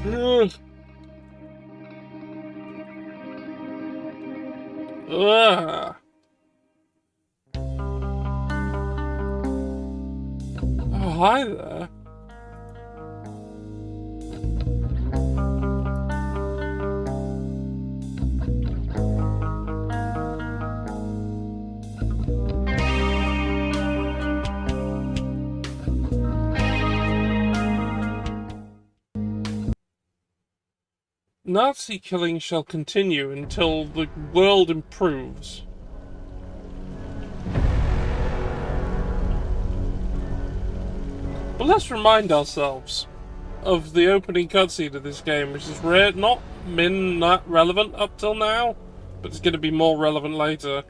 Ugh. Ugh. Oh, hi there. Nazi killing shall continue until the world improves. But let's remind ourselves of the opening cutscene of this game, which is not been that relevant up till now, but it's going to be more relevant later.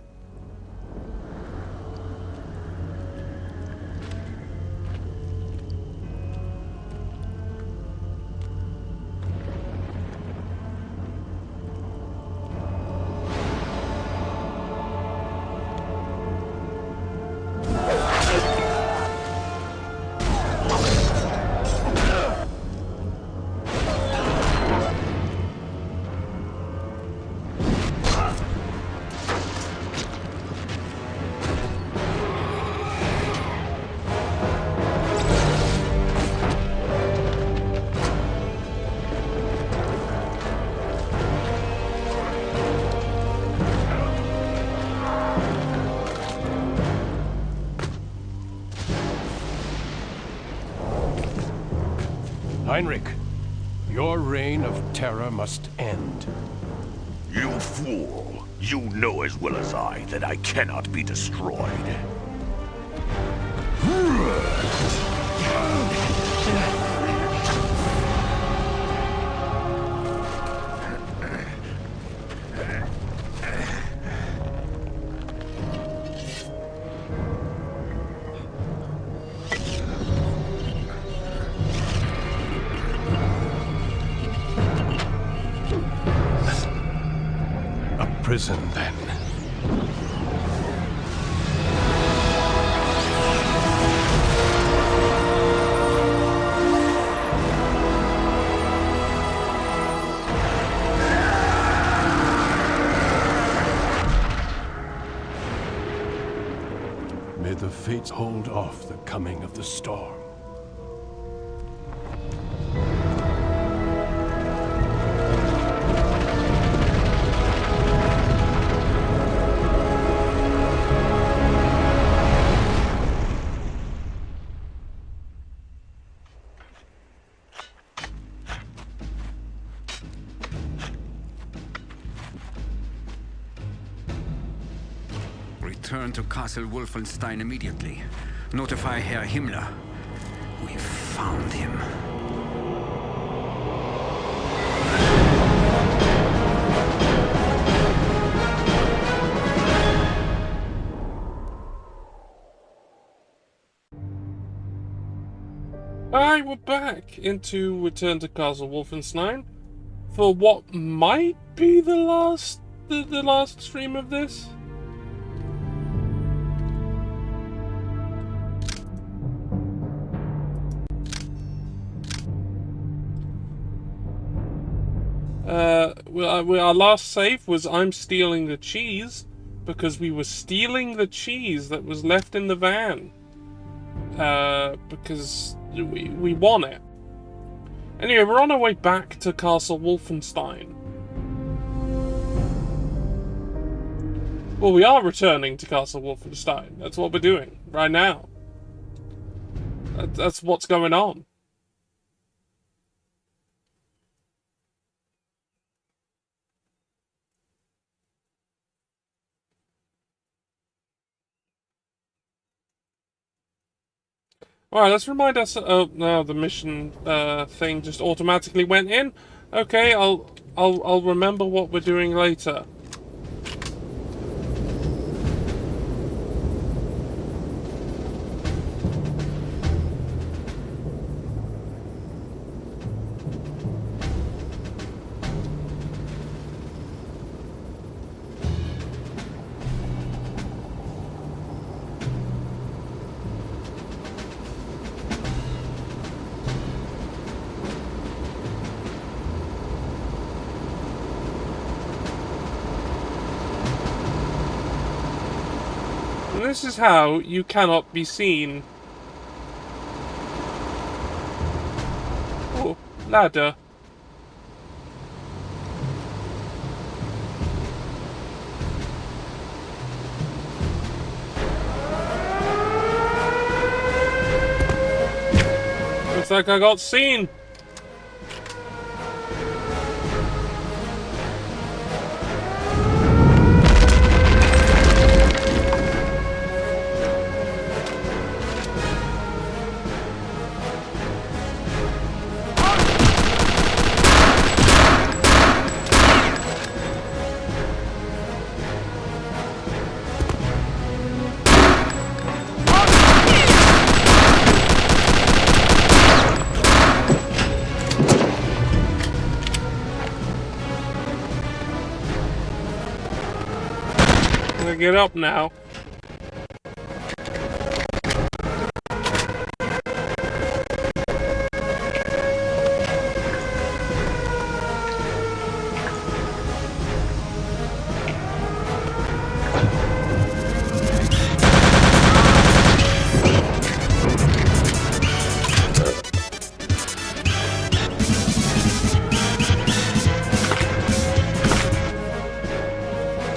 Heinrich, your reign of terror must end. You fool! You know as well as I that I cannot be destroyed. Prison, then. May the fates hold off the coming of the storm. Return to Castle Wolfenstein immediately. Notify Herr Himmler. We found him. Alright, we're back into Return to Castle Wolfenstein for what might be the last stream of this. Our last save was I'm stealing the cheese, because we were stealing the cheese that was left in the van. Because we won it. Anyway, we're on our way back to Castle Wolfenstein. Well, we are returning to Castle Wolfenstein. That's what we're doing right now. That's what's going on. Alright, let's remind us. Oh no, the mission thing just automatically went in. Okay, I'll remember what we're doing later. And this is how you cannot be seen. Oh, ladder. Looks like I got seen. I'm gonna get up now.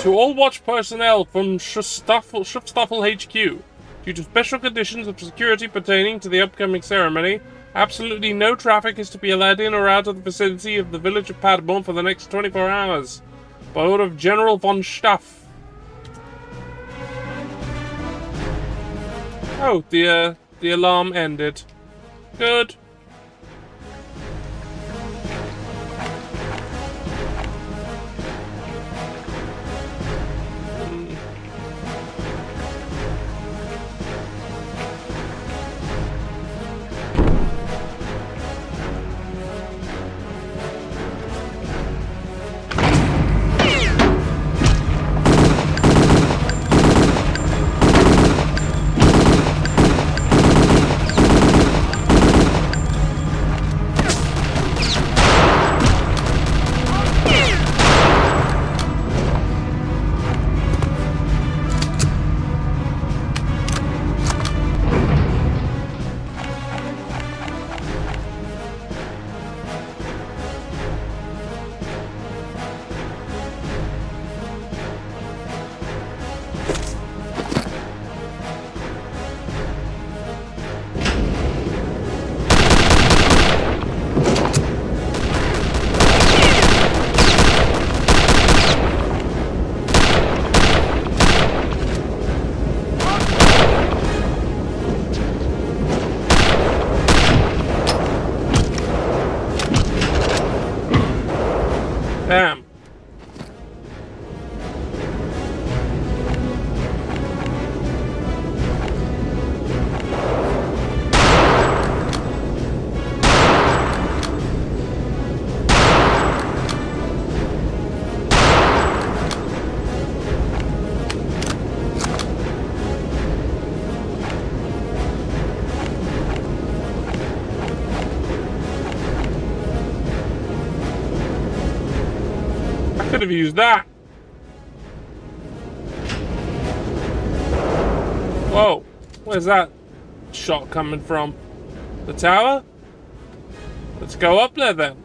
To all watch personnel from Schutzstaffel HQ, due to special conditions of security pertaining to the upcoming ceremony, absolutely no traffic is to be allowed in or out of the vicinity of the village of Padmore for the next 24 hours. By order of General von Staff. Oh, the alarm ended. Good. Damn. Could have used that. Whoa, where's that shot coming from? The tower? Let's go up there then.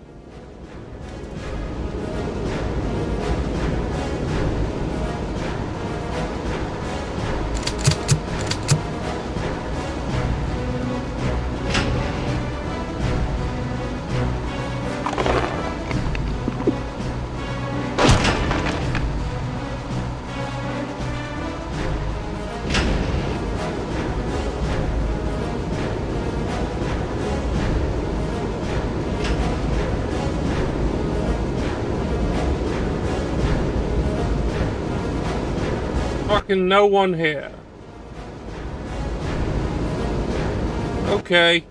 Fucking no one here. Okay.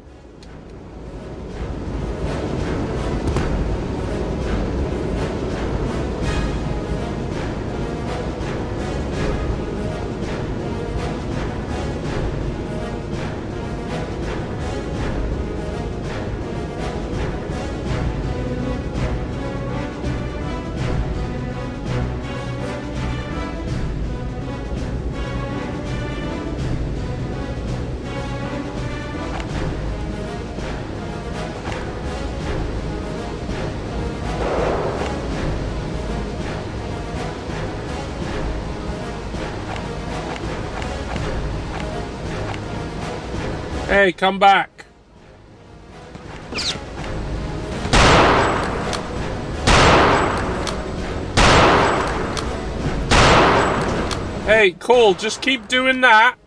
Hey, come back. Hey, cool. Just keep doing that.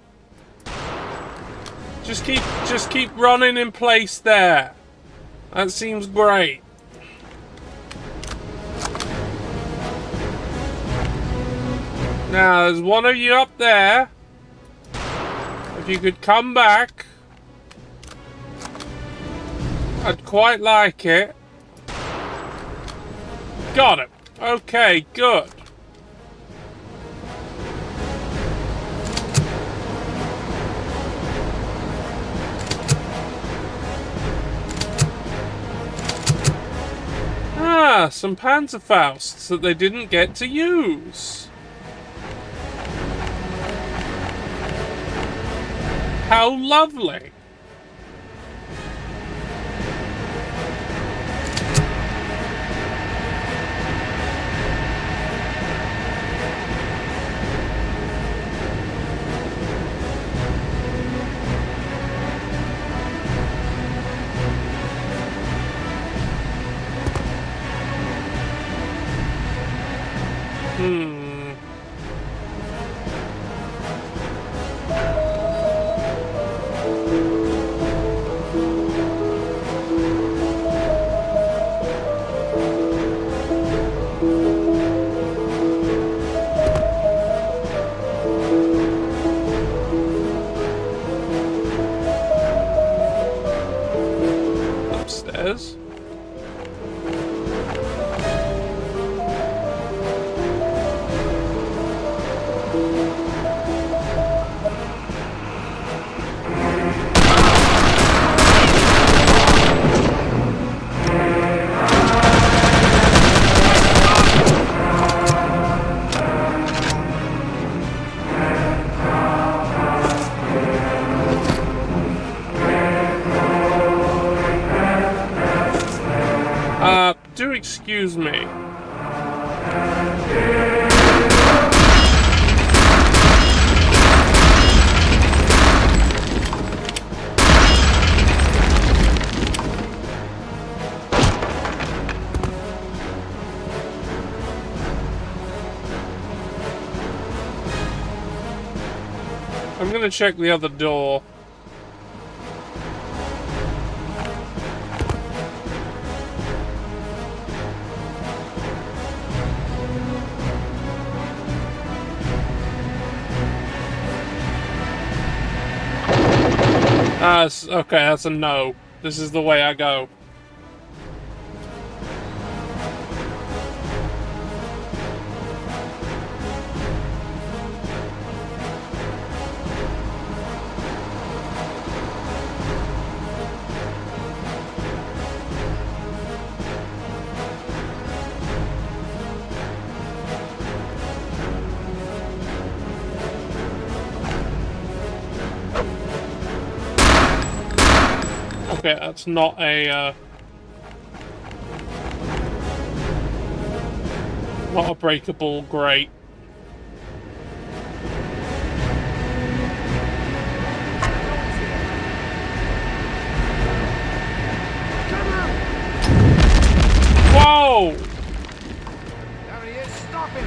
Just keep running in place there. That seems great. Now, there's one of you up there. If you could come back, I'd quite like it. Got it. Okay, good. Ah, some Panzerfausts that they didn't get to use. How lovely. Upstairs. Do excuse me. I'm gonna check the other door. Okay, that's a no. This is the way I go. Okay, that's not a breakable grate. Whoa! There he is, stop him!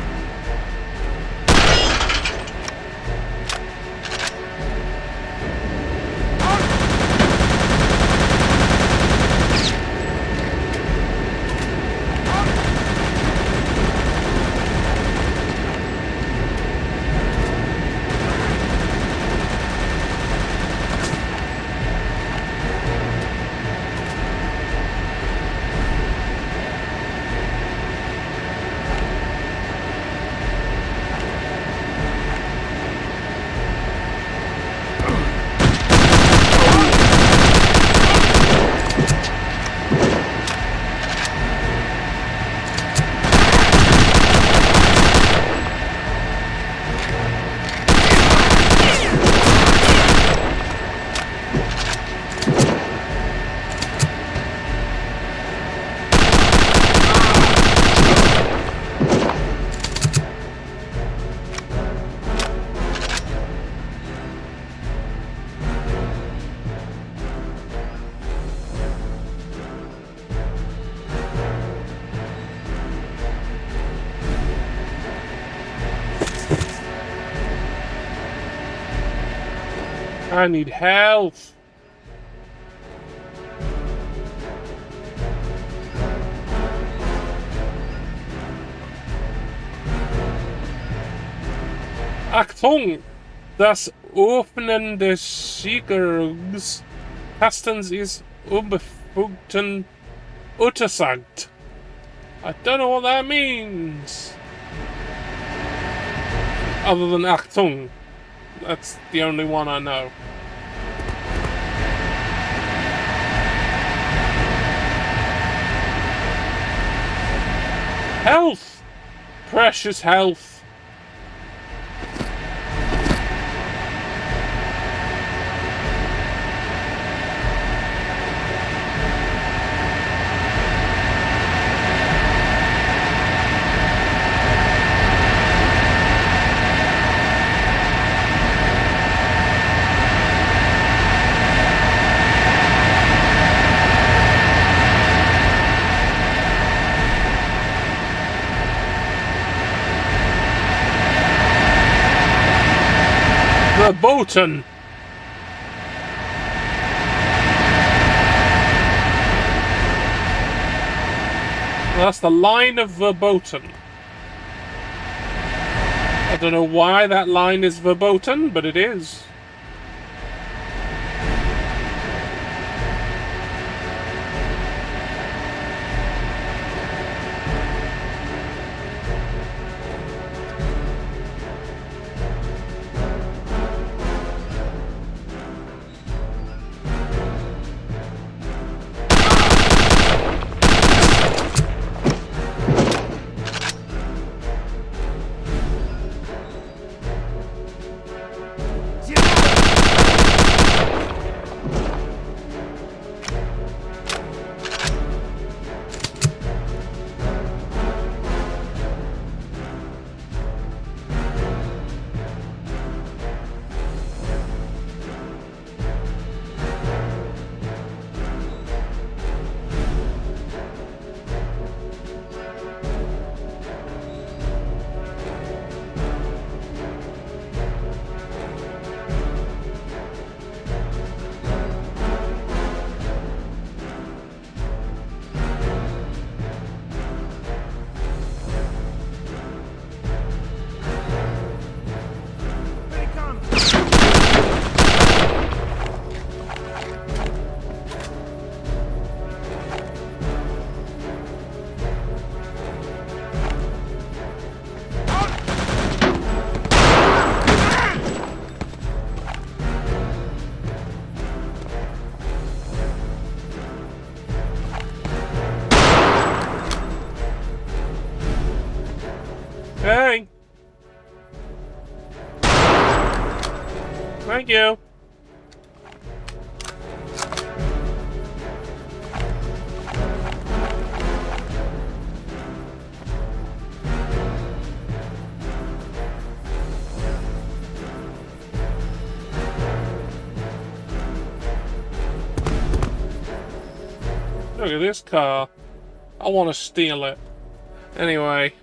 I need health. Achtung! Das Öffnen des Sicherungskastens ist unbefugten untersagt. I don't know what that means. Other than Achtung. That's the only one I know. Health! Precious health. Verboten! That's the line of verboten. I don't know why that line is verboten, but it is. Hey! Thank you. Look at this car. I want to steal it. Anyway.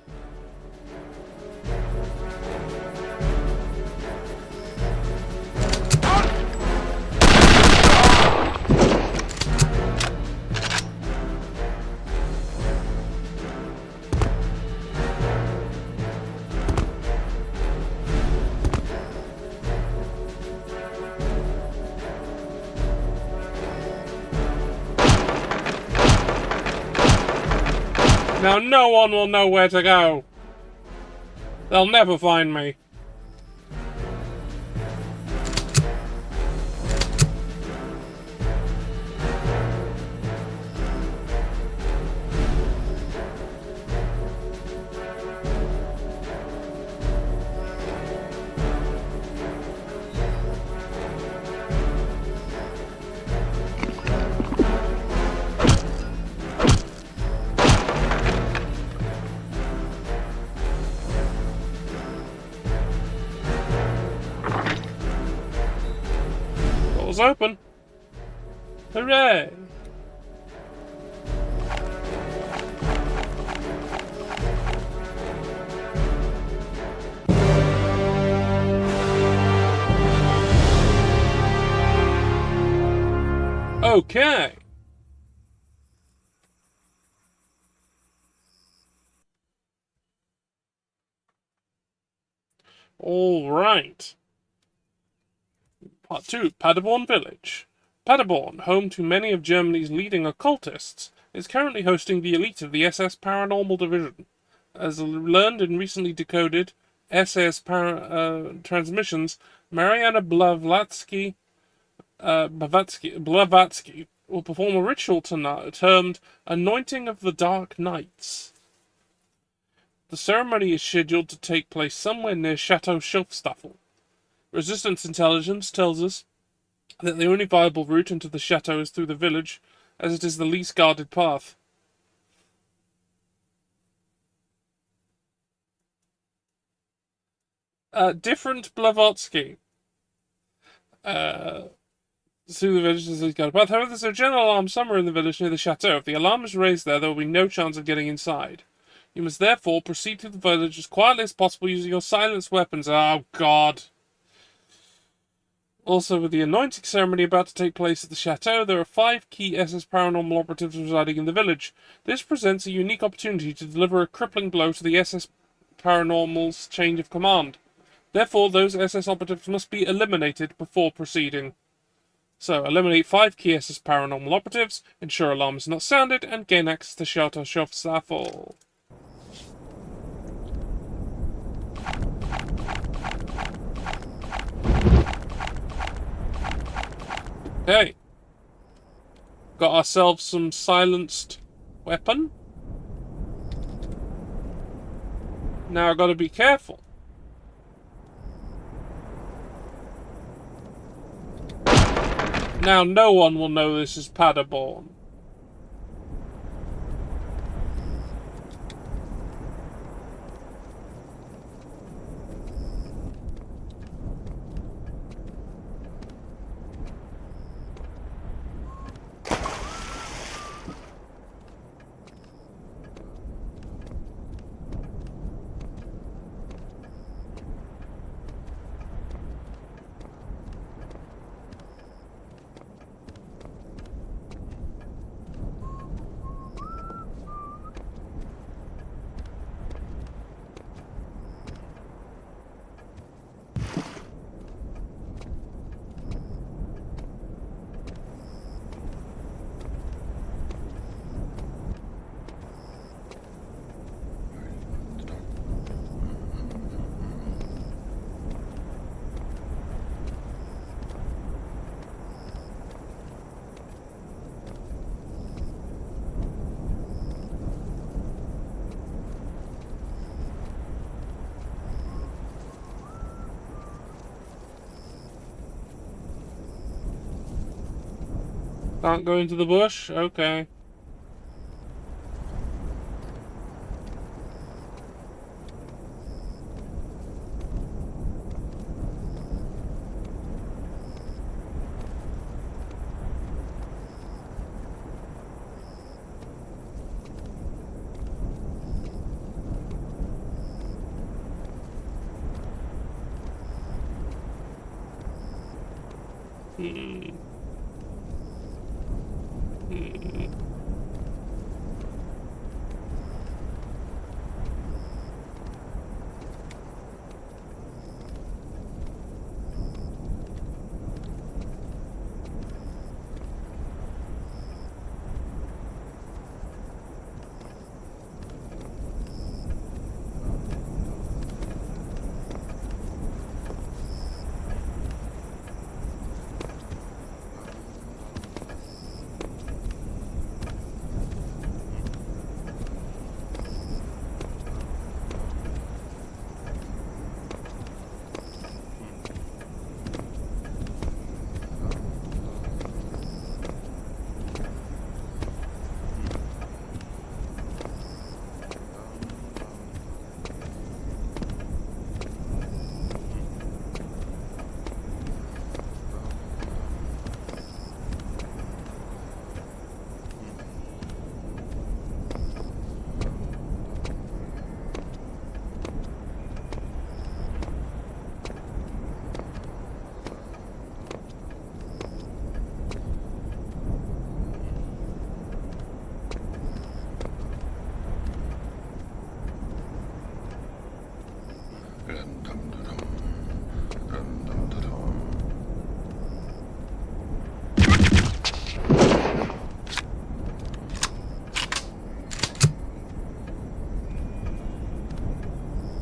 Now no one will know where to go. They'll never find me. Door's open. Hooray! Okay. All right. Part 2, Paderborn Village. Paderborn, home to many of Germany's leading occultists, is currently hosting the elite of the SS Paranormal Division. As learned in recently decoded SS transmissions, Mariana Blavatsky will perform a ritual tonight termed Anointing of the Dark Knights. The ceremony is scheduled to take place somewhere near Chateau Schiffstaffel. Resistance intelligence tells us that the only viable route into the chateau is through the village, as it is the least guarded path. Different Blavatsky. Through the village is the least guarded path. However, there's a general alarm somewhere in the village near the chateau. If the alarm is raised there will be no chance of getting inside. You must therefore proceed through the village as quietly as possible using your silenced weapons. Oh, God. Also, with the anointing ceremony about to take place at the chateau, there are 5 key SS paranormal operatives residing in the village. This presents a unique opportunity to deliver a crippling blow to the SS Paranormal's chain of command. Therefore, those SS operatives must be eliminated before proceeding. So, eliminate 5 key SS Paranormal operatives, ensure alarm is not sounded, and gain access to Chateau Schiffstaffel. Okay. Got ourselves some silenced weapon. Now I've got to be careful. Now no one will know this is Paderborn. Can't go into the bush? Okay.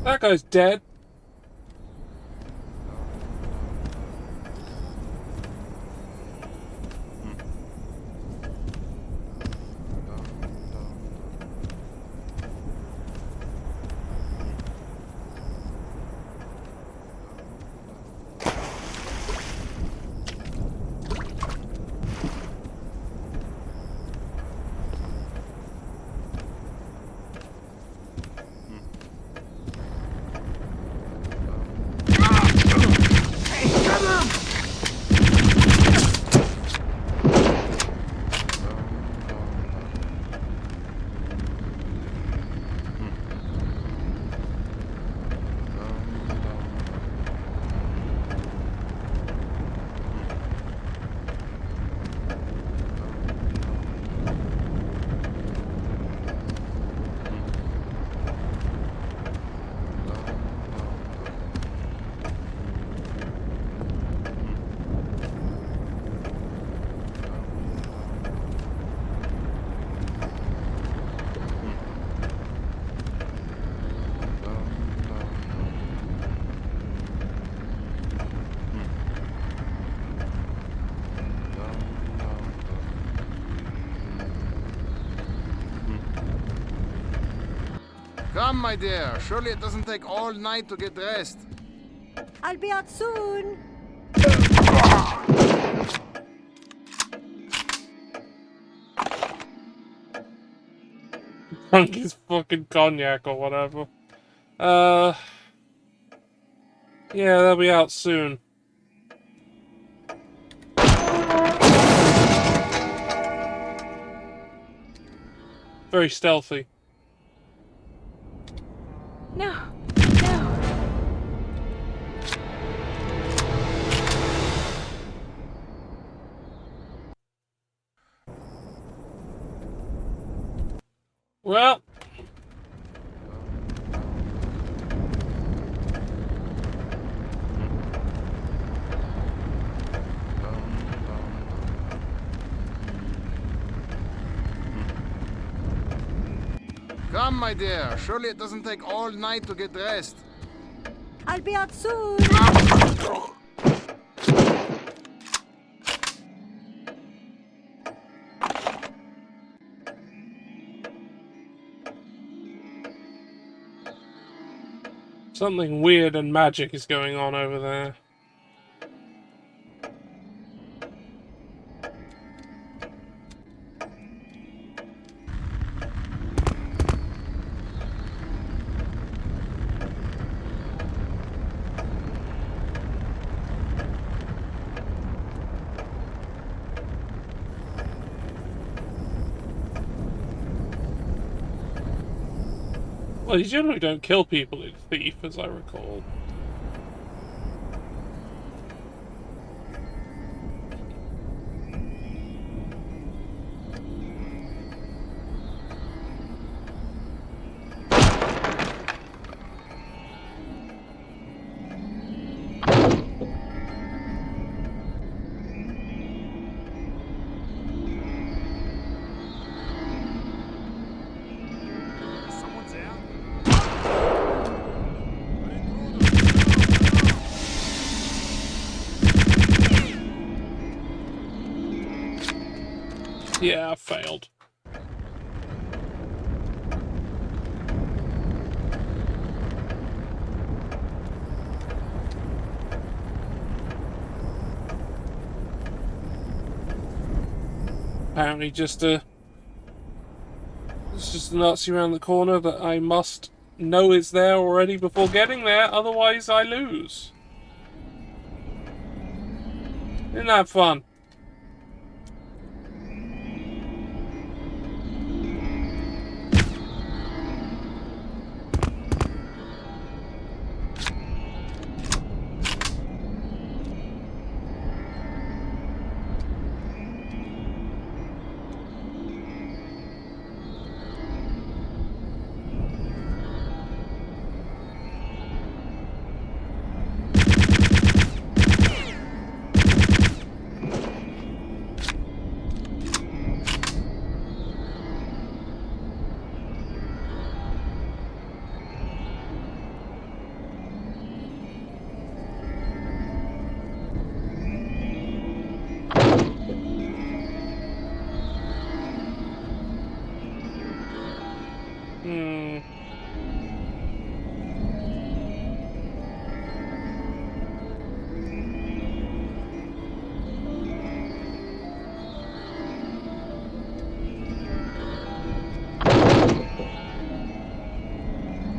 That guy's dead. Come, my dear. Surely it doesn't take all night to get dressed. I'll be out soon. Drunk his fucking cognac or whatever. Yeah, they'll be out soon. Very stealthy. No, no. Well. Come, my dear. Surely it doesn't take all night to get dressed. I'll be out soon. Something weird and magic is going on over there. Well, you generally don't kill people in Thief, as I recall. Someone's there. Yeah, I failed. Apparently it's just a Nazi around the corner that I must know is there already before getting there, otherwise I lose. Isn't that fun?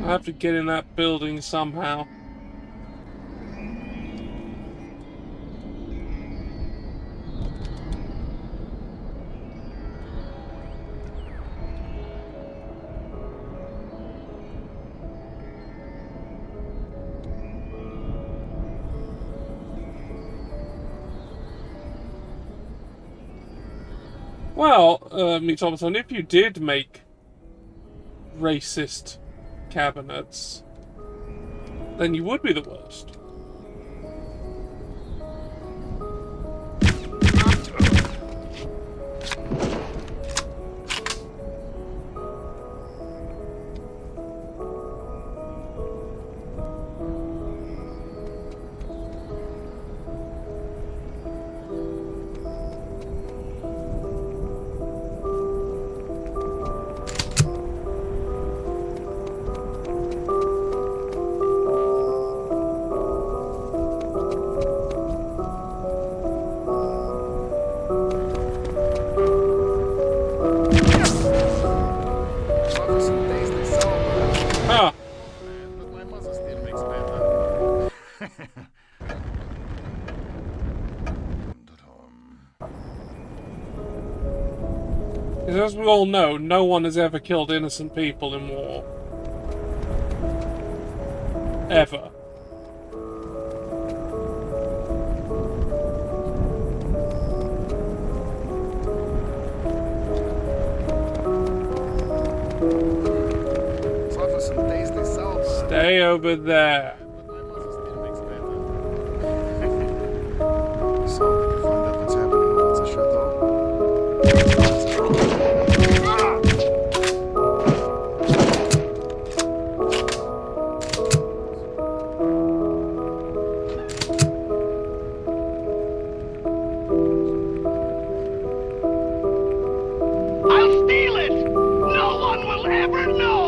I have to get in that building somehow. Well, me Thompson, if you did make racist cabinets, then you would be the worst. Huh. But my mother still makes better. Because as we all know, no one has ever killed innocent people in war. Ever. Stay over there. But my mother still makes better. So, did you find out what's happening over at the chateau? I'll steal it! No one will ever know!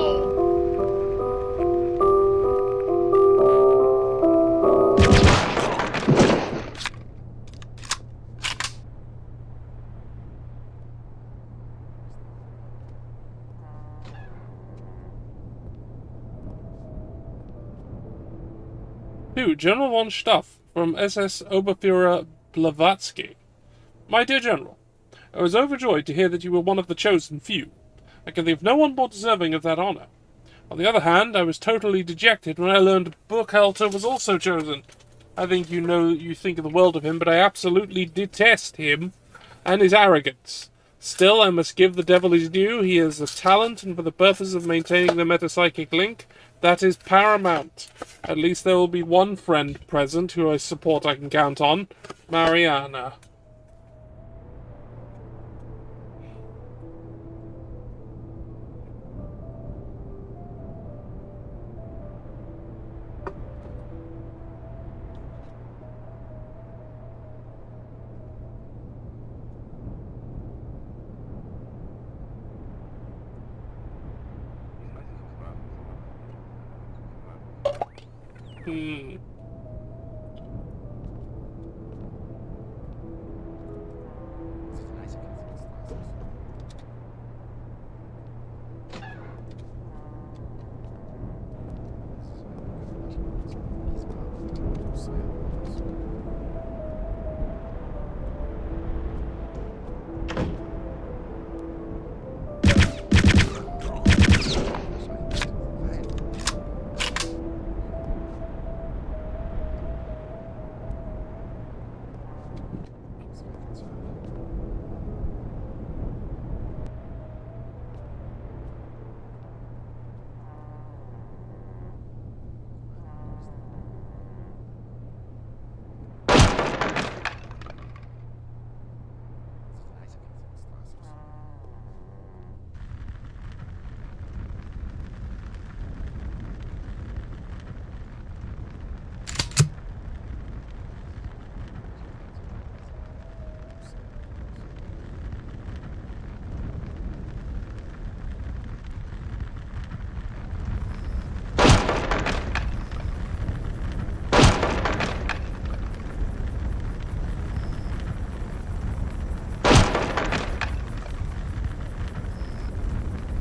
To General von Stuff from SS Oberfuhrer Blavatsky. My dear General, I was overjoyed to hear that you were one of the chosen few. I can think of no one more deserving of that honor. On the other hand, I was totally dejected when I learned Burkhalter was also chosen. I think you think of the world of him, but I absolutely detest him and his arrogance. Still, I must give the devil his due. He has a talent, and for the purpose of maintaining the metapsychic link, that is paramount. At least there will be one friend present who I support I can count on. Mariana.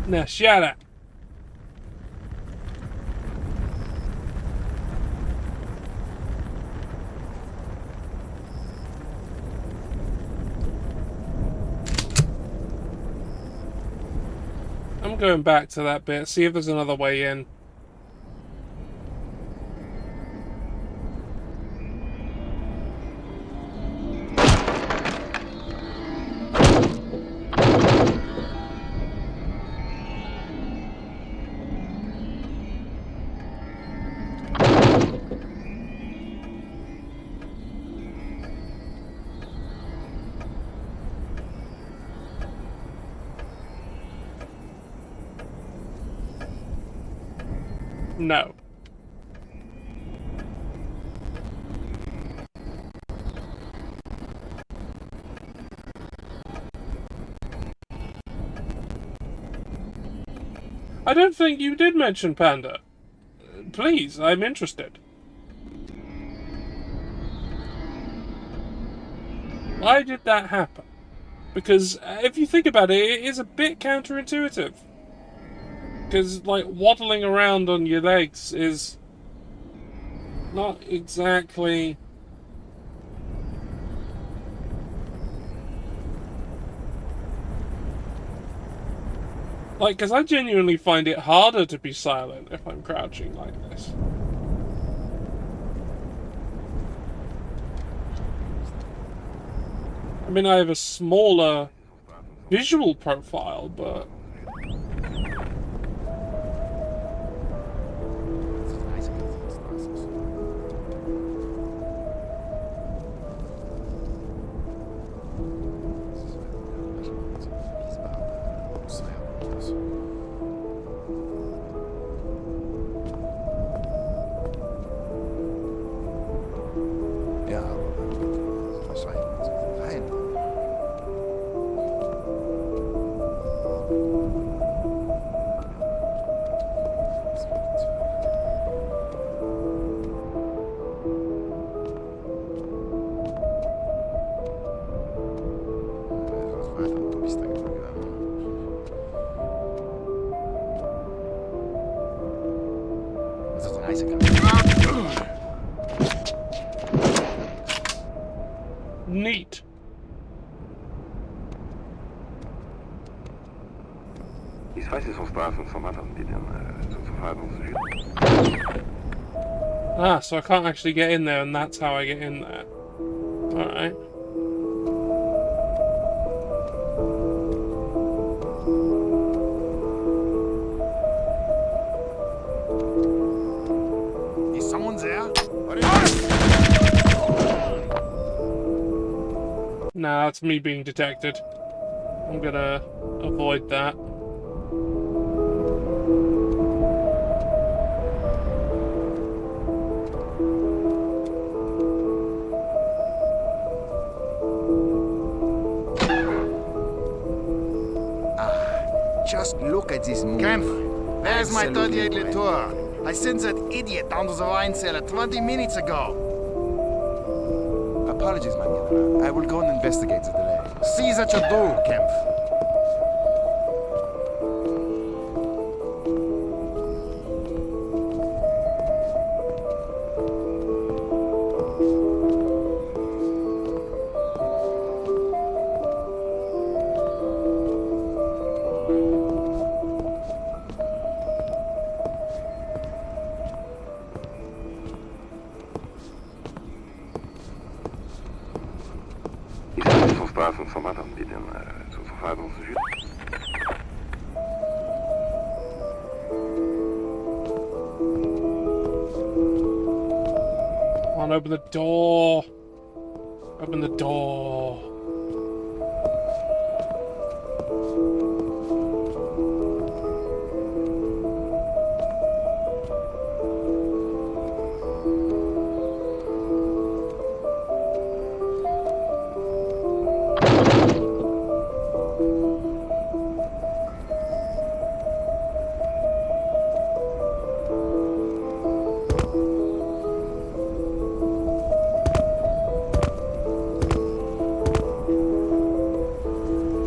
Now shut up. I'm going back to that bit, see if there's another way in. No. I don't think you did mention Panda. Please, I'm interested. Why did that happen? Because if you think about it, it is a bit counterintuitive. Because, like, waddling around on your legs is not exactly... Like, because I genuinely find it harder to be silent if I'm crouching like this. I mean, I have a smaller visual profile, but... Neat. Ah, so I can't actually get in there, and that's how I get in there. Alright. Is someone there? Nah, it's me being detected. I'm gonna avoid that. Just look at this move. Kempf, there's my Absolutely 38 great. Latour. I sent that idiot down to the wine cellar 20 minutes ago. Apologies, my general. I will go and investigate the delay. See that you do, Kempf. Come on, open the door. Open the door.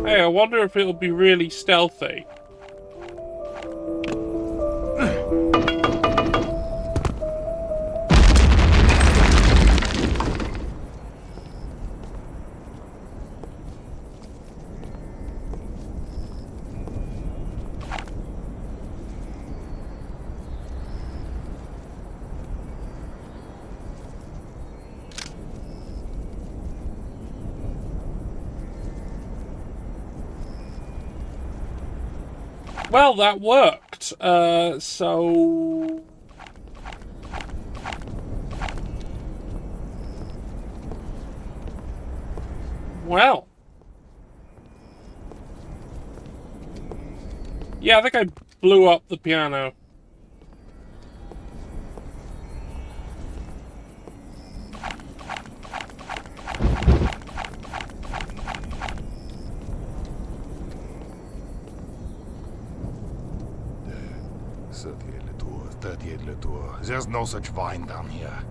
Hey, I wonder if it'll be really stealthy. Well, that worked. So... Well. Yeah, I think I blew up the piano. There's no such wine down here.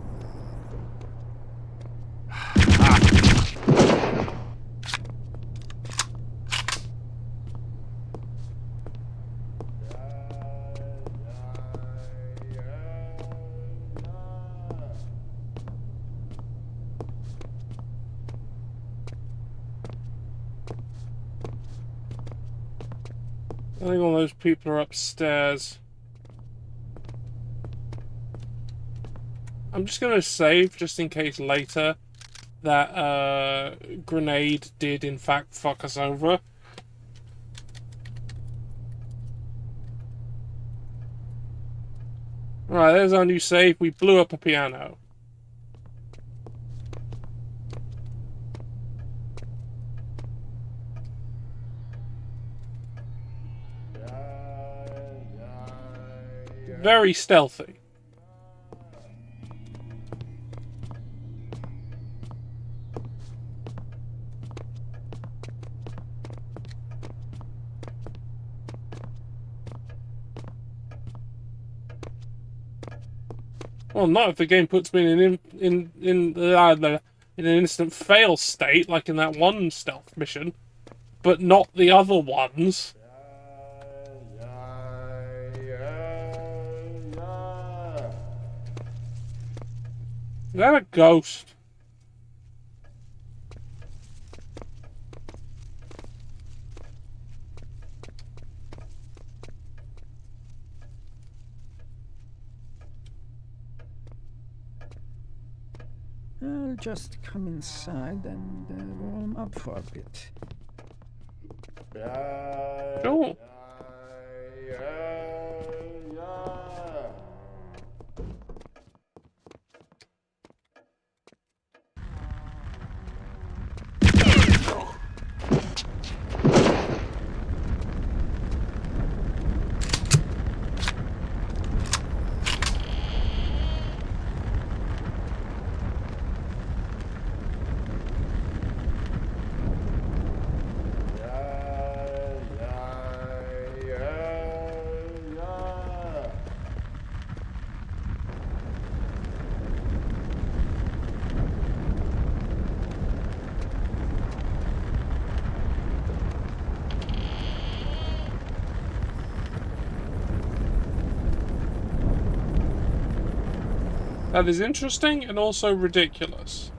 I think all those people are upstairs. I'm just gonna save, just in case later, that grenade did in fact fuck us over. Right, there's our new save. We blew up a piano. Very stealthy. Well, not if the game puts me in an instant fail state, like in that one stealth mission, but not the other ones. Is that a ghost? I'll just come inside and warm up for a bit. Sure. That is interesting and also ridiculous.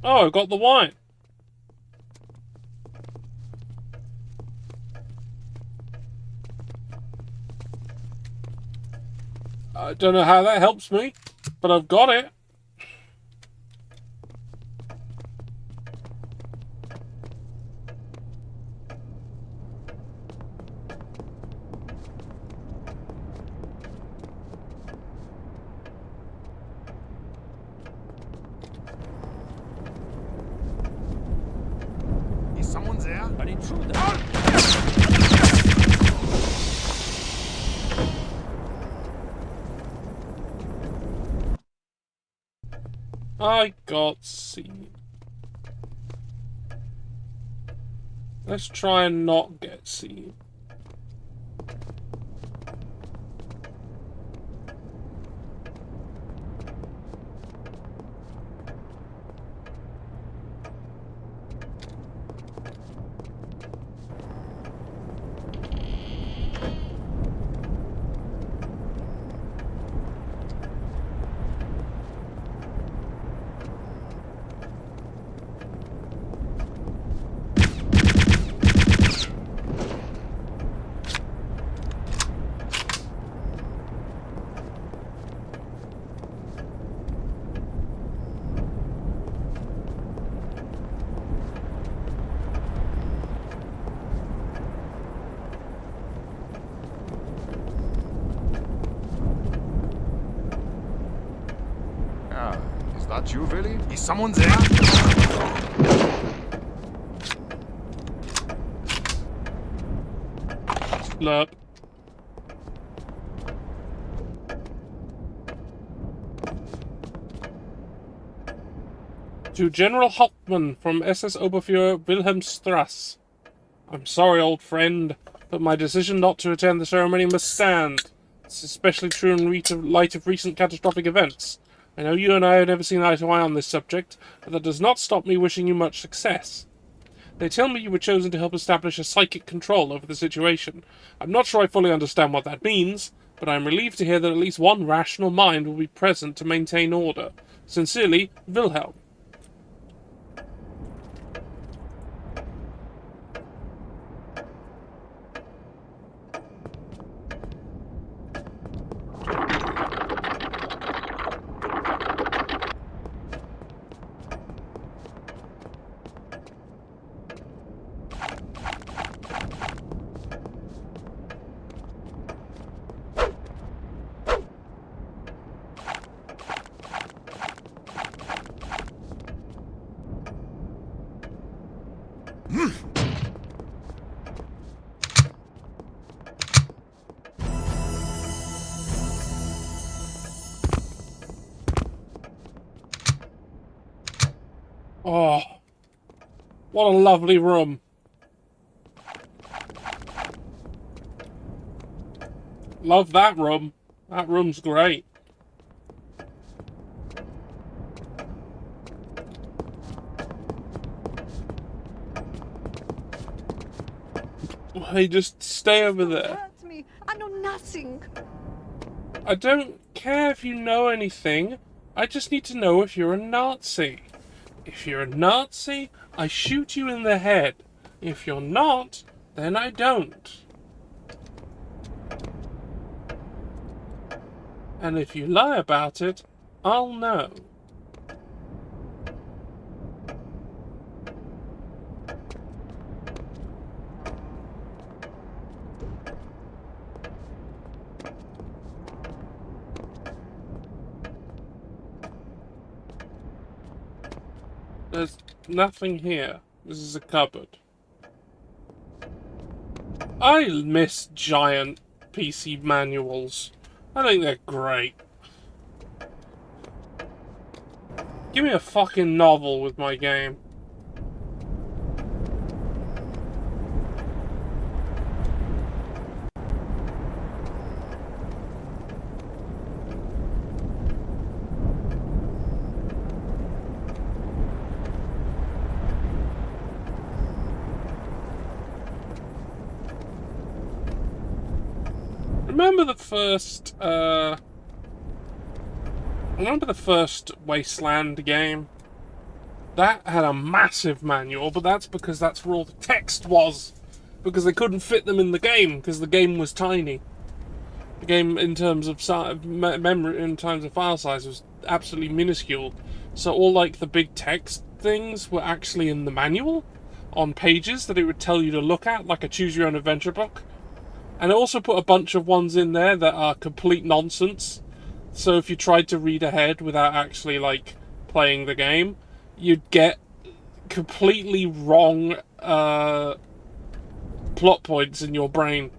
Oh, I got the wine. I don't know how that helps me, but I've got it. Is someone there? An intruder! I got seen. Let's try and not get seen. Is that you, really? Is someone there? Slurp. To General Hauptmann from SS Oberfuhrer Wilhelm Strass. I'm sorry, old friend, but my decision not to attend the ceremony must stand. It's especially true in light of recent catastrophic events. I know you and I have never seen eye to eye on this subject, but that does not stop me wishing you much success. They tell me you were chosen to help establish a psychic control over the situation. I'm not sure I fully understand what that means, but I'm relieved to hear that at least one rational mind will be present to maintain order. Sincerely, Wilhelm. Oh, what a lovely room. Love that room. That room's great. Hey, just stay over there. Hurt me. I know nothing. I don't care if you know anything. I just need to know if you're a Nazi. If you're a Nazi, I shoot you in the head. If you're not, then I don't. And if you lie about it, I'll know. There's nothing here. This is a cupboard. I miss giant PC manuals. I think they're great. Give me a fucking novel with my game. Remember the first Wasteland game? That had a massive manual, but that's because that's where all the text was. Because they couldn't fit them in the game, because the game was tiny. The game, in terms of memory, in terms of file size, was absolutely minuscule. So all like the big text things were actually in the manual, on pages that it would tell you to look at, like a choose your own adventure book. And it also put a bunch of ones in there that are complete nonsense. So if you tried to read ahead without actually, like, playing the game, you'd get completely wrong plot points in your brain.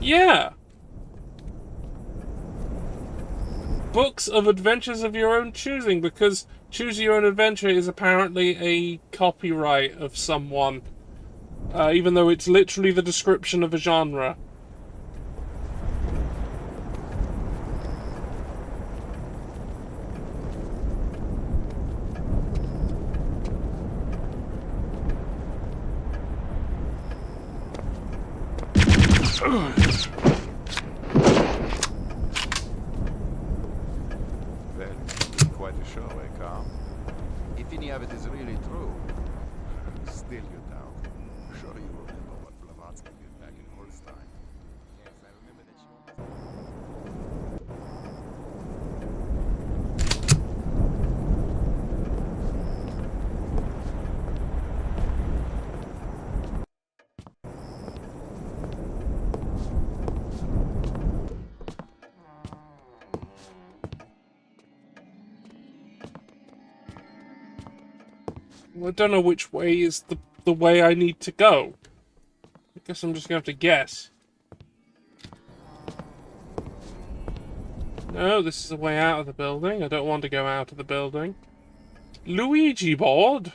Yeah. Books of adventures of your own choosing, because Choose Your Own Adventure is apparently a copyright of someone, even though it's literally the description of a genre. Well, quite a show, eh, Carl? If any of it is really true, still you doubt. Sure you remember what Blavatsky did back in Holstein. Yes, I remember that she almost... I don't know which way is the way I need to go. I guess I'm just gonna have to guess. No, this is the way out of the building. I don't want to go out of the building. Luigi board?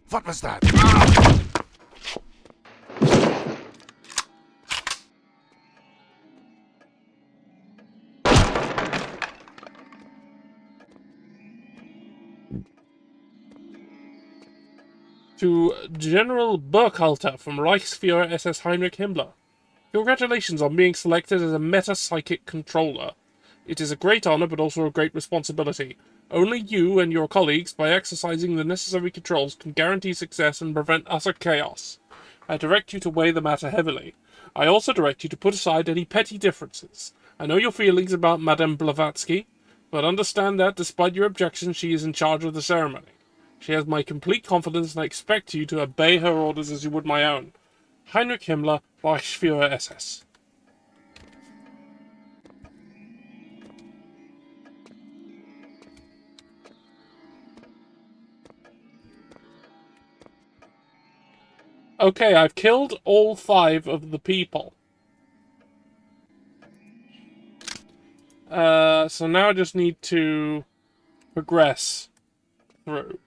What was that? To General Burkhalter from Reichsführer SS Heinrich Himmler. Congratulations on being selected as a meta-psychic controller. It is a great honor, but also a great responsibility. Only you and your colleagues, by exercising the necessary controls, can guarantee success and prevent utter chaos. I direct you to weigh the matter heavily. I also direct you to put aside any petty differences. I know your feelings about Madame Blavatsky, but understand that, despite your objections, she is in charge of the ceremony. She has my complete confidence, and I expect you to obey her orders as you would my own. Heinrich Himmler, Reichsführer SS. Okay, I've killed all 5 of the people. So now I just need to progress through.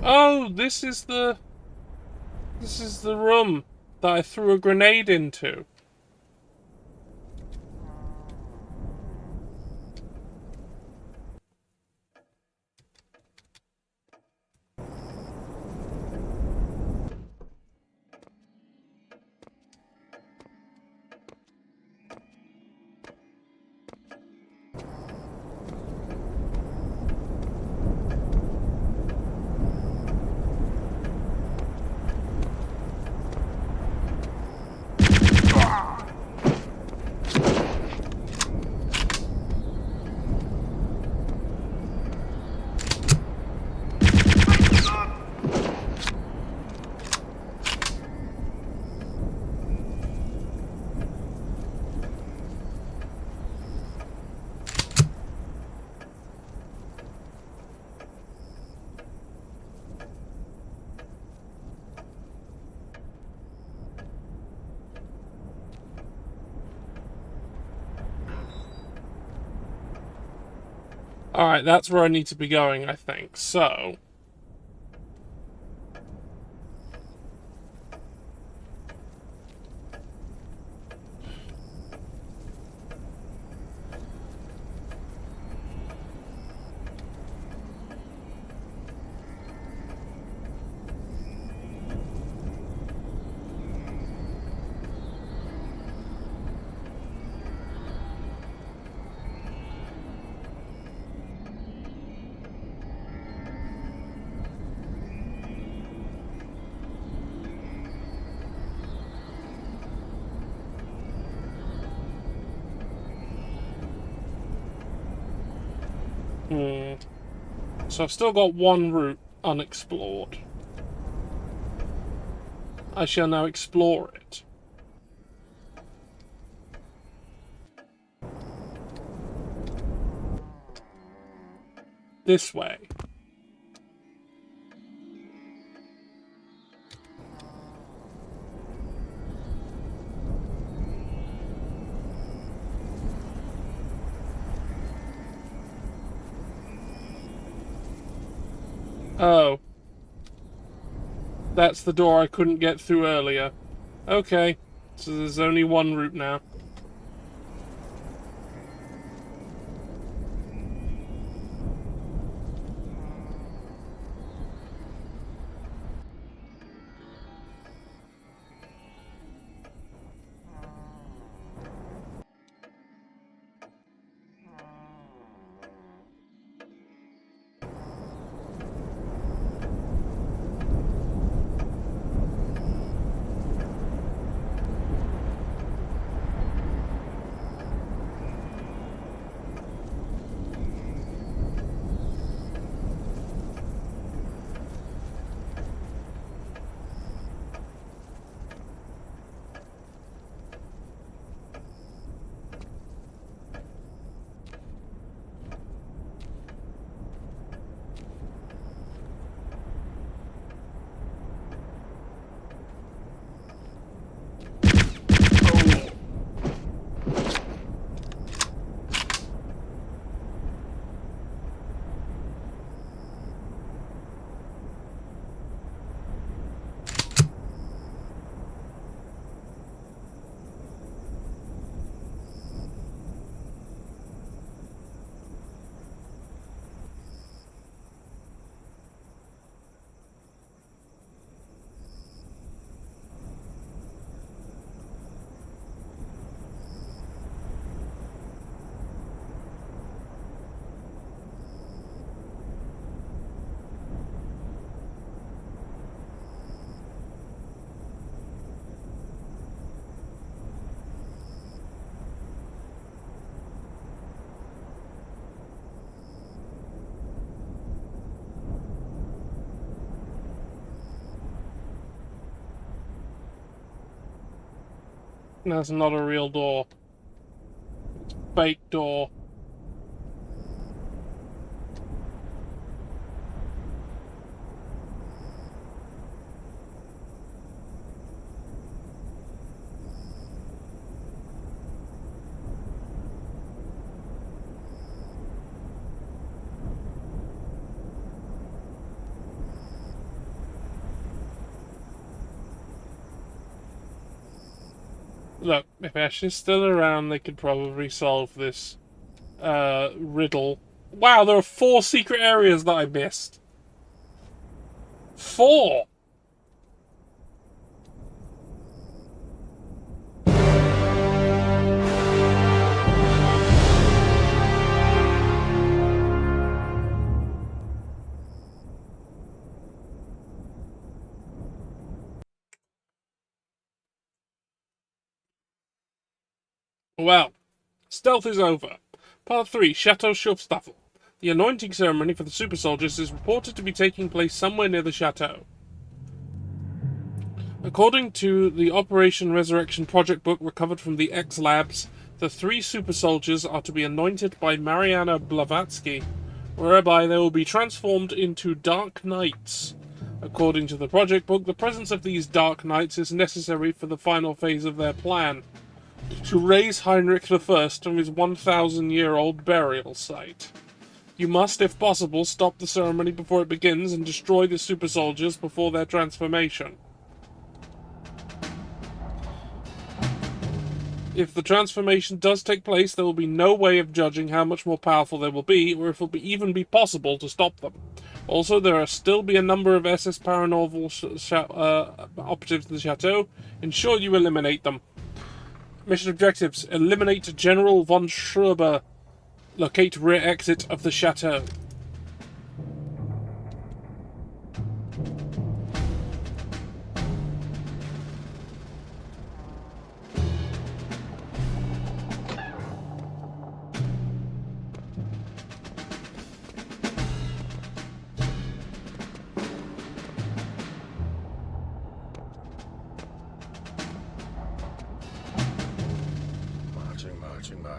Oh, this is the room that I threw a grenade into. Alright, that's where I need to be going, I think. So... So I've still got one route unexplored. I shall now explore it. This way. Oh. That's the door I couldn't get through earlier. Okay. So there's only one route now. That's not a real door. It's a fake door. Look, if Ash is still around, they could probably solve this riddle. Wow, there are 4 secret areas that I missed. 4! Well, stealth is over. Part 3, Chateau Schuffstaffel. The anointing ceremony for the super soldiers is reported to be taking place somewhere near the chateau. According to the Operation Resurrection project book recovered from the X Labs, the 3 super soldiers are to be anointed by Mariana Blavatsky, whereby they will be transformed into Dark Knights. According to the project book, the presence of these Dark Knights is necessary for the final phase of their plan, to raise Heinrich I from his 1,000-year-old burial site. You must, if possible, stop the ceremony before it begins and destroy the super soldiers before their transformation. If the transformation does take place, there will be no way of judging how much more powerful they will be, or if it will even be possible to stop them. Also, there will still be a number of SS Paranormal operatives in the chateau. Ensure you eliminate them. Mission objectives: eliminate General von Schreiber. Locate rear exit of the chateau.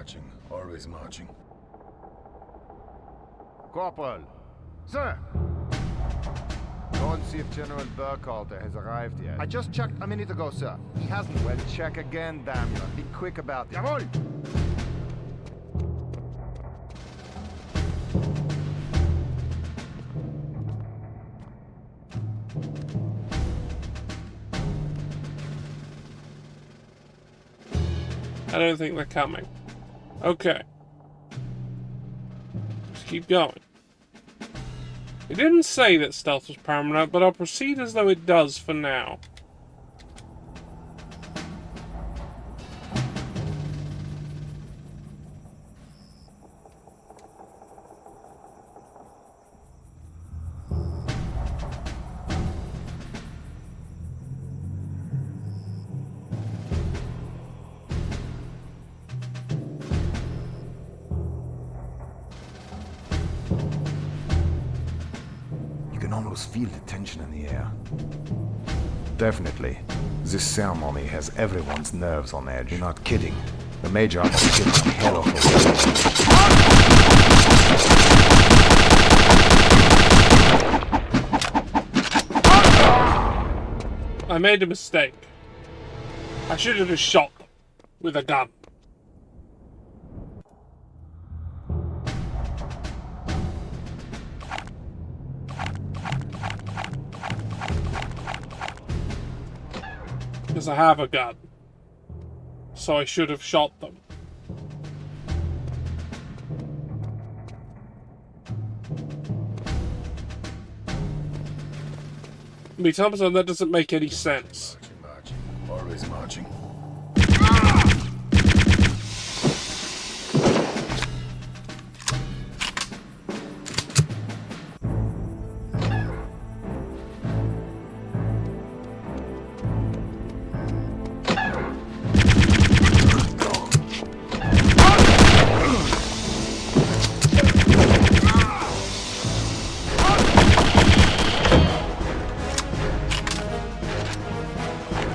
marching. Always marching. Corporal! Sir! Go and see if General Burkhalter has arrived yet. I just checked a minute ago, sir. He hasn't. Well, check again, damn you. Be quick about it. Jawohl! I don't think they're coming. Okay. Let's keep going. It didn't say that stealth was paramount, but I'll proceed as though it does for now. You can almost feel the tension in the air. Definitely. This ceremony has everyone's nerves on edge. You're not kidding. The Major must give a hell of a I made a mistake. I should have just shot them with a gun. Because I have a gun. So I should have shot them. I mean, Thompson, that doesn't make any sense. Marching. Always marching.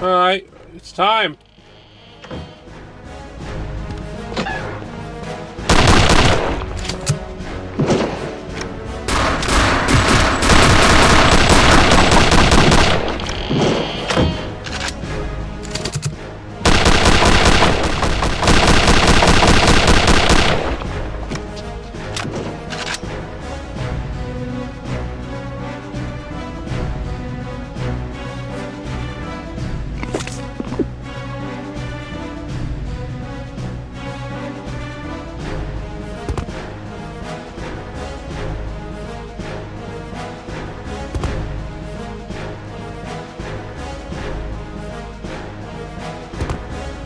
Alright, it's time.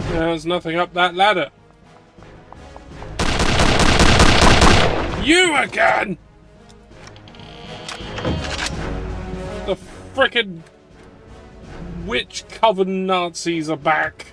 There's nothing up that ladder. You again! The frickin' witch coven Nazis are back.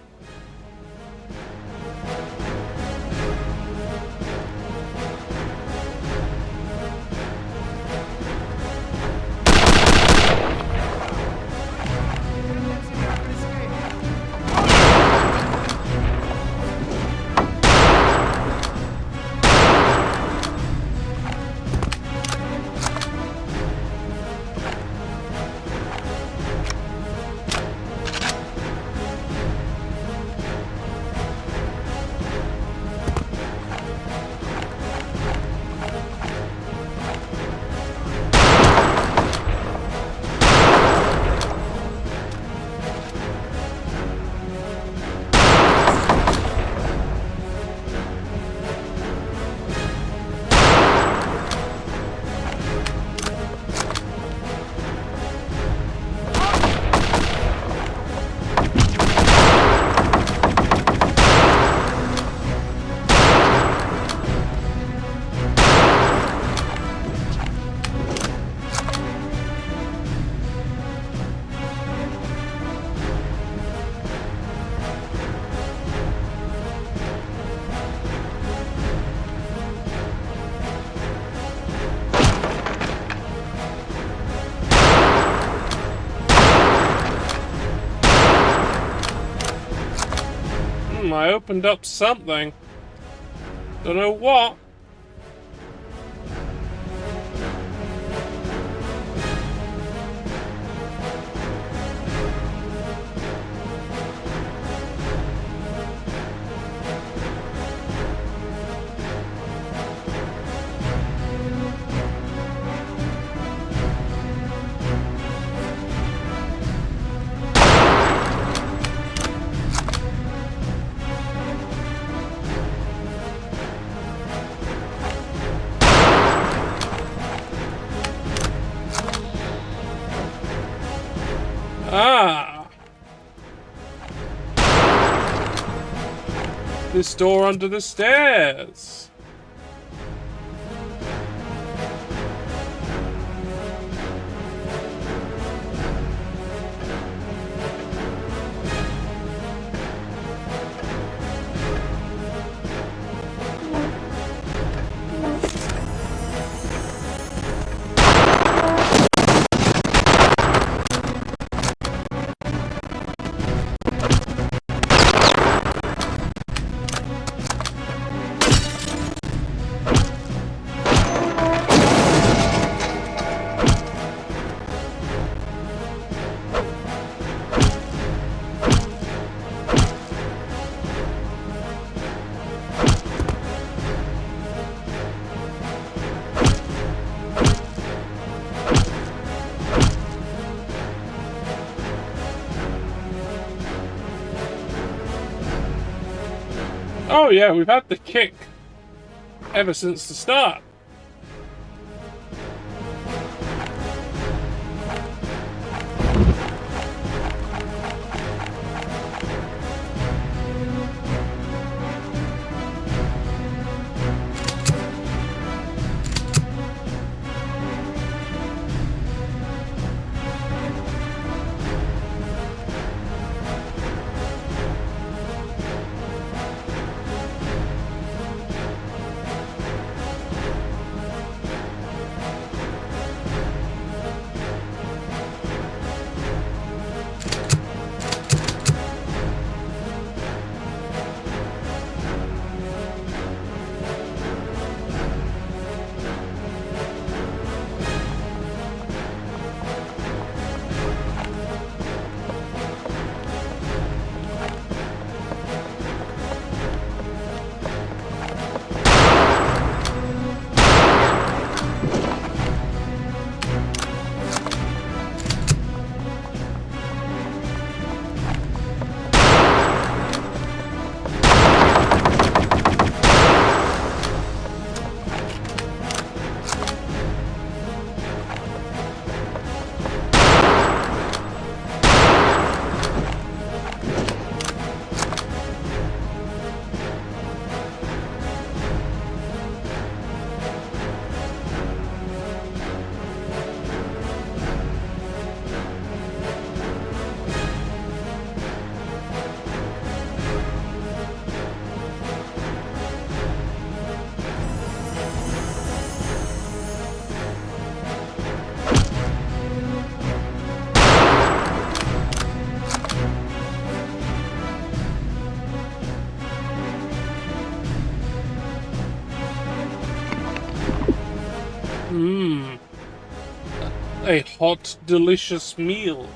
I opened up something. Don't know what. Ah! This door under the stairs. Oh yeah, we've had the kick ever since the start. Mmm. A hot, delicious meal.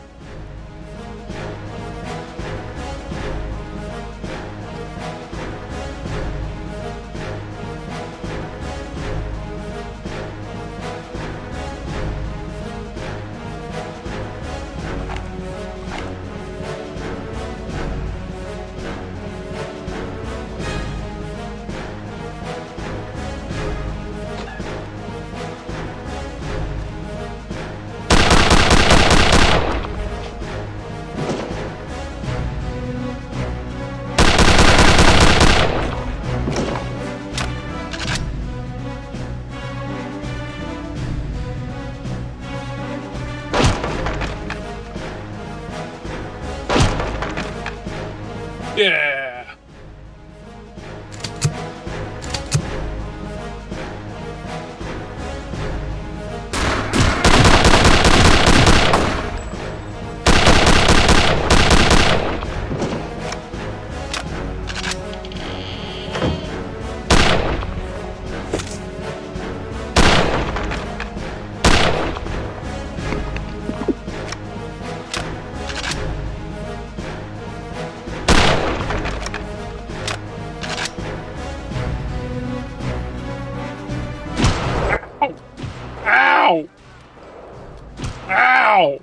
Yeah. Ow!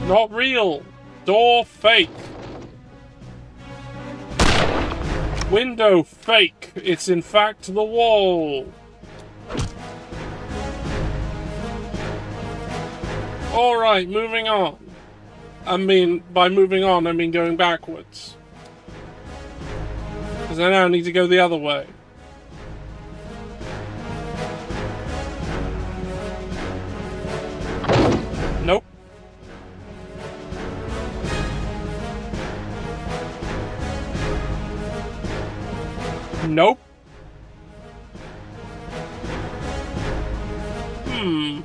Not real. Door fake. Window fake. It's in fact the wall. Alright, moving on. I mean, by moving on, I mean going backwards. Because I now need to go the other way. Nope. Nope. Hmm.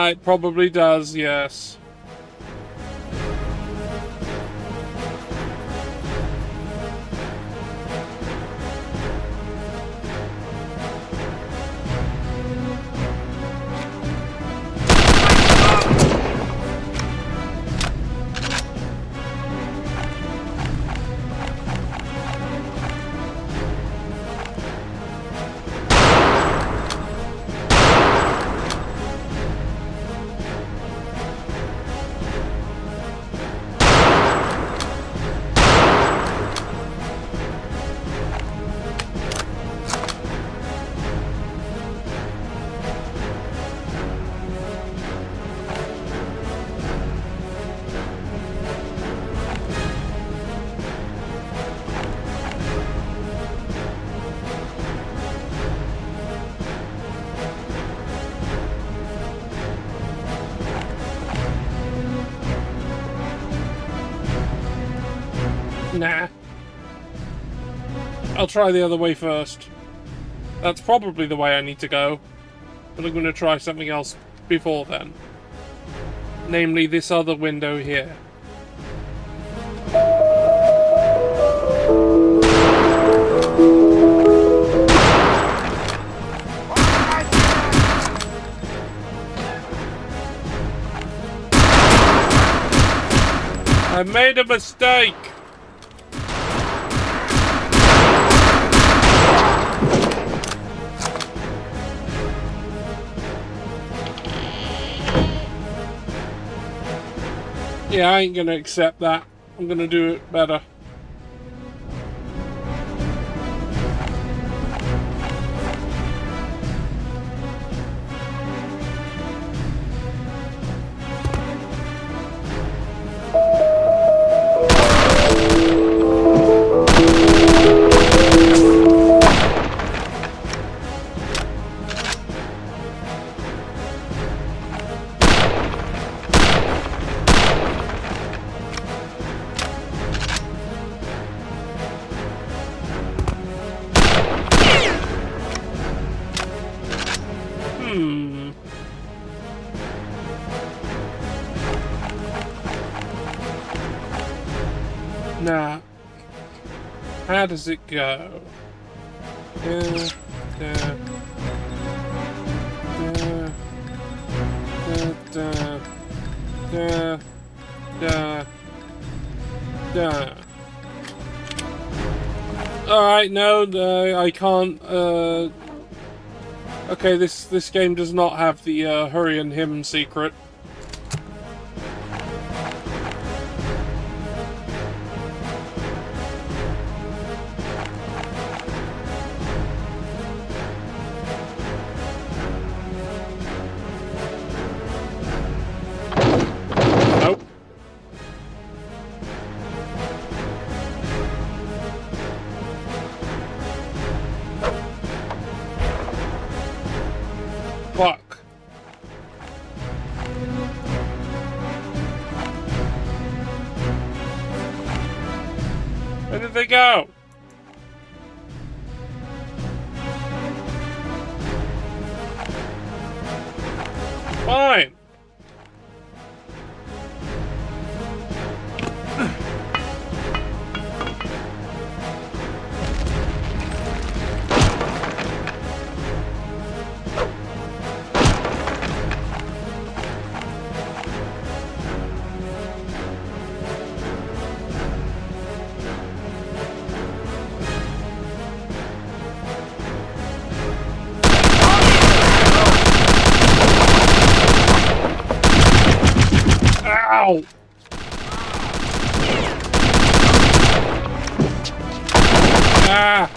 It probably does, yes. Nah. I'll try the other way first. That's probably the way I need to go. But I'm going to try something else before then. Namely, this other window here. I made a mistake! Yeah, I ain't gonna accept that. I'm gonna do it better. Now, how does it go? Alright, no, I can't, okay, this game does not have the, hurry and him secret. Nope. Fuck. Where did they go? Fine. Ow! Ah!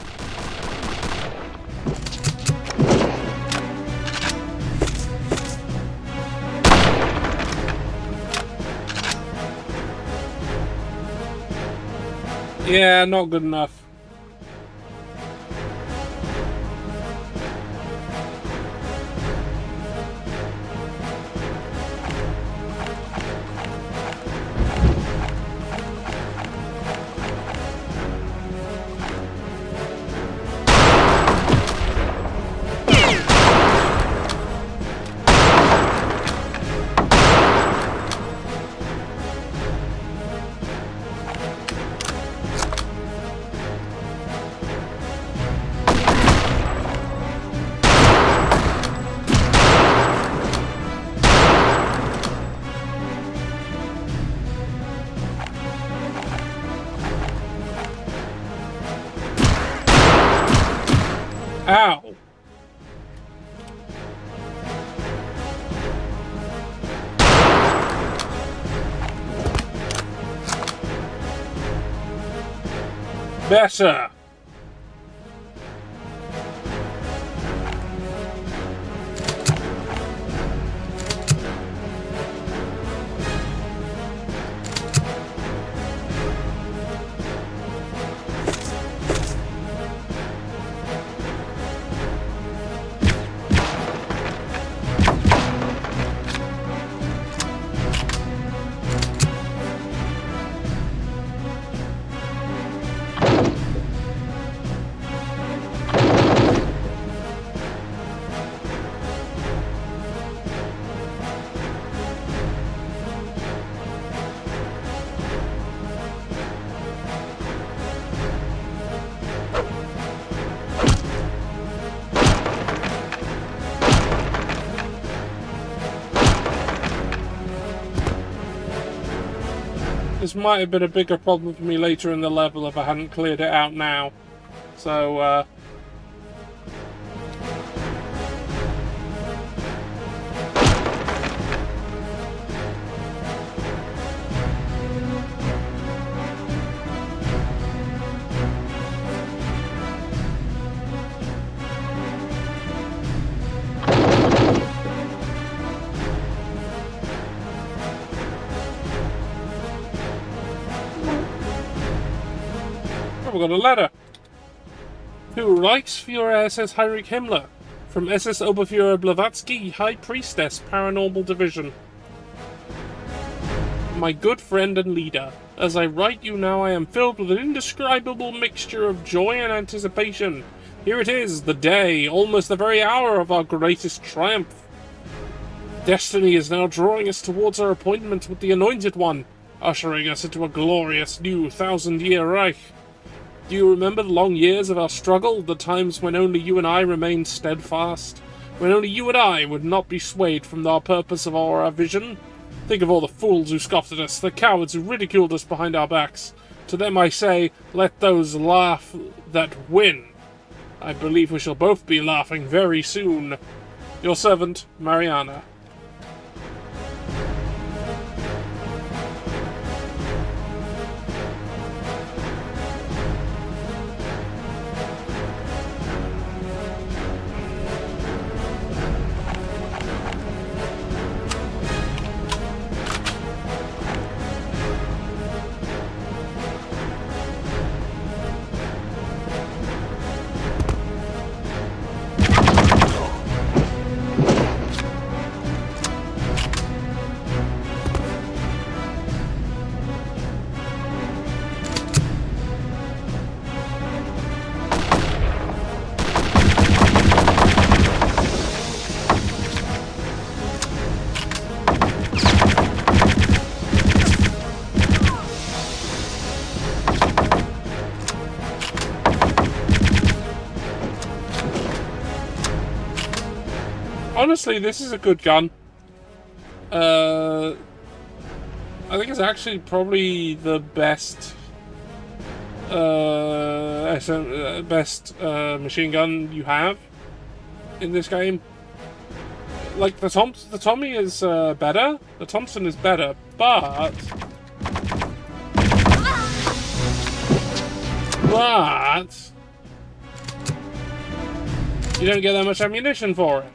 Yeah, not good enough. Ow! Better! This might have been a bigger problem for me later in the level if I hadn't cleared it out now. So, we got a letter. Who writes for SS Heinrich Himmler from SS Oberfuhrer Blavatsky, High Priestess, Paranormal Division. My good friend and leader, as I write you now, I am filled with an indescribable mixture of joy and anticipation. Here it is, the day, almost the very hour of our greatest triumph. Destiny is now drawing us towards our appointment with the Anointed One, ushering us into a glorious new 1,000-year Reich. Do you remember the long years of our struggle, the times when only you and I remained steadfast? When only you and I would not be swayed from our purpose or our vision? Think of all the fools who scoffed at us, the cowards who ridiculed us behind our backs. To them I say, let those laugh that win. I believe we shall both be laughing very soon. Your servant, Mariana. Honestly, this is a good gun. I think it's actually probably the best machine gun you have in this game. Like the Tommy is better. The Thompson is better, but you don't get that much ammunition for it.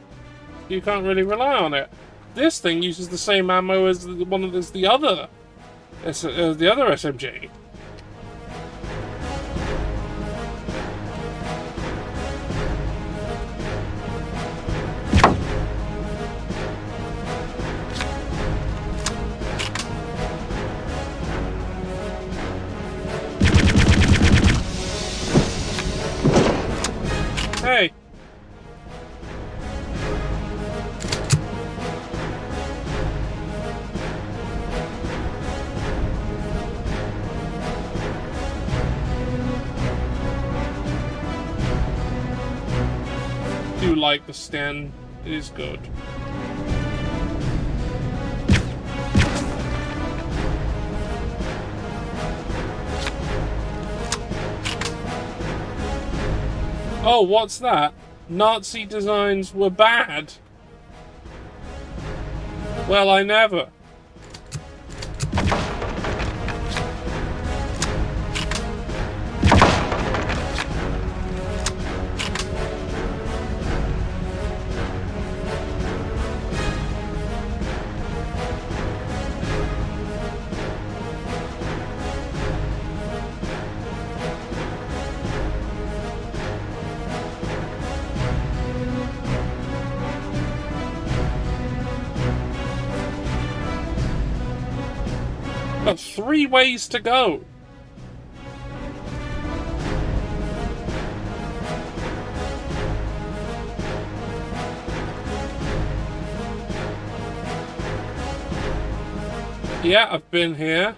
You can't really rely on it. This thing uses the same ammo as the other SMG. Hey. Do like the stand, it is good. Oh, what's that? Nazi designs were bad. Well, I never. Got 3 ways to go. Yeah, I've been here.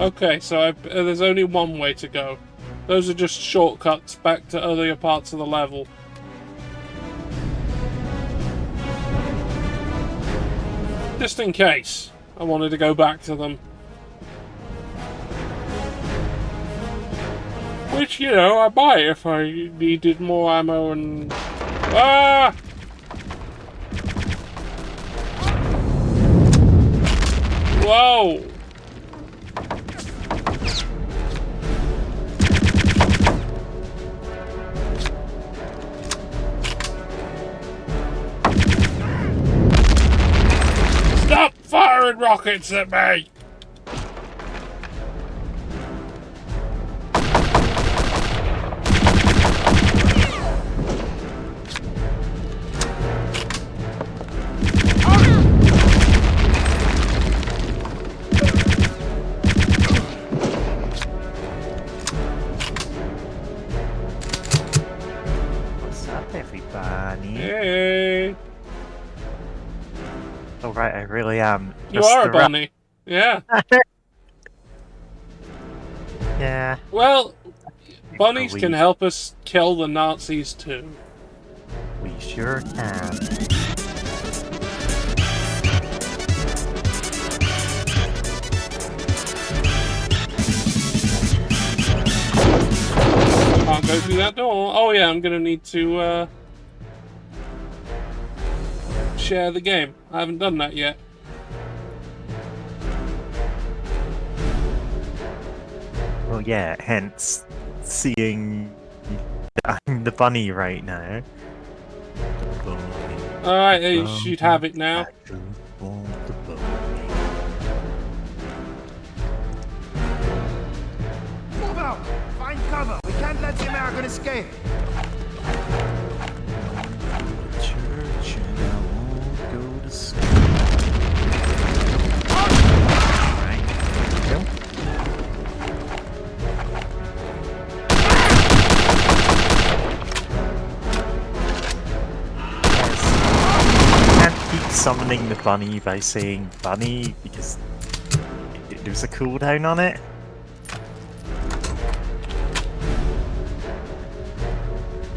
Okay, so there's only one way to go. Those are just shortcuts back to earlier parts of the level. Just in case I wanted to go back to them. Which, you know, I might if I needed more ammo and... Ah! Whoa! Stop firing rockets at me! right, I really am. You Just are a the ra- bunny. Yeah. Yeah. Well, bunnies can we- help us kill the Nazis too. We sure can. Can't go through that door. Oh yeah, I'm gonna need to share the game. I haven't done that yet. Well, yeah, hence seeing I'm the bunny right now. Alright, you should have it now. Move out! Find cover! We can't let the American escape! Church and I won't go to school. Right. There we go. Keep summoning the bunny by saying bunny because there's a cooldown on it.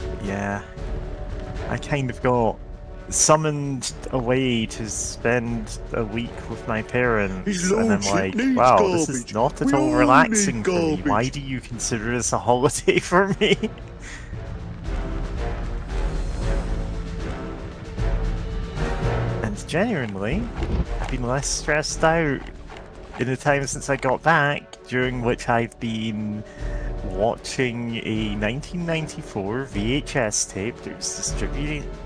But yeah, I kind of got summoned away to spend a week with my parents, and I'm like, wow, this is not at all relaxing for me. Why do you consider this a holiday for me? Genuinely, I've been less stressed out in the time since I got back, during which I've been watching a 1994 VHS tape that was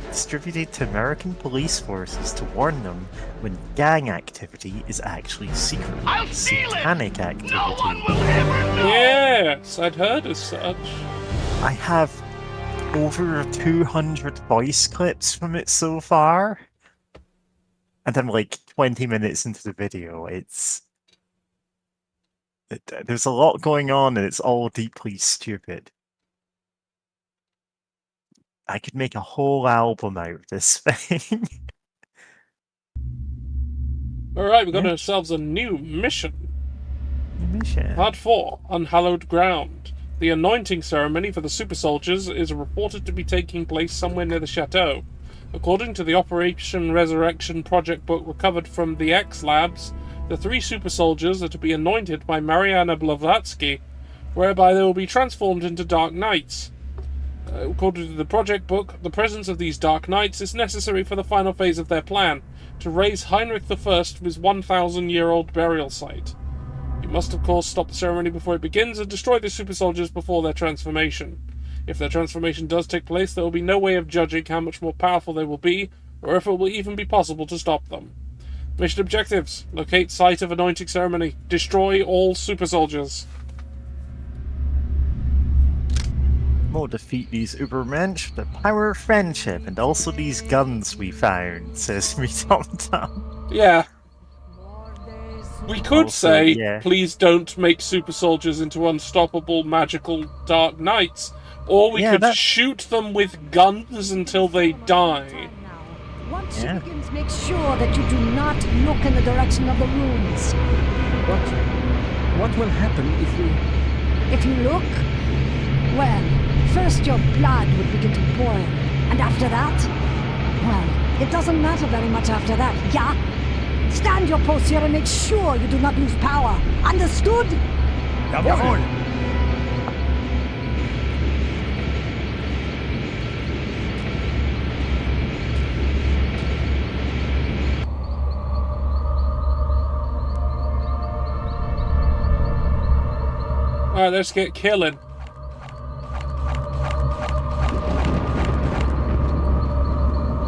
distributed to American police forces to warn them when gang activity is actually secret satanic activity. No one will ever know. Yes, I'd heard as such. I have over 200 voice clips from it so far. And I'm like 20 minutes into the video. There's a lot going on, and it's all deeply stupid. I could make a whole album out of this thing. Alright, we got ourselves a new mission. Mission. Part 4, Unhallowed Ground. The anointing ceremony for the super soldiers is reported to be taking place somewhere near the chateau. According to the Operation Resurrection project book recovered from the X Labs, the 3 super soldiers are to be anointed by Mariana Blavatsky, whereby they will be transformed into Dark Knights. According to the project book, the presence of these Dark Knights is necessary for the final phase of their plan, to raise Heinrich I from his 1,000-year-old burial site. You must of course stop the ceremony before it begins and destroy the super soldiers before their transformation. If their transformation does take place, there will be no way of judging how much more powerful they will be, or if it will even be possible to stop them. Mission objectives: locate site of anointing ceremony, destroy all super soldiers. We'll defeat these Ubermensch with the power of friendship, and also these guns we found, says me Tom Tom. Yeah. We could Also, say, yeah. please don't make super soldiers into unstoppable magical Dark Knights, or we could shoot them with guns until they die. Once she begins, make sure that you do not look in the direction of the runes. What will happen if we... If you look, well, first your blood would begin to boil, and after that, well, it doesn't matter very much after that, yeah? Stand your post here and make sure you do not lose power. Understood? Jawohl! Alright, let's get killing.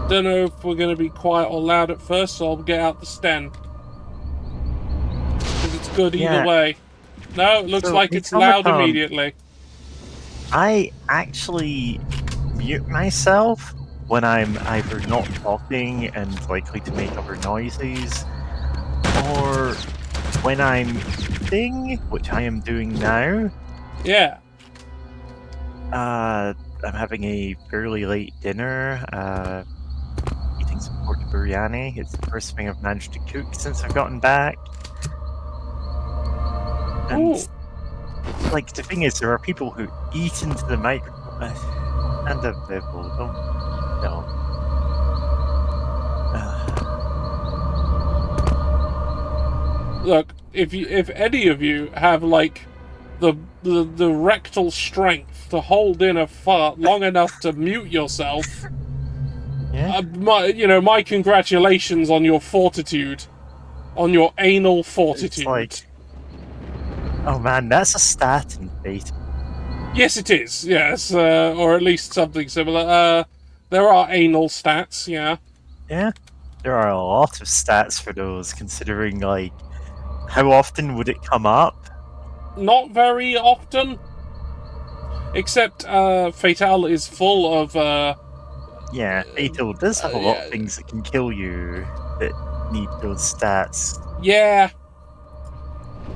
Don't know if we're going to be quiet or loud at first, so I'll get out the stand. Because it's good either way. No, it looks like it's loud immediately. I actually mute myself when I'm either not talking and likely to make other noises, or when I'm eating, which I am doing now. Yeah. I'm having a fairly late dinner, eating some pork biryani. It's the first thing I've managed to cook since I've gotten back. And, like, the thing is, there are people who eat into the microphone. And the people don't. No. Look, if any of you have, like, the rectal strength to hold in a fart long enough to mute yourself, Yeah. My congratulations on your fortitude, on your anal fortitude. It's like, oh man, that's a stat in Fate. Yes, it is. Yes, or at least something similar. There are anal stats. Yeah. Yeah. There are a lot of stats for those, considering, like, how often would it come up? Not very often. Except, Fatale is full of, Yeah, Fatal does have a lot of things that can kill you that need those stats. Yeah.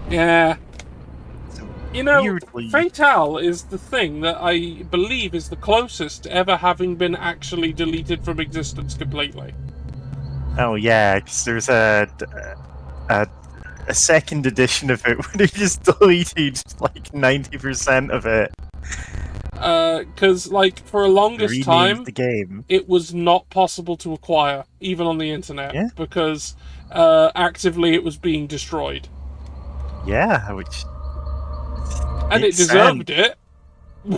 Yeah. So weirdly... Fatale is the thing that I believe is the closest to ever having been actually deleted from existence completely. Oh yeah, because there's a second edition of it where they just deleted like 90% of it. Because, like, for a longest time, the game. It was not possible to acquire, even on the internet, because actively it was being destroyed. Yeah, which... And it deserved it.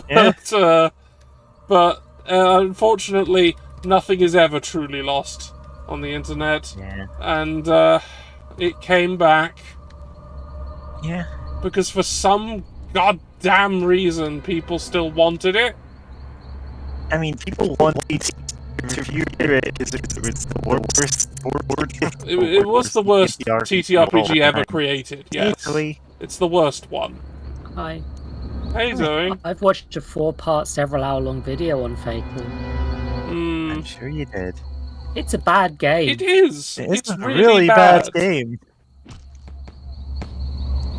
Yeah. But unfortunately, nothing is ever truly lost on the internet. Yeah. And it came back. Yeah. Because for some goddamn reason, people still wanted it. I mean, people wanted to review it because it was the worst It was the worst TTRPG ever created, yes. It's the worst one. Hi. Hey, Zoe. I've watched a 4-part, several-hour-long video on Fatal. I'm sure you did. It's a bad game. It is. It's a really bad game.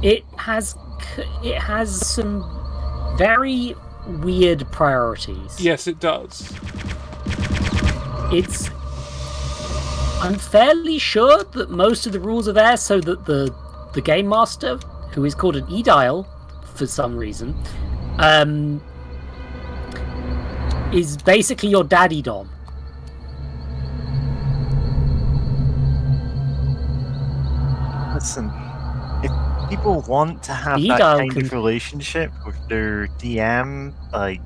It has some very weird priorities. Yes, it does. I'm fairly sure that most of the rules are there so that the game master, who is called an Edile for some reason, is basically your daddy dom. Listen, if people want to have that kind of relationship with their DM, like,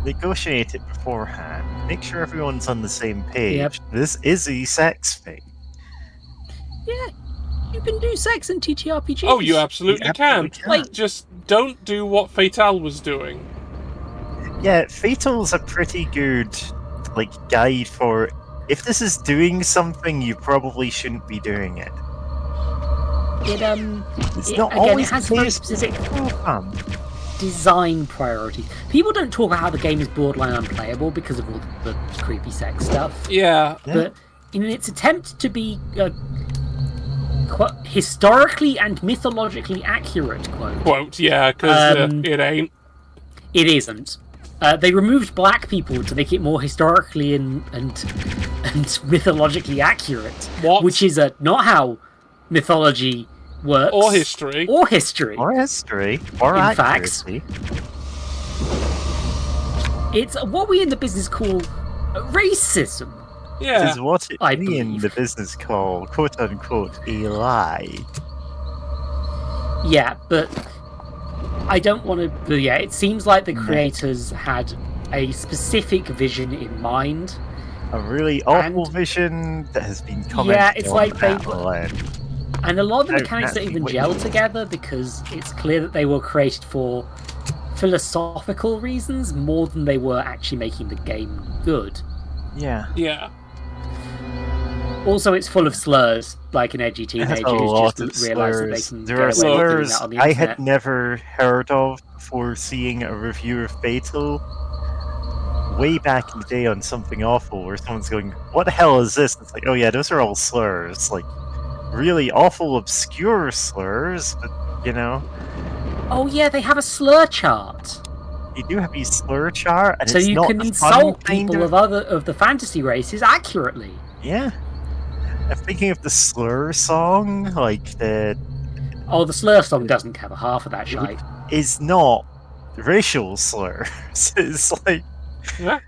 negotiate it beforehand. Make sure everyone's on the same page. Yep. This is a sex thing. Yeah, you can do sex in TTRPGs. Oh, you absolutely can. Like, just don't do what Fatale was doing. Yeah, Fatal's a pretty good, like, guide for, if this is doing something, you probably shouldn't be doing it. It's not again, always it has the very case. specific design priorities. People don't talk about how the game is borderline unplayable because of all the creepy sex stuff. Yeah. But in its attempt to be historically and mythologically accurate, quote, yeah, because it ain't. It isn't. They removed black people to make it more historically and mythologically accurate. What? Which is not how mythology works. Or history. Or history. Or history. Or in accuracy. fact, it's what we in the business call racism. Yeah. This is what we in the business call, quote-unquote, a lie. Yeah, but I don't want to... But yeah, it seems like the creators had a specific vision in mind. A really awful vision that has been commented Yeah, it's on like they... online. And a lot of the mechanics don't even gel together because it's clear that they were created for philosophical reasons more than they were actually making the game good. Yeah. Yeah. Also, it's full of slurs, like an edgy teenager who's just realised that they can There are get away with doing slurs that on the I internet. had never heard of before seeing a review of Fatal way back in the day on Something Awful, where someone's going, "What the hell is this?" And it's like, oh yeah, those are all slurs. Like, really awful, obscure slurs, but, you know. Oh yeah, they have a slur chart. You do have a slur chart, and So it's you not can the insult fun kind people of the fantasy races accurately. Yeah. I'm thinking of the Slur song, like the... Oh, the slur song doesn't cover half of that shite. Is not racial slur. It's like... Yeah.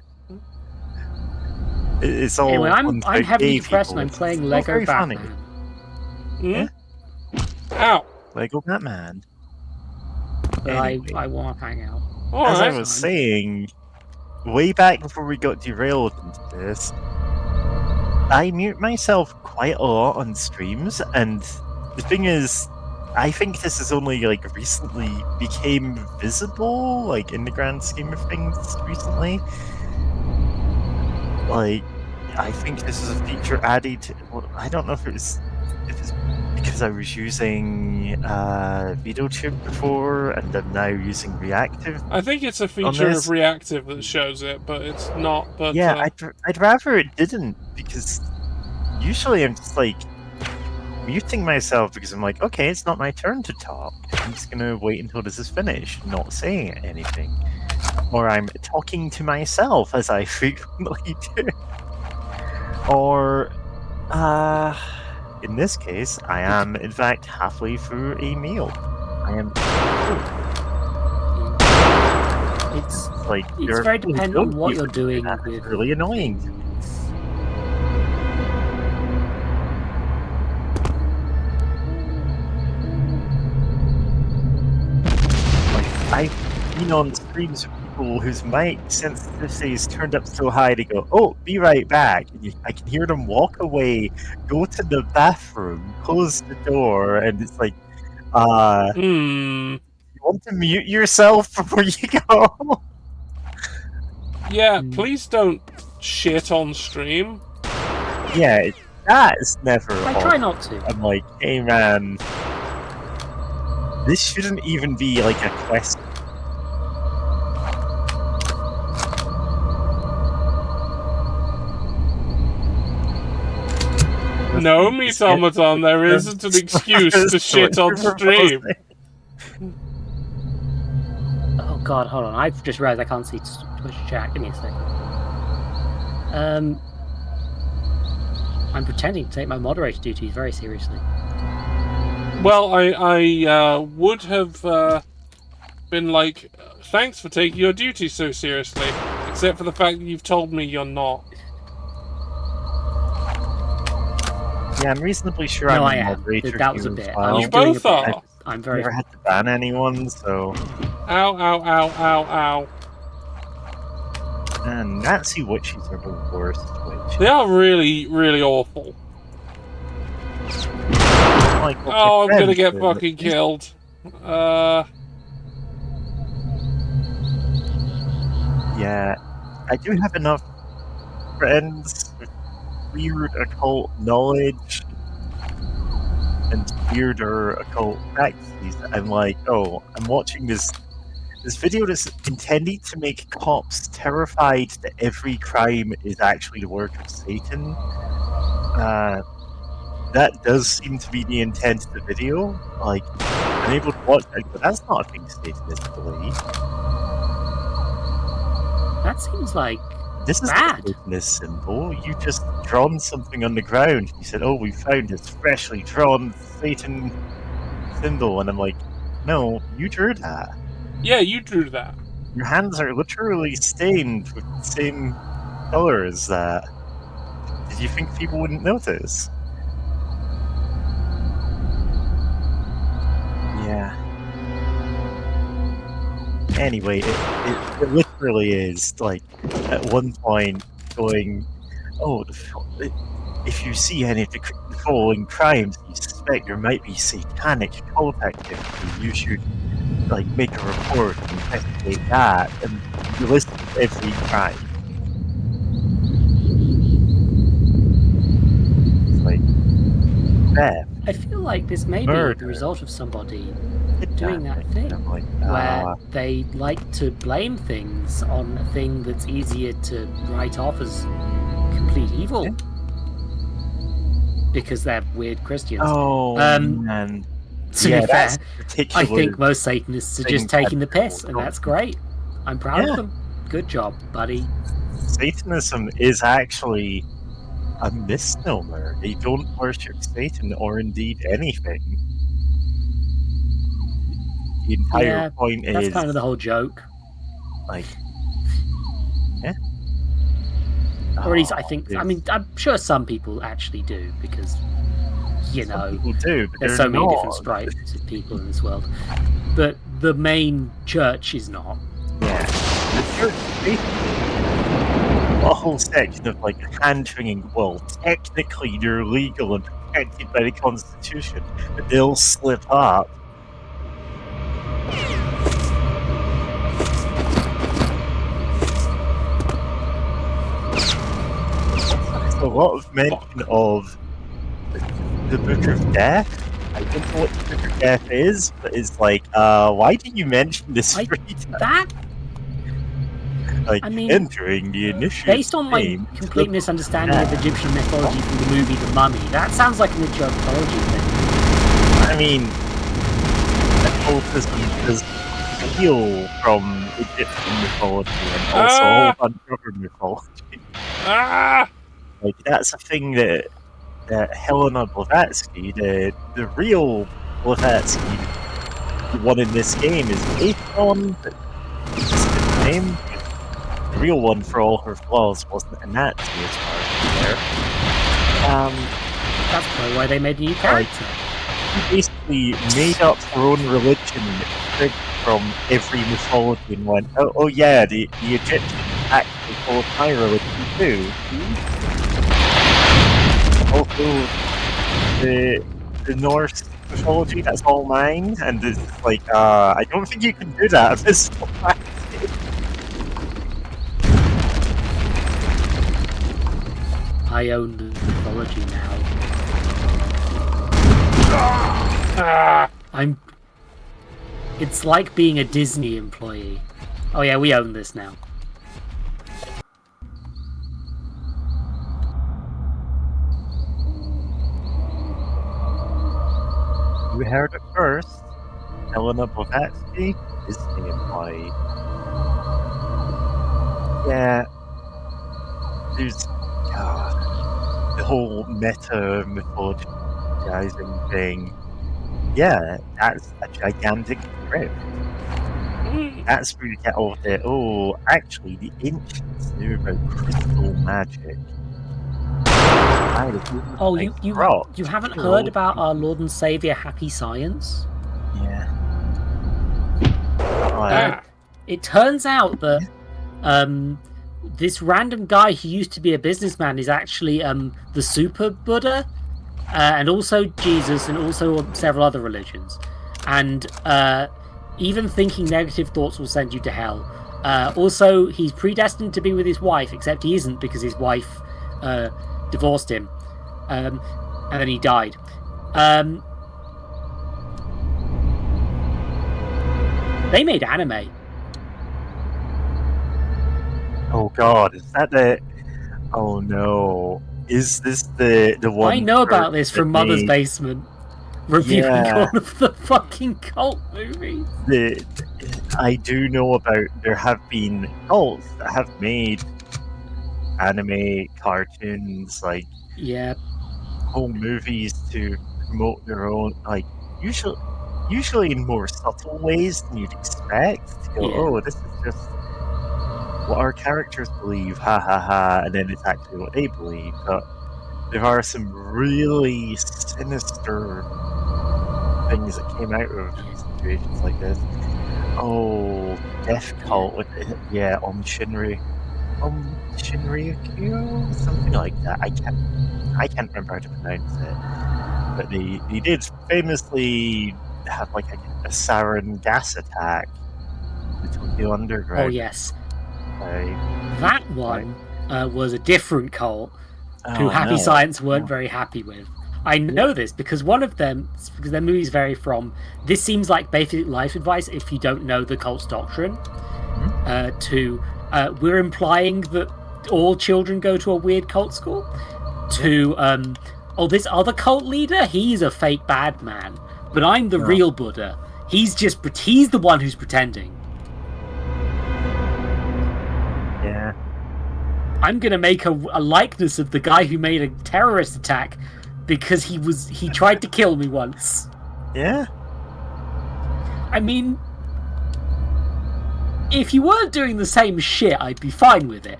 It's all Anyway, I'm about heavily gay depressed people. and I'm playing It's Lego very funny. Batman. Yeah. Ow. Lego Batman. But Anyway, I want to hang out. as I Alright. was saying, way back before we got derailed into this, I mute myself quite a lot on streams, and the thing is, I think this is only like recently became visible, like in the grand scheme of things recently. Like, I think this is a feature added. Well, I don't know if it's because I was using VideoTube before, and I'm now using Reactive. I think it's a feature of Reactive that shows it, but it's not. But yeah, I'd rather it didn't, because usually I'm just like muting myself because I'm like, okay, it's not my turn to talk. I'm just gonna wait until this is finished, not saying anything. Or I'm talking to myself, as I frequently do. Or, in this case, I am, in fact, halfway through a meal. I am... It's like, it's very dependent on what you're doing. It's really annoying to me. I've been on streams with people whose mic sensitivity is turned up so high they go, oh, be right back. And I can hear them walk away, go to the bathroom, close the door, and it's like, you want to mute yourself before you go? Yeah, please don't shit on stream. Yeah, that is never I try not to. I'm like, hey man, this shouldn't even be like a question. No, Miss Automaton, there isn't an excuse to shit on stream. Oh god, hold on. I've just realized I can't see Twitch chat. Give me a second. I'm pretending to take my moderator duties very seriously. Well, I would have been like, thanks for taking your duties so seriously, except for the fact that you've told me you're not. Yeah, I'm reasonably sure No, I'm I a am. moderator. That was a bit. You both are. I'm very. Never had to ban anyone, so. Ow! Ow! Ow! Ow! Ow! And Nazi witches are the worst witches. They are really, really awful. Like, oh, I'm gonna get fucking killed. Yeah, I do have enough friends with weird occult knowledge and weirder occult practices. I'm like, oh, I'm watching this video that's intended to make cops terrified that every crime is actually the work of Satan. That does seem to be the intent of the video. Like, I'm able to watch that, but that's not a thing Satanists believe. That seems like this is bad. a Satanist symbol. You just drawn something on the ground. You said, oh, we found this freshly drawn Satan symbol. And I'm like, no, you drew that. Yeah, you drew that. Your hands are literally stained with the same color as that. Did you think people wouldn't notice? Yeah. Anyway, it literally is, like, at one point going, oh, if you see any of the following crimes you suspect there might be satanic cult activity, you should, like, make a report and investigate that, and you list every crime. It's like, theft. I feel like this may be the result of somebody doing that thing, like, where they like to blame things on a thing that's easier to write off as complete evil. Yeah. Because they're weird Christians. Oh, man. To be fair, I think most Satanists are just taking the piss, and that's great. I'm proud of them. Good job, buddy. Satanism is actually a misnomer. They don't worship Satan or indeed anything. The entire Yeah, point that's is kind of the whole joke. like, yeah. Or at least I Oh, think. I mean, I'm sure some people actually do because you some know people do, but there's they're so many different not. stripes of people in this world. But the main church is not. Yeah. The church is basically a whole section of like hand-wringing, well, technically you're legal and protected by the Constitution, but they'll slip up. There's a lot of mention of the Book of Death. I don't know what the Book of Death is, but it's like, why did you mention this three times? That Like, I mean, entering the initiate's based on my name to complete the misunderstanding of Egyptian mythology from the movie The Mummy, that sounds like an Egyptology thing. I mean, occultism is real from Egyptian mythology and also a whole bunch of other mythology. Like, that's a thing that Helena Blavatsky, the real Blavatsky, the one in this game, is based on, but it's just a different name. The real one, for all her flaws, wasn't a Nazi as far as I'm aware. That's probably why they made a new character. She basically made up her own religion from every mythology and went, oh yeah, the Egyptians actually followed my religion too. Also, the Norse mythology, that's all mine, and it's like, I don't think you can do that at this point. I own the mythology now. It's like being a Disney employee. Oh yeah, we own this now. You heard it first. Helena Blavatsky is the employee. Yeah. There's the whole meta mythologizing thing. Yeah, that's a gigantic drift. That's where you get all the, actually, the ancients knew about crystal magic. Oh, you haven't heard about our Lord and Savior Happy Science? Yeah. It turns out that this random guy who used to be a businessman is actually the Super Buddha, and also Jesus, and also several other religions. And even thinking negative thoughts will send you to hell. Also, he's predestined to be with his wife, except he isn't because his wife divorced him, and then he died. They made anime. Oh god, is that the... Oh no. Is this the one... I know about this from Mother's Basement. Reviewing one of the fucking cult movies. I do know about... There have been cults that have made anime, cartoons, like... Yeah. Whole movies to promote their own... Like, usually in more subtle ways than you'd expect. To go, oh, this is just what our characters believe, ha ha ha, and then it's actually what they believe. But there are some really sinister things that came out of situations like this. Oh, Death Cult with Shinryu, something like that. I can't remember how to pronounce it. But they did famously have like a sarin gas attack in the Tokyo Underground. Oh yes. That one was a different cult who Happy Science weren't very happy with. I know this because one of them, because their movies vary from, this seems like basic life advice if you don't know the cult's doctrine, to we're implying that all children go to a weird cult school, to this other cult leader, he's a fake bad man, but I'm the real Buddha. He's the one who's pretending. Yeah. I'm gonna make a likeness of the guy who made a terrorist attack because he tried to kill me once. Yeah. I mean, if you weren't doing the same shit, I'd be fine with it.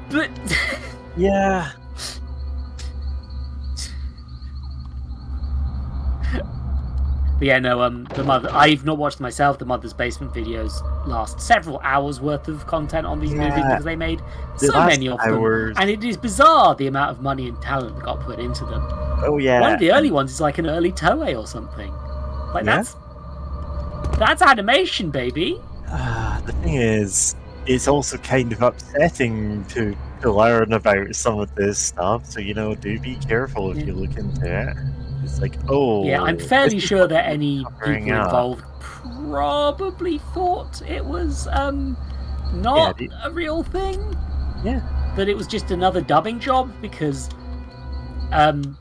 But yeah. But yeah, no, the mother. I've not watched myself. The Mother's Basement videos last several hours worth of content on these movies because they made so many of them, and it is bizarre the amount of money and talent that got put into them. Oh yeah. One of the early ones is like an early Toei or something. Like that's animation, baby. The thing is, it's also kind of upsetting to learn about some of this stuff. So do be careful if you look into it. It's like, yeah, I'm fairly sure that any people involved probably thought it was not a real thing. Yeah. That it was just another dubbing job because I'm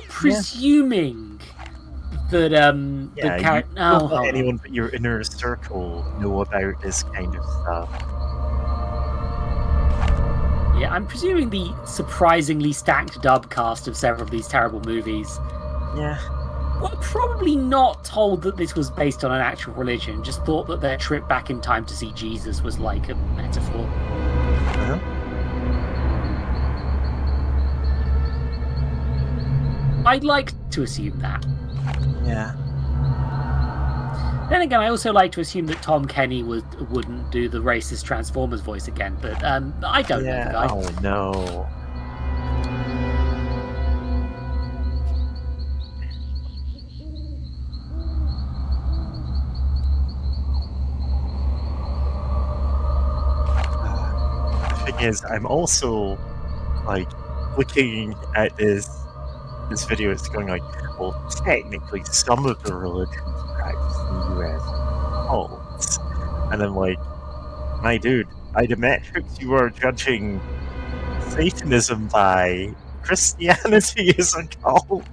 presuming that the character. Don't let anyone but your inner circle know about this kind of stuff. Yeah, I'm presuming the surprisingly stacked dub cast of several of these terrible movies. Yeah. Were probably not told that this was based on an actual religion, just thought that their trip back in time to see Jesus was like a metaphor. Uh-huh. I'd like to assume that. Yeah. Then again, I also like to assume that Tom Kenny wouldn't do the racist Transformers voice again, but I don't know the guy. Oh no. Is I'm also like looking at this video. It's going like, well, technically, some of the religions practiced in the U.S. cults, and I'm like, my dude, by the metrics you are judging Satanism by, Christianity is a cult.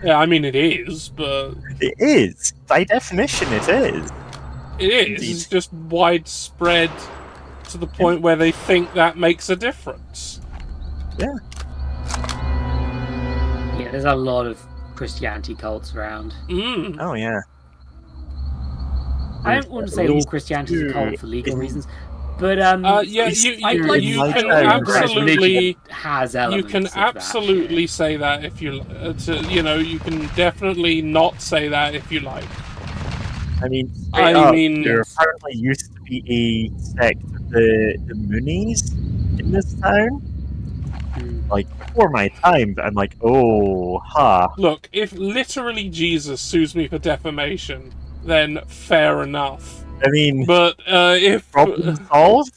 Yeah, I mean it is, but it is by definition. It is. It is. Indeed. It's just widespread. To the point where they think that makes a difference. Yeah. Yeah, there's a lot of Christianity cults around. Oh yeah. I don't want to say all Christianity is a cult for legal reasons, but you can absolutely say that if you you can definitely not say that if you like. I mean, there apparently used to be a sect of the Moonies in this town. Like, before my time, I'm like, Look, if literally Jesus sues me for defamation, then fair enough. I mean, but if problem solved.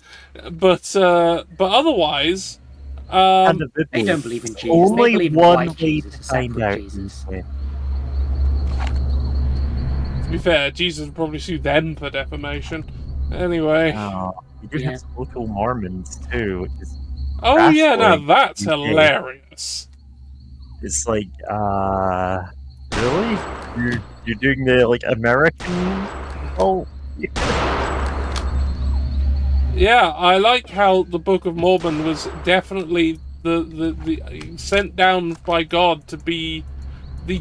But otherwise, they don't believe in Jesus. Only they believe one in way Jesus, to find out. Jesus. To be fair, Jesus would probably sue them for defamation. Anyway. You do have some local Mormons too, which is now that's hilarious. It's like, really? You're doing the American? Oh. Yeah, I like how the Book of Mormon was definitely the sent down by God to be the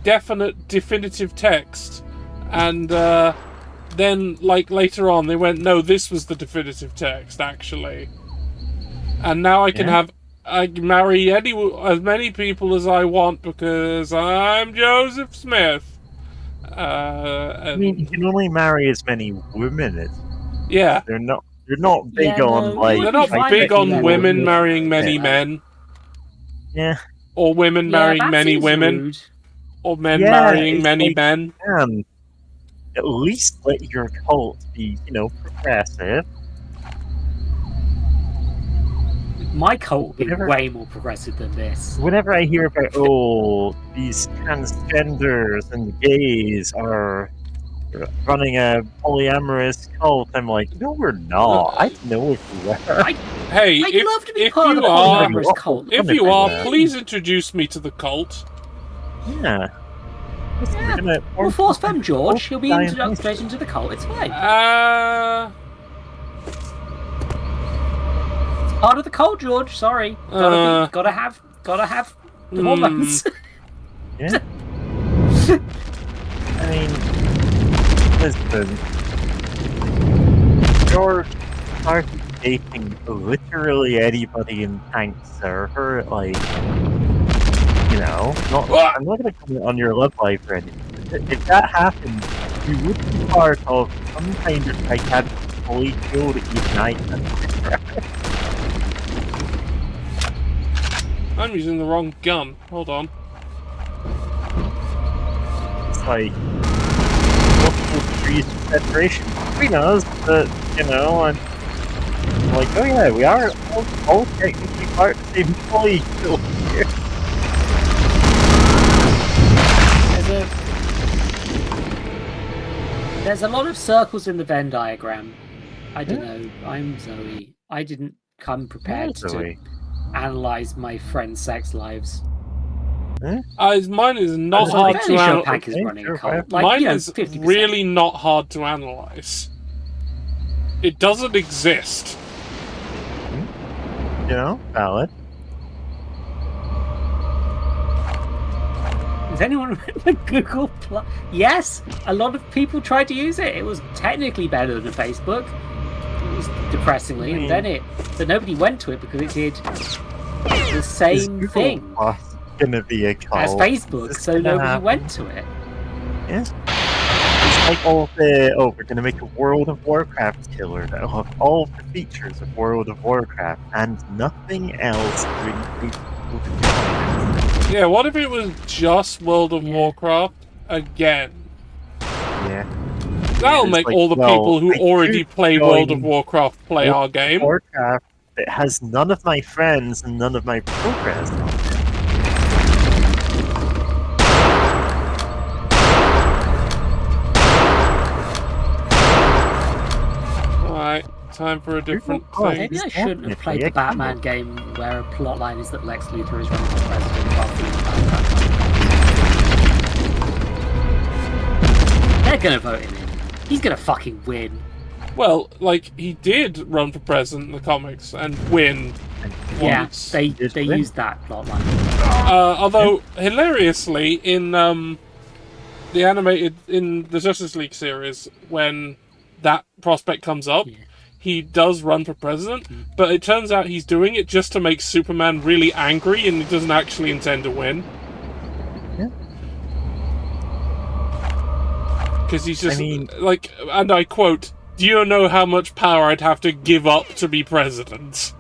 definitive text. And then, later on, they went, no, this was the definitive text, actually. And now I can marry as many people as I want because I'm Joseph Smith. I mean, you can only marry as many women as... Yeah. They're not big on, They're not big on women marrying many men. Yeah. Or women marrying many women. Rude. Or men marrying many men. At least let your cult be, progressive. My cult would be way more progressive than this. Whenever I hear about, these transgenders and gays are running a polyamorous cult, I'm like, no, we're not. I know if we were. I'd love to be part of a polyamorous cult. If you are, please introduce me to the cult. Yeah. We'll force Femme George. He'll be introduced straight into the cult. It's fine. Part of the cult, George. Sorry, gotta have the hormones. Yeah. I mean, listen, George started dating literally anybody in Tank server, like, you know, I'm not gonna comment on your love life or anything. If that happened, you would be part of some kind of gigantic molecule that unite them. I'm using the wrong gun. Hold on. It's like multiple degrees of separation between us, but you know, and like, oh yeah, we are all technically part of the same molecule here. There's a lot of circles in the Venn diagram. I don't know. I'm Zoe. I didn't come prepared to analyze my friends' sex lives. Mine is not hard to analyze. Mine is 50%. really not hard to analyze. It doesn't exist. You know, valid. Does anyone remember Google Plus? Yes, a lot of people tried to use it. It was technically better than Facebook. It was depressingly, and then but nobody went to it because it did the same thing Gonna be a cult as Facebook, so nobody went to it. Yes. It's like all the we're gonna make a World of Warcraft killer that'll have all the features of World of Warcraft and nothing else to increase people to join it. Yeah, what if it was just World of Warcraft again? Yeah. That'll make all the people who already play World of Warcraft play our game. Warcraft, it has none of my friends and none of my progress on it. Alright, time for a different thing. Maybe I shouldn't have played the Batman game where a plotline is that Lex Luthor is running for president while feeling bad. They're gonna vote him in. He's gonna fucking win. Well, like, he did run for president in the comics and win. Yeah, once. they used that plotline. Although, hilariously, in the Justice League series, when that prospect comes up, he does run for president, but it turns out he's doing it just to make Superman really angry, and he doesn't actually intend to win. Because he's just, like, and I quote, "Do you know how much power I'd have to give up to be president?"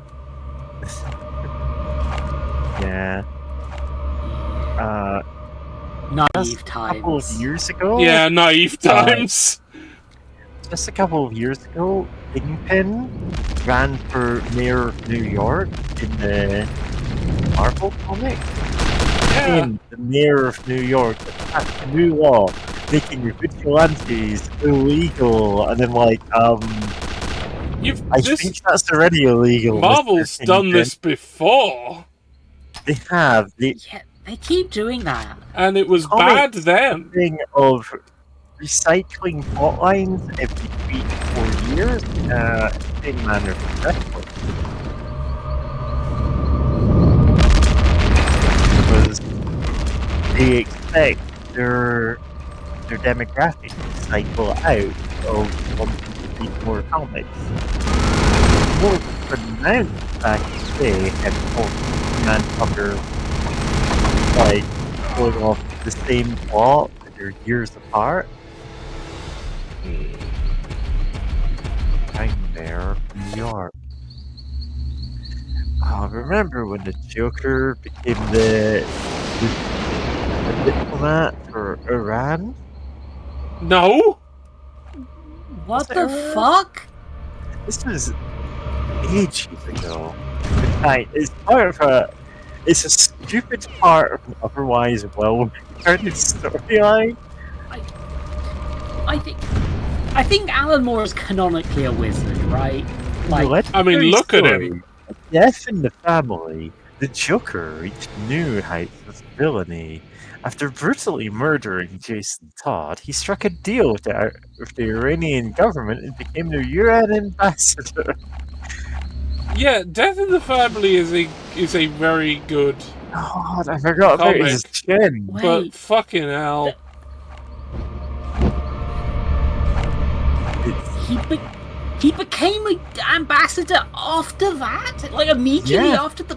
Yeah. Naive times. A couple of years ago? Yeah, naive times. Just a couple of years ago, Kingpin ran for mayor of New York in the Marvel comic. Yeah. And the mayor of New York passed a new law making vigilantes illegal, and then like, I think that's already illegal. Marvel's done this before. They have. They keep doing that. And it was bad then. Thing of recycling plotlines every 3 to 4 years, same manner successful. Because they expect their demographic to cycle out of wanting to read more comics. More pronounced back in the day, and man cover like going off the same plot that they're years apart. Nightmare, New York. Oh, remember when the Joker became the diplomat for Iran? No. What the fuck? This was ages ago. In fact, it's part of it's a stupid part of an otherwise well-regarded storyline. I think Alan Moore is canonically a wizard, right? Like, I mean, look at him. Death in the family. The Joker reached new heights of villainy. After brutally murdering Jason Todd, he struck a deal with the Iranian government and became their UN ambassador. Yeah, Death in the Family is a very good God, I forgot about comic, his chin. but Wait. fucking hell. He became an ambassador after that? Like, immediately Yeah. after the...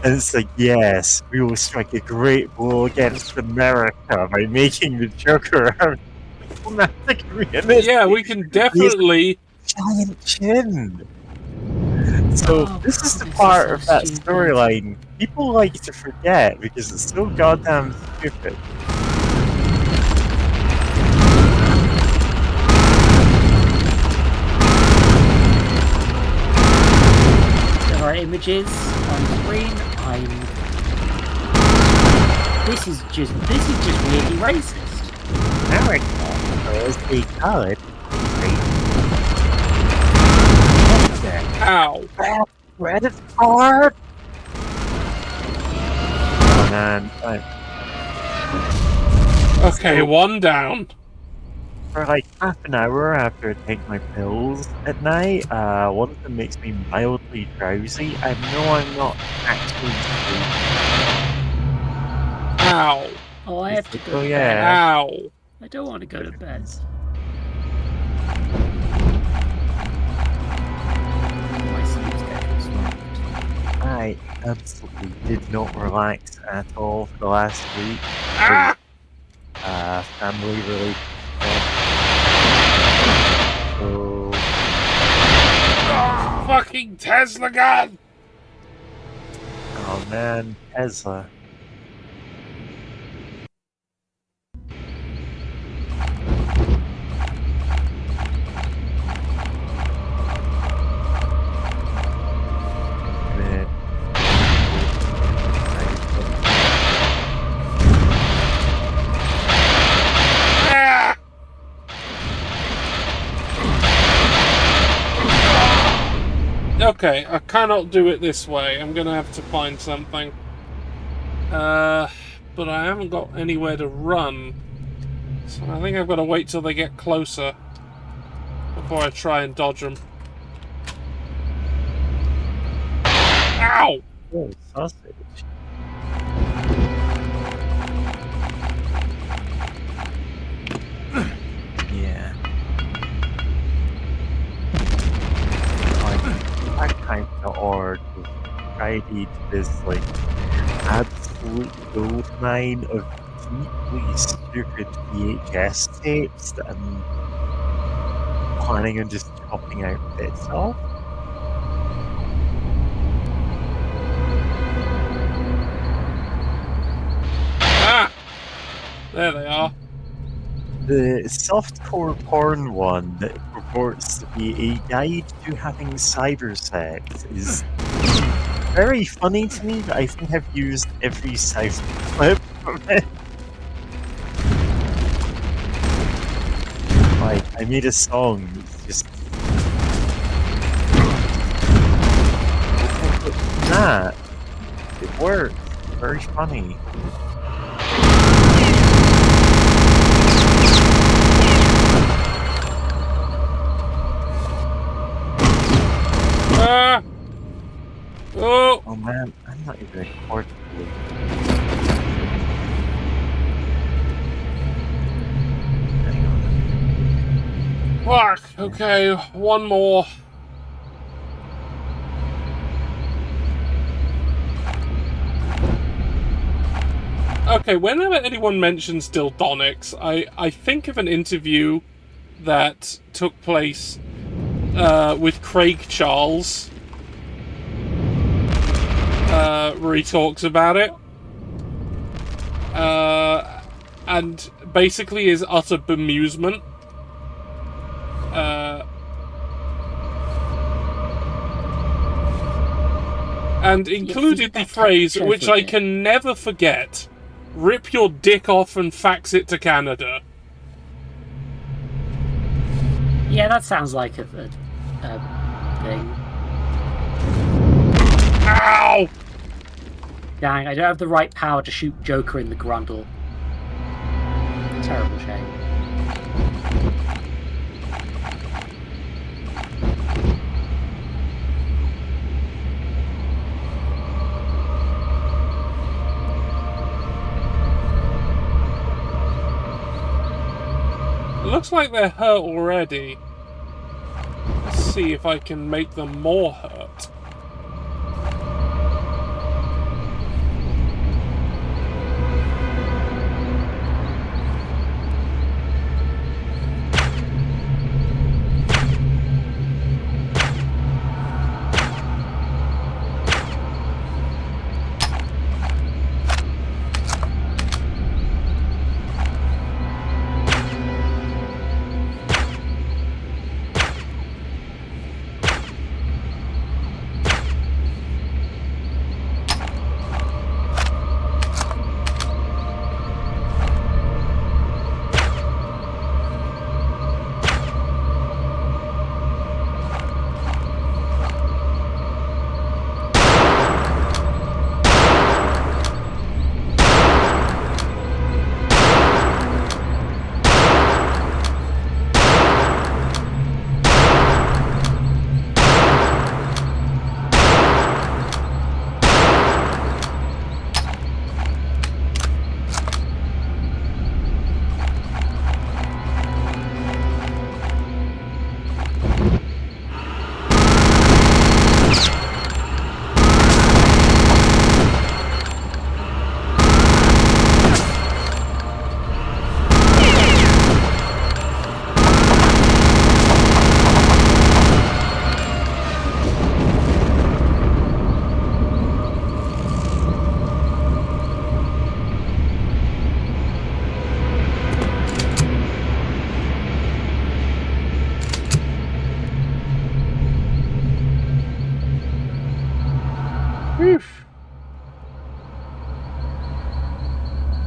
And it's like, yes, we will strike a great blow against America by making the Joker a diplomatic realist. Yeah, we can definitely... Giant chin. So Oh, this is God, the this part so of that stupid. storyline people like to forget because it's so goddamn stupid. There are images on screen. This is just really racist. America is a god. Ow. Credit card. Oh man. Okay, one down. For like half an hour after I take my pills at night, one of them makes me mildly drowsy. I know I'm not actually sleeping. Ow. Oh, I have to go to bed. Yeah. Ow. I don't want to go to bed. My sleep schedule's fucked. I absolutely did not relax at all for the last week. Ah! Family related so... Oh, fucking Tesla gun! Oh man, Tesla. Okay, I cannot do it this way. I'm gonna have to find something. But I haven't got anywhere to run. So I think I've got to wait till they get closer before I try and dodge them. Ow! Oh, sausage. Yeah. That kind of art was tidied this like absolute goldmine of deeply stupid VHS tapes that I'm planning on just chopping out bits of. Ah! There they are. The softcore porn one that purports to be a guide to having cyber sex is very funny to me, but I think I've used every sound clip from it. Like, I made a song that's just... that. It works. Very funny. Ah! Oh! Oh man, I'm not even recording. Fuck! Okay, one more. Okay, whenever anyone mentions Dildonics, I think of an interview that took place with Craig Charles, where he talks about it, and basically his utter bemusement. And included the phrase, which I can never forget, "Rip your dick off and fax it to Canada." Yeah, that sounds like a thing. Ow! Dang, I don't have the right power to shoot Joker in the grundle. Terrible shame. looks like they're hurt already. Let's see if I can make them more hurt.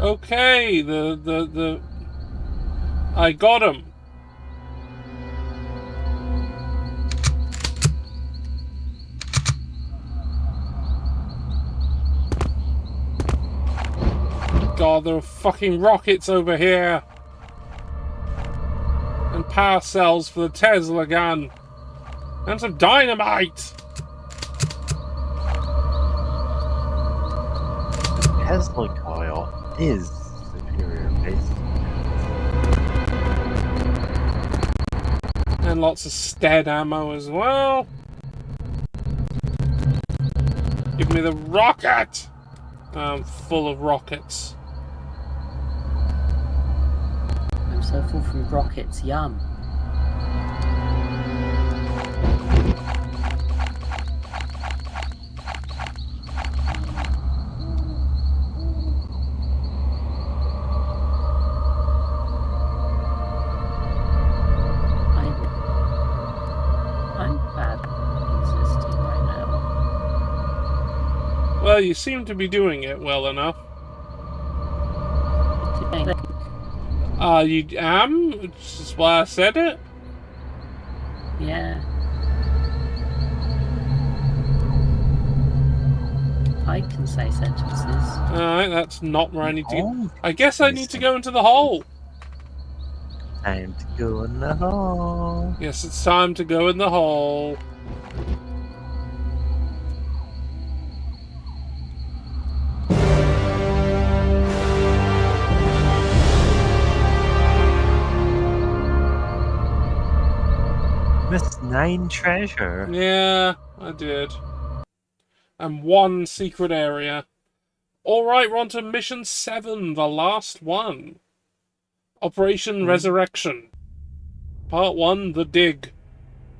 Okay, I got him. God, there are fucking rockets over here. And power cells for the Tesla gun. And some dynamite. Tesla coil is superior base. And lots of stead ammo as well. Give me the rocket! I'm full of rockets. I'm so full from rockets, yum. I'm bad existing right now. Well, you seem to be doing it well enough. You am? Which is why I said it? Yeah. I can say sentences. Alright, that's not where I need to go. I guess I need to go into the hole. Time to go in the hole. Yes, it's time to go in the hole. Missed 9 treasure. Yeah, I did. And 1 secret area. Alright, we're on to mission 7, the last one. Operation Resurrection. Part 1, The Dig.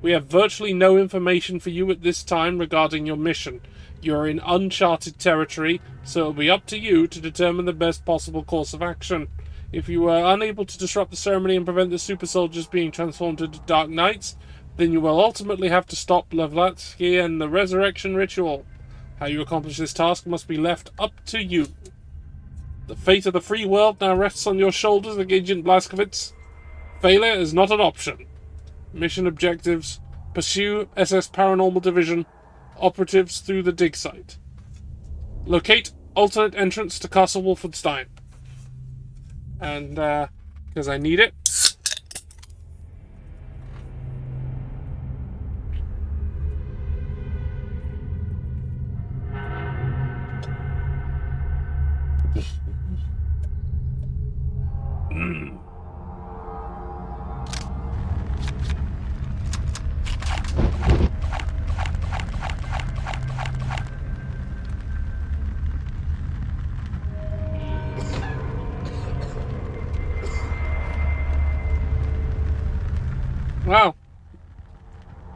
We have virtually no information for you at this time regarding your mission. You are in uncharted territory, so it'll be up to you to determine the best possible course of action. If you are unable to disrupt the ceremony and prevent the super soldiers being transformed into Dark Knights, then you will ultimately have to stop Blavatsky and the resurrection ritual. How you accomplish this task must be left up to you. The fate of the free world now rests on your shoulders, Agent Blazkowicz. Failure is not an option. Mission objectives: pursue SS Paranormal Division operatives through the dig site. Locate alternate entrance to Castle Wolfenstein. And, because I need it.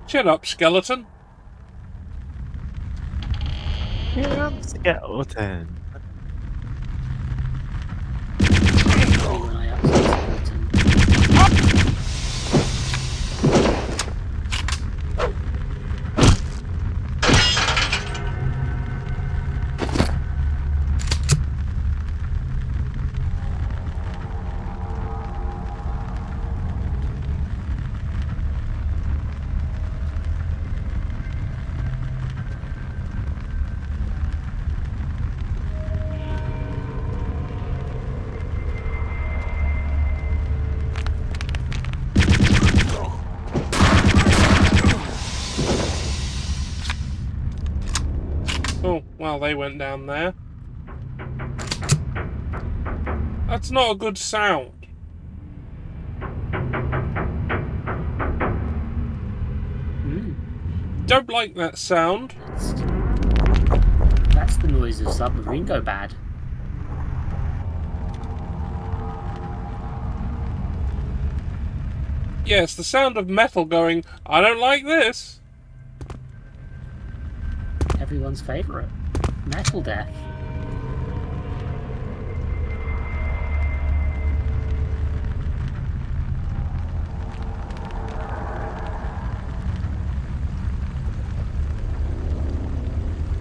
Chin up, skeleton. Skeleton. When I upset skeleton. Oh, well, they went down there. That's not a good sound. Don't like that sound. That's the noise of submarine go bad. Yes, the sound of metal going, I don't like this. Everyone's favourite. Metal death.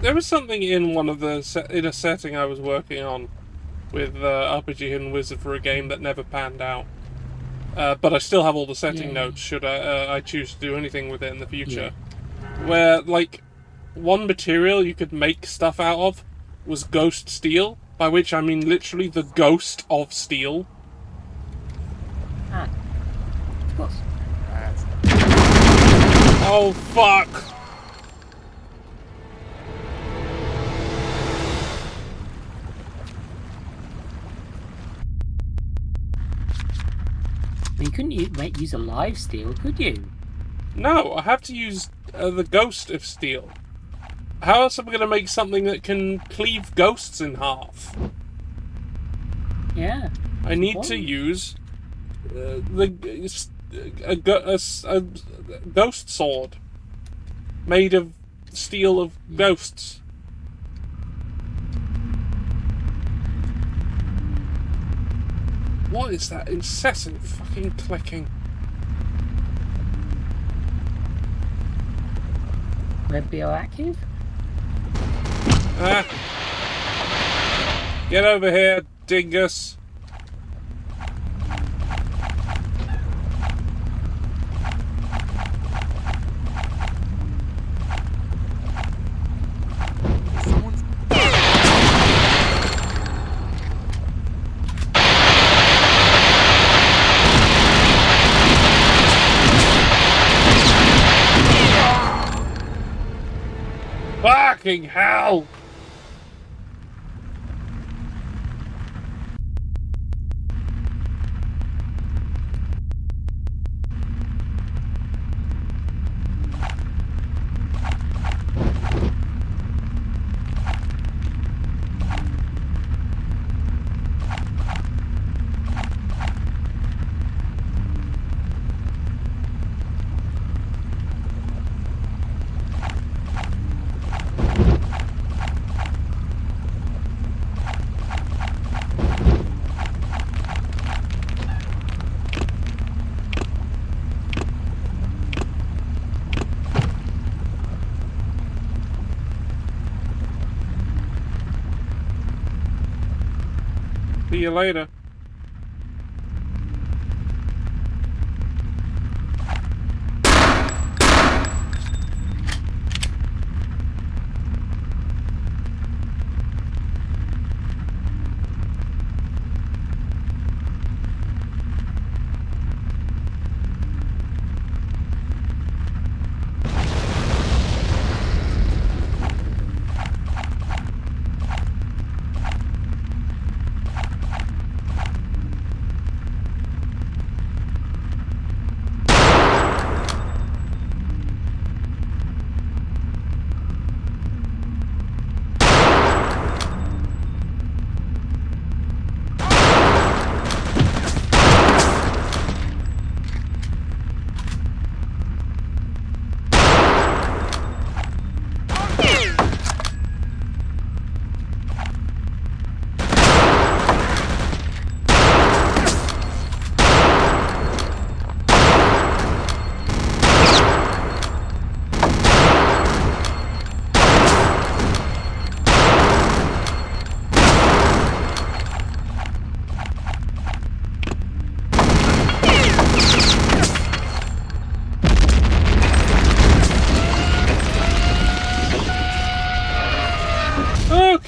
There was something in one of the in a setting I was working on with RPG Hidden Wizard for a game that never panned out. But I still have all the setting notes should I choose to do anything with it in the future. Where, like, one material you could make stuff out of was ghost steel, by which I mean literally the ghost of steel. Ah, of course. Oh, fuck! You couldn't use a live steel, could you? No, I have to use the ghost of steel. How else am I going to make something that can cleave ghosts in half? Yeah. I need to use a ghost sword made of steel of ghosts. What is that incessant fucking clicking? Red bioactive? Ah. Get over here, dingus. Fucking hell! See you later.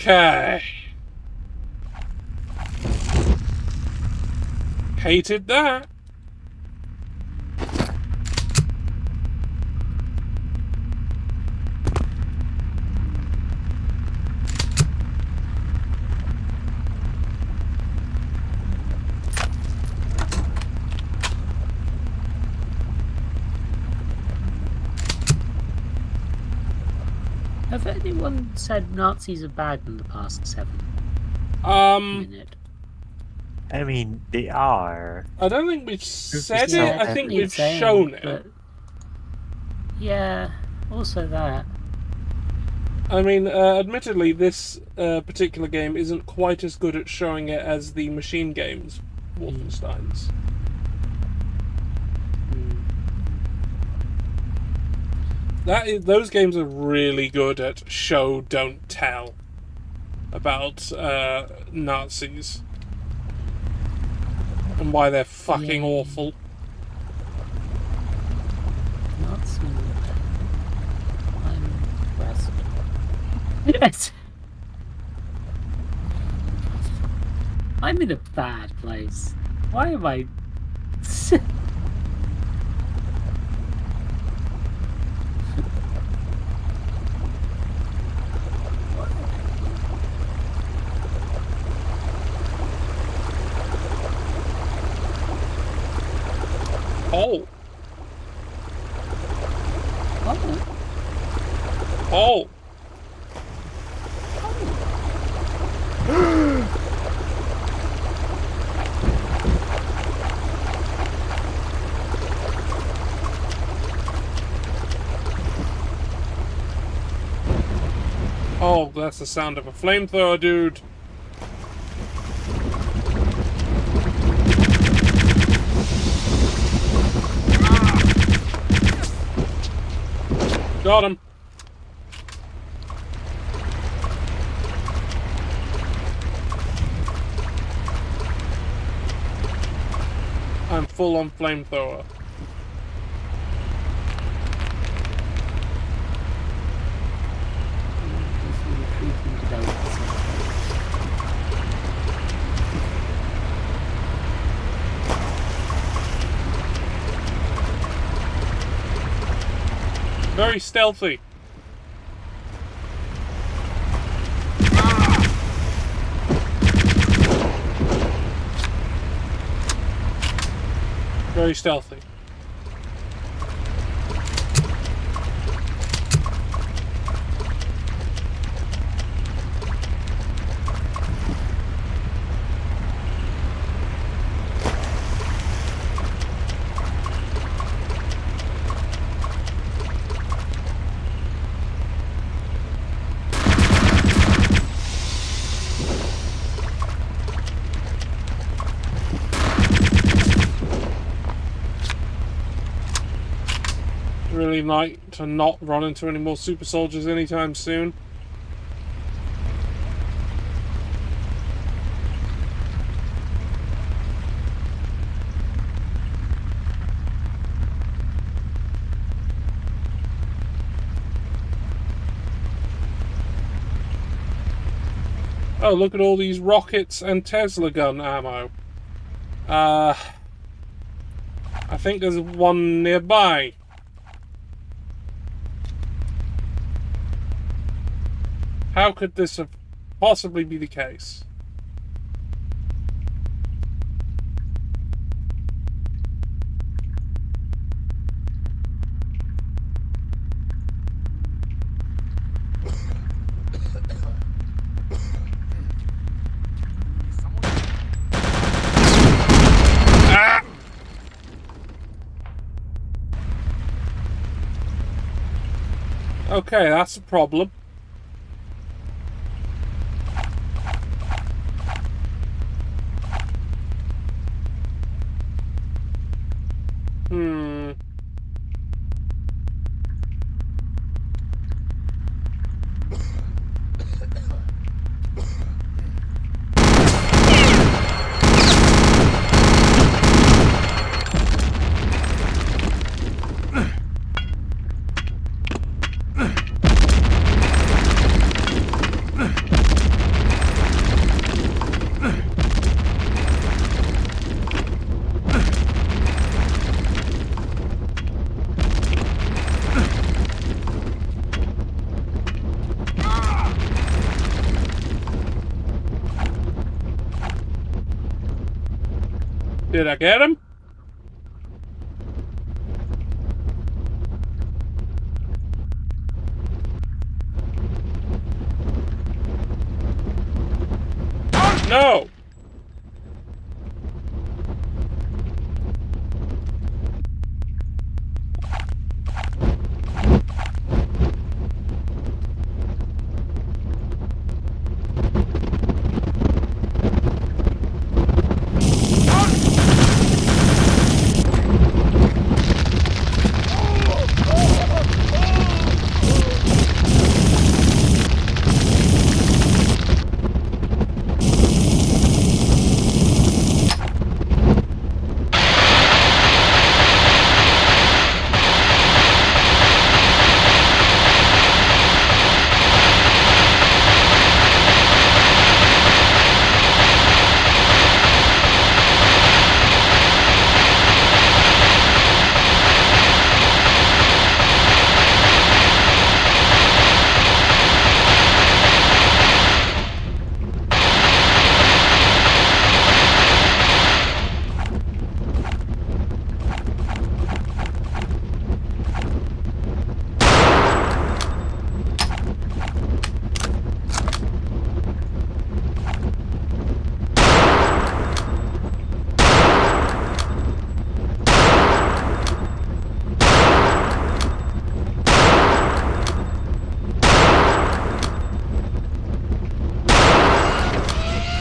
Okay. Hated that. Have anyone said Nazis are bad in the past 7 minutes? I mean, they are. I don't think we've said Yeah, it. I think need we've saying, shown it. but yeah, also that. I mean, admittedly, this particular game isn't quite as good at showing it as the machine games, Wolfensteins. Those games are really good at show, don't tell about Nazis and why they're fucking awful. Nazi. I'm impressed. Yes. I'm in a bad place. Why am I? Oh. Oh. Oh. Oh, that's the sound of a flamethrower, dude. Got him. I'm full on flamethrower. Very stealthy. Very stealthy. Really like to not run into any more super soldiers anytime soon. Oh, look at all these rockets and Tesla gun ammo. I think there's one nearby. How could this have possibly be the case? Ah! Okay, that's a problem. Did I get him? No!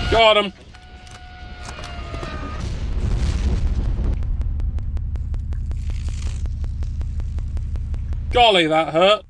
Got him. Golly, that hurt.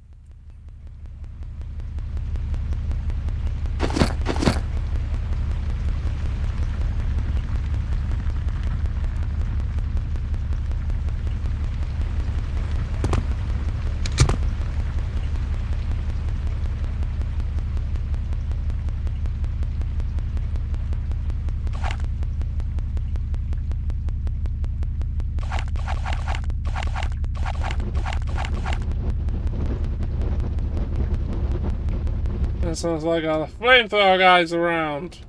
That sounds like a flamethrower guy's around.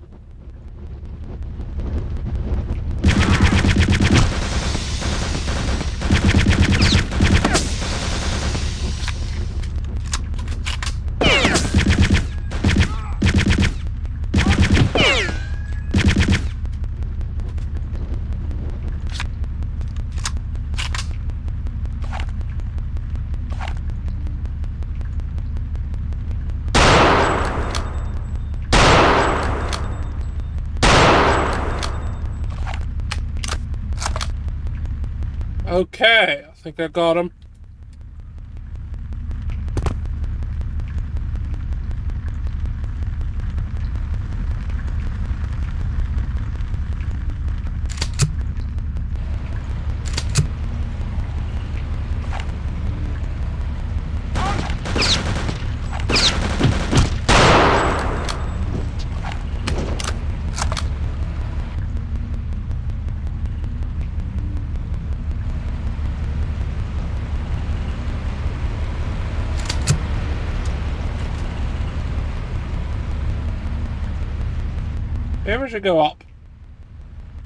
Okay, I think I got him. Maybe we should go up.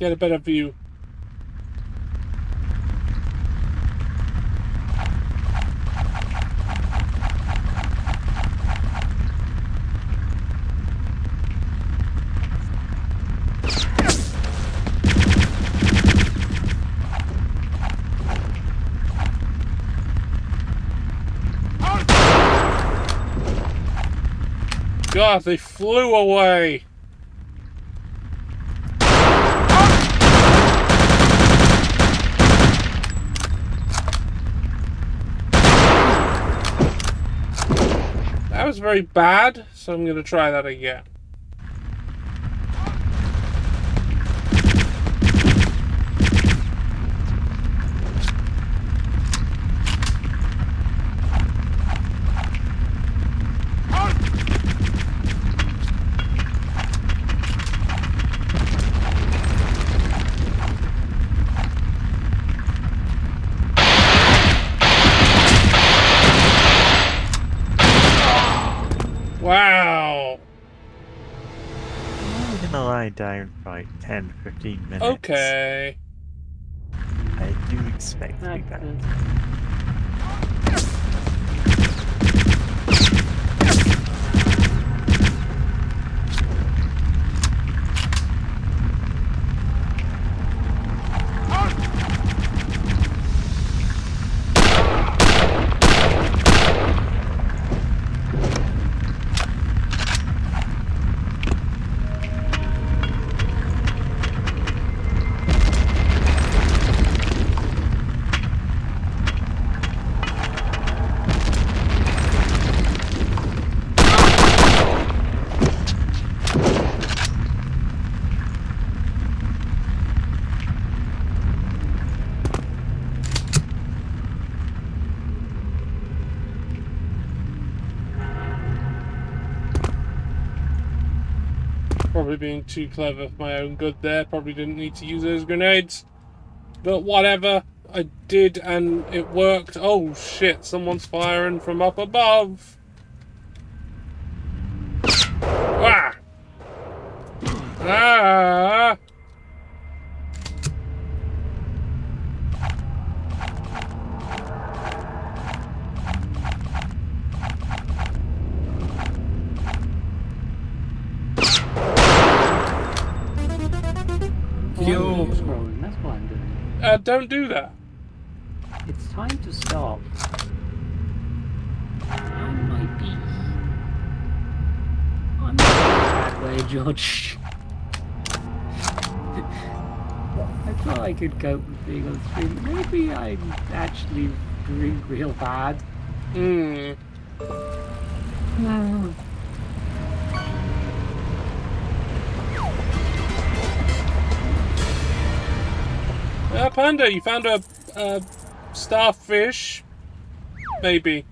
Get a better view. God, they flew away. That was very bad, so I'm going to try that again. Wow. I'm gonna lie down for like 10-15 minutes. Okay. I do expect to be back. Probably being too clever for my own good there. Probably didn't need to use those grenades. But whatever. I did and it worked. Oh shit, someone's firing from up above. Ah! Ah! Yo, scrolling, that's what I'm doing. Don't do that. It's time to stop. I'm in a bad way, George. I thought I could cope with being on screen. Maybe I'm actually doing real bad. Hmm. No. Panda, you found a starfish. Maybe.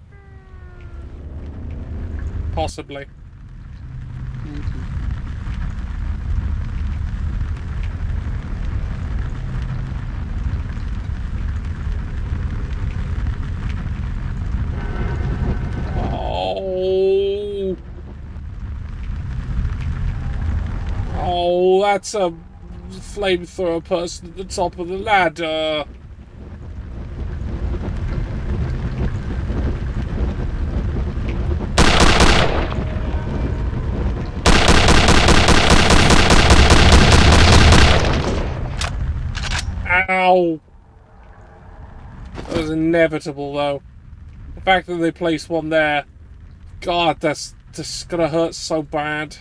Possibly. Oh. Oh, that's a flamethrower person at the top of the ladder. Ow! That was inevitable, though. The fact that they placed one there, God, that's gonna hurt so bad.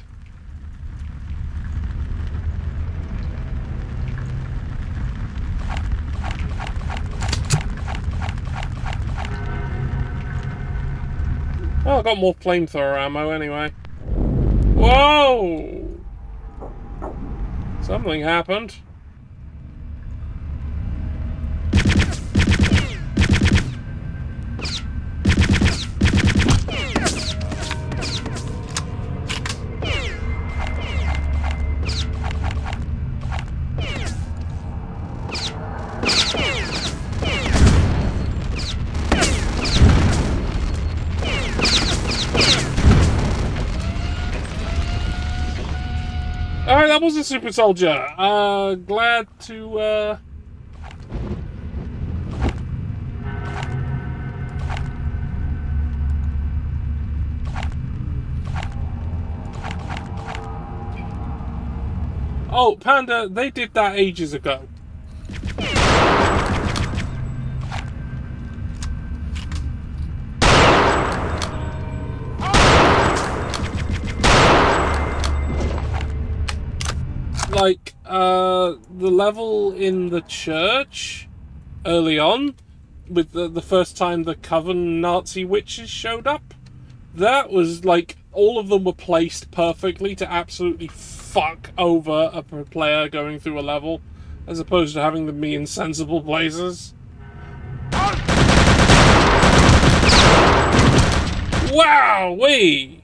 Oh, I got more flamethrower ammo anyway. Whoa! Something happened. Alright, that was a super soldier. Glad to, Oh, Panda, they did that ages ago. Like, the level in the church early on, with the first time the Coven Nazi witches showed up, that was like, all of them were placed perfectly to absolutely fuck over a player going through a level, as opposed to having them be in sensible places. Wow-wee!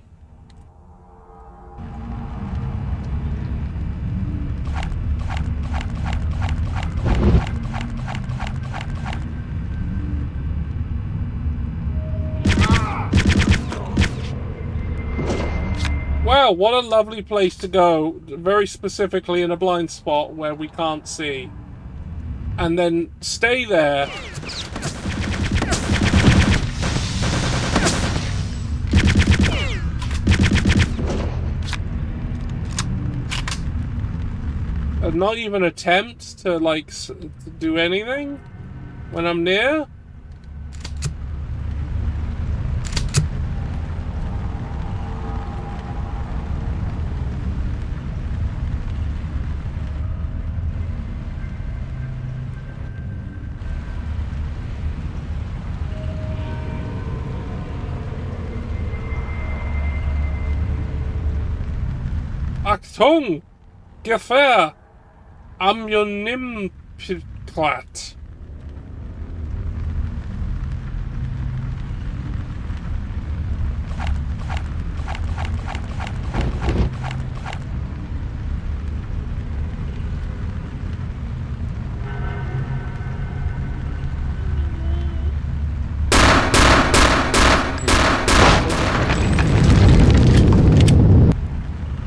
Wow, what a lovely place to go. Very specifically in a blind spot where we can't see. and then stay there. And not even attempt to, like, to do anything when I'm near? Achtung! Gefahr! Ammonimklat.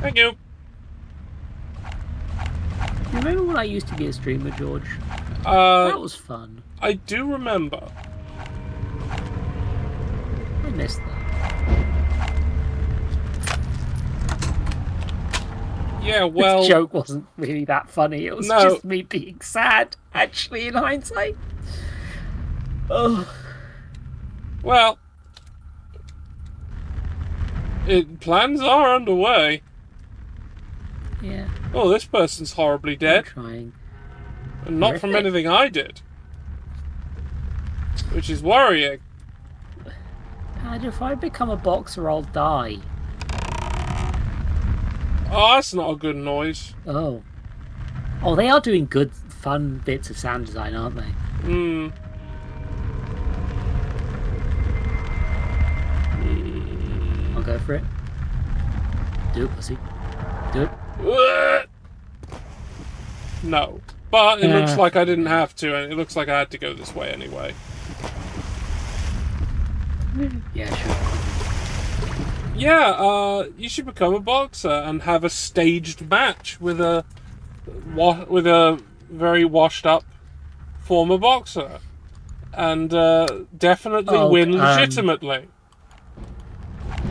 Thank you. You remember when I used to be a streamer, George? That was fun. I do remember. I missed that. Yeah, well... This joke wasn't really that funny. It was just me being sad, actually, in hindsight. Oh. Well... plans are underway. Yeah. Oh, this person's horribly dead. I'm trying. And not from anything I did. Which is worrying. And if I become a boxer, I'll die. Oh, that's not a good noise. Oh. Oh, they are doing good, fun bits of sound design, aren't they? Hmm. I'll go for it. Do it, pussy. Do it. No. But it looks like I didn't have to, and it looks like I had to go this way anyway. Yeah, sure. Yeah, you should become a boxer and have a staged match with a very washed up former boxer, and definitely win legitimately.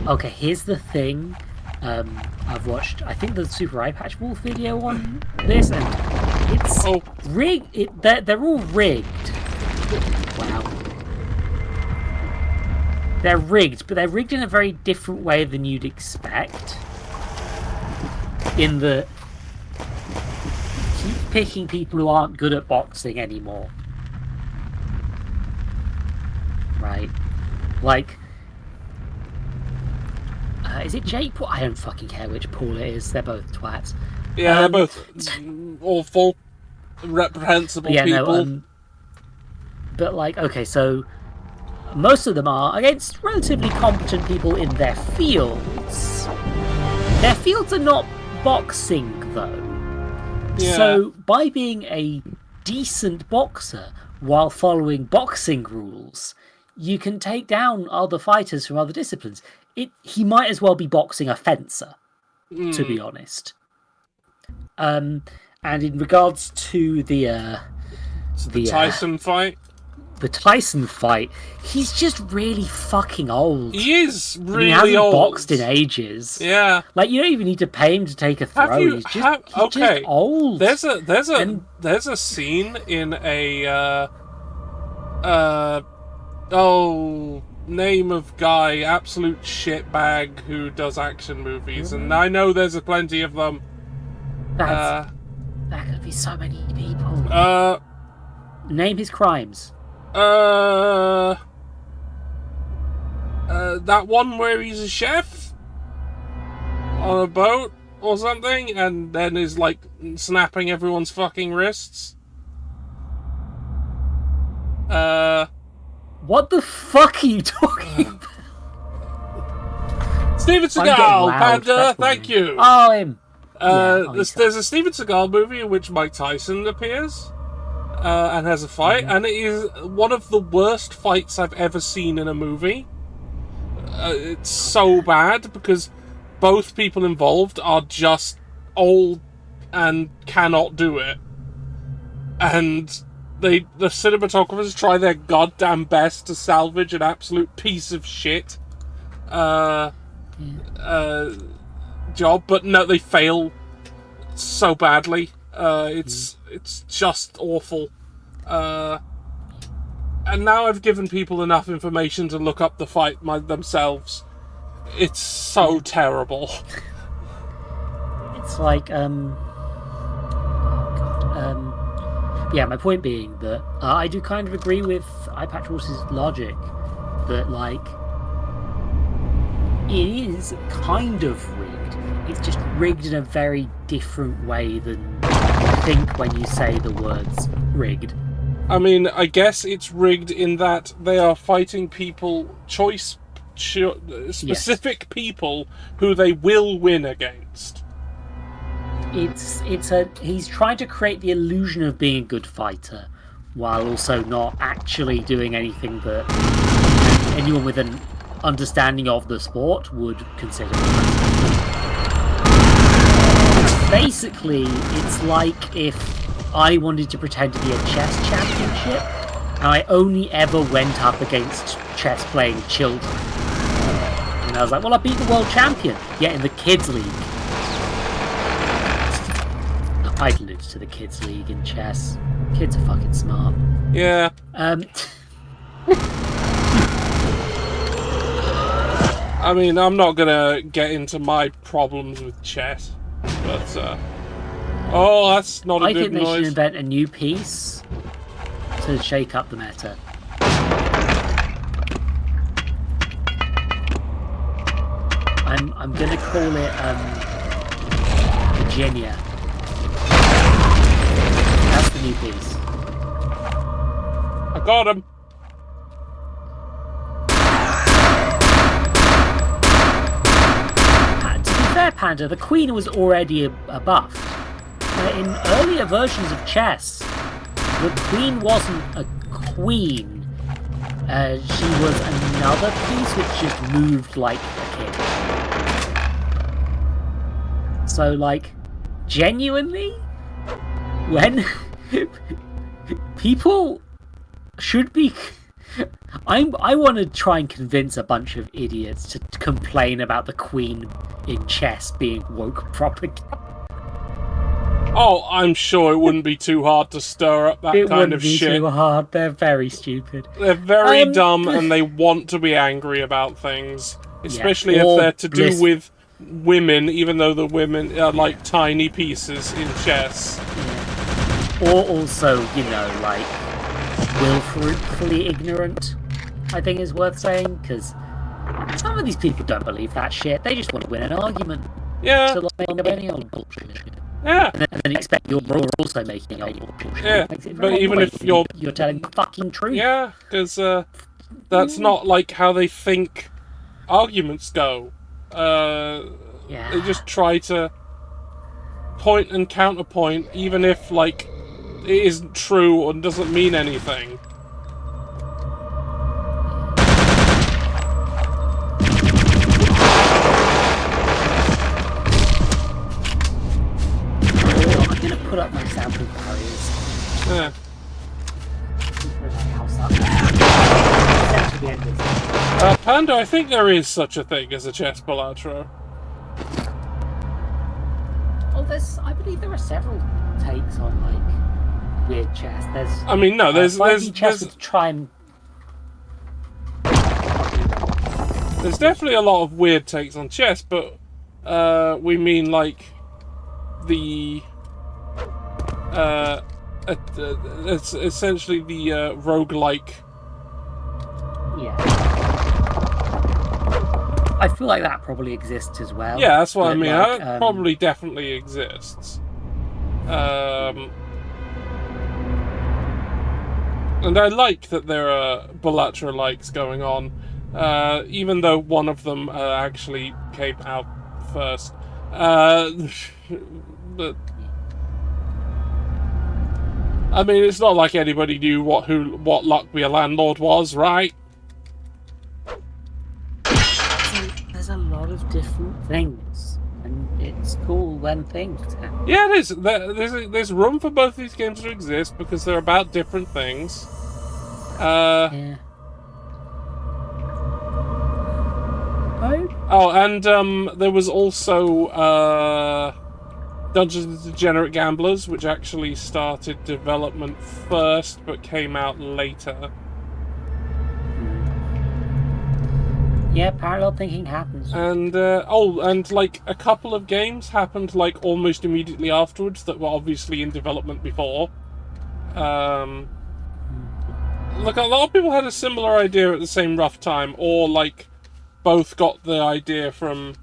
Okay, here's the thing. I've watched, I think, the Super Eye Patch Wolf video on this, and it's rigged. They're all rigged. Wow. They're rigged, but they're rigged in a very different way than you'd expect. In the keep picking people who aren't good at boxing anymore. Right? Like, is it Jake Paul? I don't fucking care which Paul it is. They're both twats. Yeah, they're both awful, reprehensible people. No, but like, okay, so most of them are against relatively competent people in their fields. Their fields are not boxing, though. Yeah. So by being a decent boxer while following boxing rules, you can take down other fighters from other disciplines. He might as well be boxing a fencer, to be honest. And in regards to the Tyson fight? The Tyson fight, he's just really fucking old. He is really he hasn't old. Boxed in ages. Yeah. Like, you don't even need to pay him to take a throw. He's just old. There's a scene in a name of guy, absolute shitbag who does action movies, and I know there's plenty of them. That could be so many people. Name his crimes. That one where he's a chef on a boat or something, and then is like snapping everyone's fucking wrists. What the fuck are you talking about? Steven Seagal, Panda, thank you. Oh, him. There's a Steven Seagal movie in which Mike Tyson appears and has a fight, and it is one of the worst fights I've ever seen in a movie. It's so bad because both people involved are just old and cannot do it. And the cinematographers try their goddamn best to salvage an absolute piece of shit job, but no, they fail so badly. It's just awful. And now I've given people enough information to look up the fight themselves. It's so terrible. It's like, yeah, my point being that I do kind of agree with iPatchWorld's logic that, like, it is kind of rigged. It's just rigged in a very different way than you think when you say the words rigged. I mean, I guess it's rigged in that they are fighting people, specific people who they will win against. He's trying to create the illusion of being a good fighter, while also not actually doing anything that anyone with an understanding of the sport would consider. Basically, it's like if I wanted to pretend to be a chess championship, and I only ever went up against chess-playing children. And I was like, well, I beat the world champion, yet in the kids' league. I'd lose to the kids' league in chess. Kids are fucking smart. Yeah. I mean, I'm not gonna get into my problems with chess, but oh, that's not a good noise. I think they should invent a new piece to shake up the meta. I'm gonna call it Virginia. That's the new piece. I got him. To be fair, Panda, the Queen was already a buff. In earlier versions of chess, the Queen wasn't a queen. She was another piece which just moved like a king. So, like, genuinely, when people should be... I want to try and convince a bunch of idiots to complain about the Queen in chess being woke propaganda. Oh, I'm sure it wouldn't be too hard to stir up that kind of shit. It wouldn't be too hard. They're very stupid. They're very dumb, and they want to be angry about things. Especially if they're to do with women, even though the women are like tiny pieces in chess. Yeah. Or also, you know, like, willfully ignorant, I think is worth saying, because some of these people don't believe that shit. They just want to win an argument. Yeah. So like any old bullshit. Yeah. And then you expect you're also making old bullshit. Yeah. But even if you're telling the fucking truth. Yeah, because that's not like how they think arguments go. They just try to point and counterpoint, even if, like, it isn't true and doesn't mean anything. I'm gonna put up my sample barriers. Yeah. Panda, I think there is such a thing as a chess balatro. Oh, I believe there are several takes on, like, weird chess. I mean, no, there's chess to try and... There's definitely a lot of weird takes on chess, but we mean like the it's essentially the roguelike. Yeah. I feel like that probably exists as well. Yeah, that's what I mean. Like, That probably definitely exists. And I like that there are Balatro likes going on, even though one of them actually came out first. But I mean, it's not like anybody knew what Luck Be a Landlord was, right? There's a lot of different things. and it's cool when things happen. Yeah, it is. There's room for both these games to exist because they're about different things. Yeah. Oh, and there was also Dungeons and Degenerate Gamblers, which actually started development first but came out later. Yeah, parallel thinking happens. And and like a couple of games happened like almost immediately afterwards that were obviously in development before. Look, a lot of people had a similar idea at the same rough time, or like both got the idea from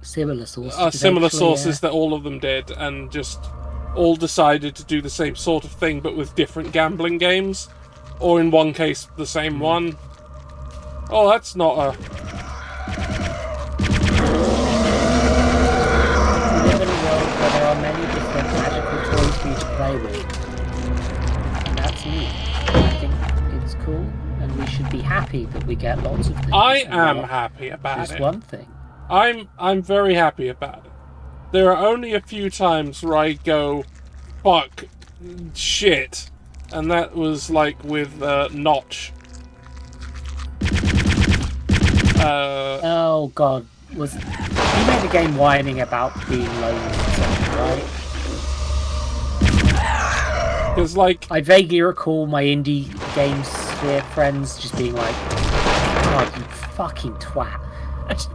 similar sources. That all of them did, and just all decided to do the same sort of thing but with different gambling games, or in one case the same one. Oh, that's not a... We live in a world where there are many different magical toys for you to play with, and that's neat. I think it's cool, and we should be happy that we get lots of things. I am happy about just it. One thing. I'm very happy about it. There are only a few times where I go, fuck, shit, and that was like with Notch. Oh god, you made a game whining about being lonely or something, right? Because like I vaguely recall my indie games sphere friends just being like, God, you fucking twat.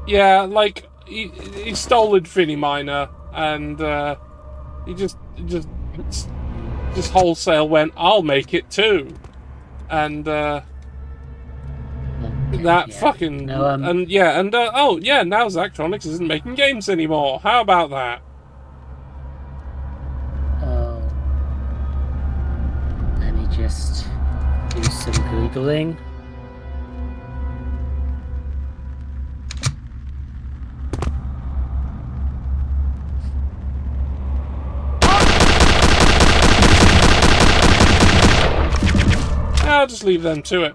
Yeah, like he stole Infinity Miner, and he just wholesale went, I'll make it too, and that fucking now Zachtronics isn't making games anymore. How about that? Oh, let me just do some googling. I'll just leave them to it.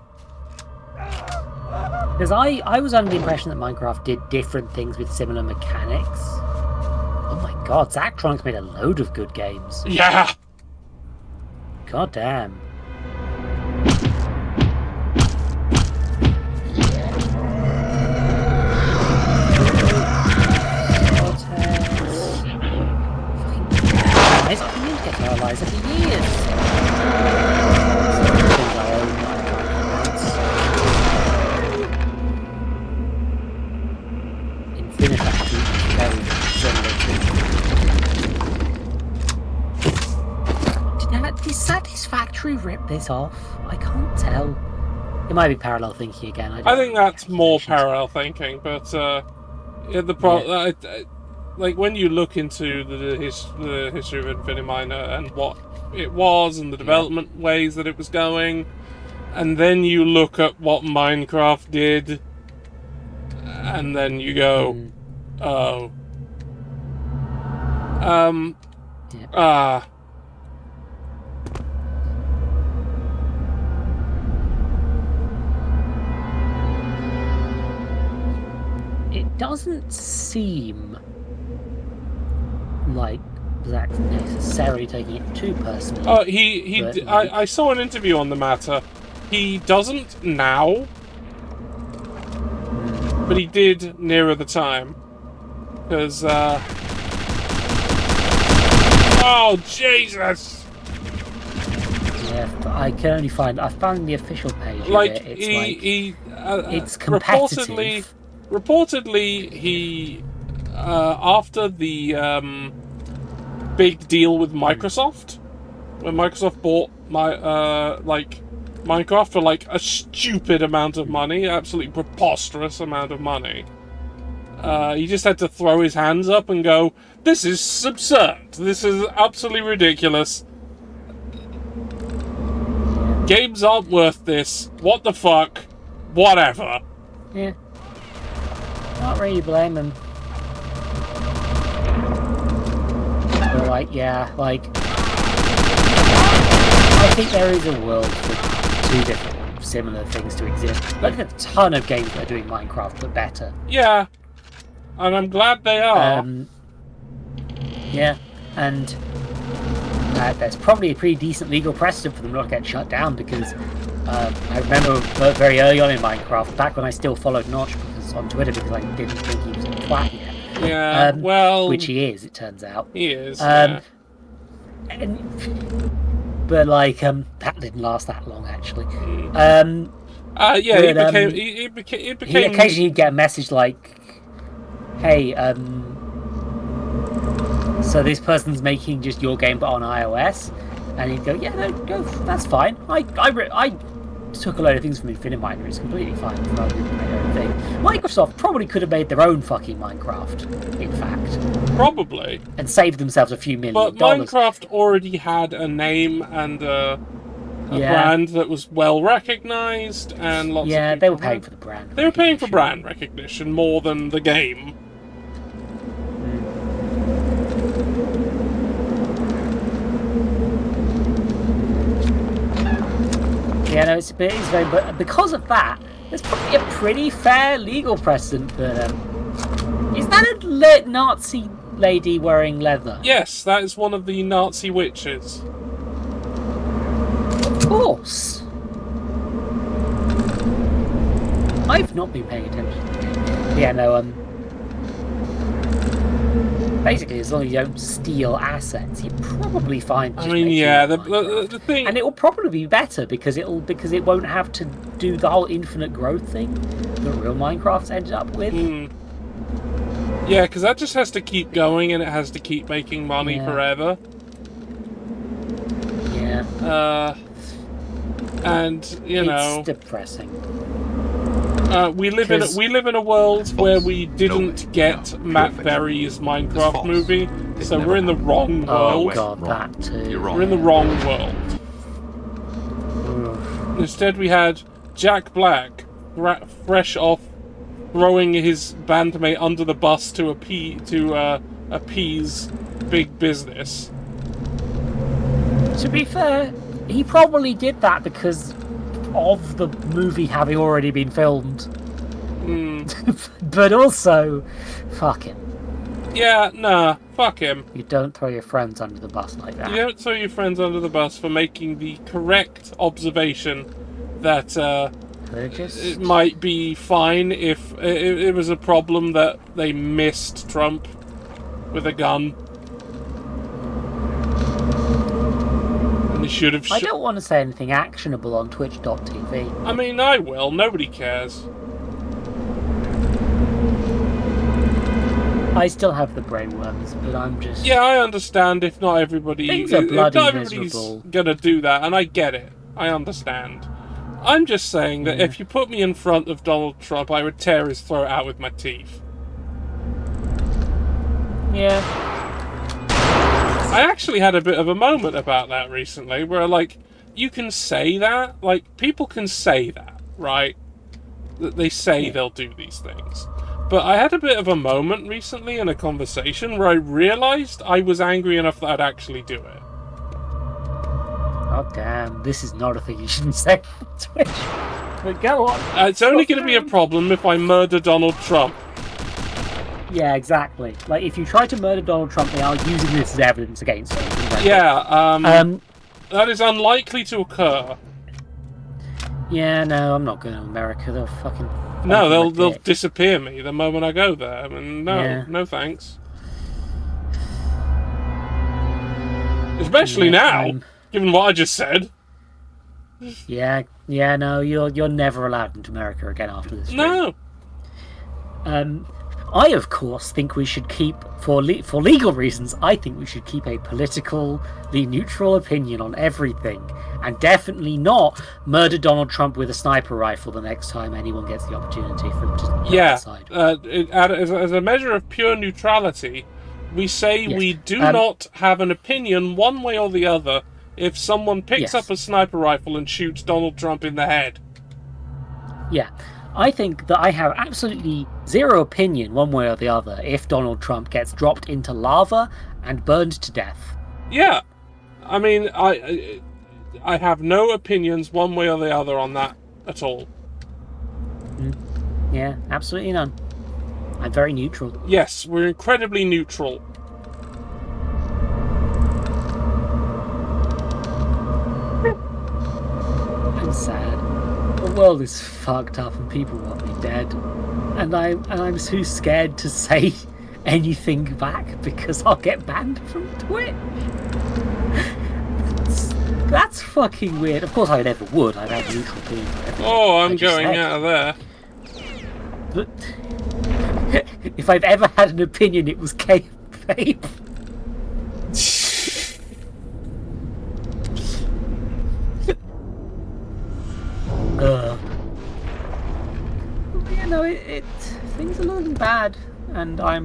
Because I was under the impression that Minecraft did different things with similar mechanics. Oh my god, Zachtronics made a load of good games. Yeah! God damn. I've been getting Eliza for years. Did Satisfactory rip this off? I can't tell. It might be parallel thinking again. I think that's more parallel thinking, but like when you look into the history of Infinity Miner and what it was and the development ways that it was going, and then you look at what Minecraft did, and then you go, oh. It doesn't seem like Zach's necessarily taking it too personally. I saw an interview on the matter. He doesn't now, but he did nearer the time. Because, oh, Jesus! Yeah, I can only find... I found the official page. Like, of it. It's competitive. Reportedly, he, after the, big deal with Microsoft, when Microsoft bought Minecraft for, like, a stupid amount of money, absolutely preposterous amount of money, he just had to throw his hands up and go, this is absurd. This is absolutely ridiculous. Games aren't worth this. What the fuck? Whatever. Yeah. Not really blame him. But I think there is a world for two different similar things to exist. Look at a ton of games that are doing Minecraft but better. Yeah, And I'm glad they are. Yeah, and there's probably a pretty decent legal precedent for them not to get shut down, because I remember very early on in Minecraft, back when I still followed Notch on Twitter because I didn't think he was a twat yet. Yeah, well... Which he is, it turns out. He is, yeah. But, like, that didn't last that long, actually. Yeah, but, he became... He occasionally get a message like, hey, so this person's making just your game but on iOS, and he'd go, yeah, no, go, that's fine. I took a load of things from Infinite Miner. It's completely fine for other people to make their own thing. Microsoft probably could have made their own fucking Minecraft, in fact. Probably. And saved themselves a few $1 million. But Minecraft already had a name and a brand that was well recognised, and lots of people... they were paying for the brand. They were paying for brand recognition more than the game. Yeah, no, it's very... But because of that, there's probably a pretty fair legal precedent that... is that a Nazi lady wearing leather? Yes, that is one of the Nazi witches. Of course. I've not been paying attention. Yeah, no, basically, as long as you don't steal assets, you're probably fine. I mean, yeah, the thing, and it will probably be better because it won't have to do the whole infinite growth thing that real Minecraft's ended up with. Yeah, because that just has to keep going, and it has to keep making money forever. Yeah. And it's depressing. We live in a world where we didn't get Matt Berry's Minecraft movie, so we're in the wrong world. Oh god, that too. We're in the wrong world. Instead, we had Jack Black, fresh off throwing his bandmate under the bus to appease big business. To be fair, he probably did that because of the movie having already been filmed. But also, fuck him. Yeah, nah, fuck him. You don't throw your friends under the bus like that. You don't throw your friends under the bus for making the correct observation that it might be fine if it was a problem that they missed Trump with a gun. Should have. I don't want to say anything actionable on Twitch.tv. I mean, I will. Nobody cares. I still have the brainworms, but I'm just... Yeah, I understand if not everybody... Things are bloody everybody's miserable. Gonna do that, and I get it. I understand. I'm just saying that if you put me in front of Donald Trump, I would tear his throat out with my teeth. Yeah. I actually had a bit of a moment about that recently, where, like, you can say that. Like, people can say that, right? That they say they'll do these things. But I had a bit of a moment recently in a conversation where I realised I was angry enough that I'd actually do it. Oh, damn. This is not a thing you shouldn't say on Twitch. But go on. It's only going to be a problem if I murder Donald Trump. Yeah, exactly. Like, if you try to murder Donald Trump, they are using this as evidence against him. Yeah, that is unlikely to occur. Yeah, no, I'm not going to America. They'll fucking... No, they'll disappear me the moment I go there. I mean, no thanks. Especially now, given what I just said. Yeah, no, you're never allowed into America again after this. No. I, of course, think we should keep, for legal reasons, I think we should keep a politically neutral opinion on everything, and definitely not murder Donald Trump with a sniper rifle the next time anyone gets the opportunity for him to decide. As a measure of pure neutrality, we say we do not have an opinion one way or the other if someone picks up a sniper rifle and shoots Donald Trump in the head. Yeah. I think that I have absolutely zero opinion one way or the other if Donald Trump gets dropped into lava and burned to death. Yeah. I mean, I have no opinions one way or the other on that at all. Yeah, absolutely none. I'm very neutral. Yes, we're incredibly neutral. I'm sad. The world is fucked up and people want me dead. And I'm too scared to say anything back because I'll get banned from Twitch. That's fucking weird. Of course I never would. I'd have neutral opinions. Oh, I'm going out of there. But if I've ever had an opinion, it was kayfabe. You know, things are looking bad, and I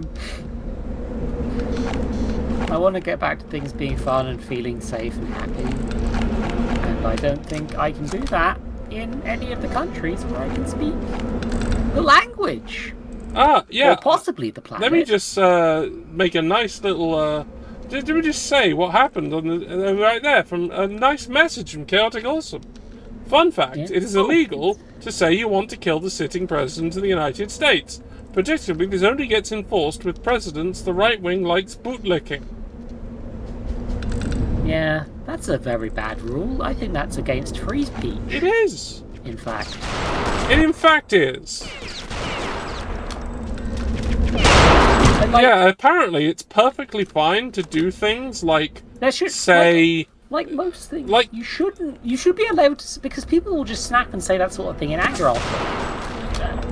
want to get back to things being fun and feeling safe and happy, and I don't think I can do that in any of the countries where I can speak the language. Yeah. Or possibly the planet. Let me just make a nice little. Let me just say what happened on the right there from a nice message from Chaotic Awesome. Fun fact: It is illegal to say you want to kill the sitting president of the United States. Particularly, this only gets enforced with presidents the right wing likes bootlicking. Yeah, that's a very bad rule. I think that's against free speech. It is. In fact. It in fact is. Yeah, apparently it's perfectly fine to do things like say... Like most things, you should be allowed to, because people will just snap and say that sort of thing in anger.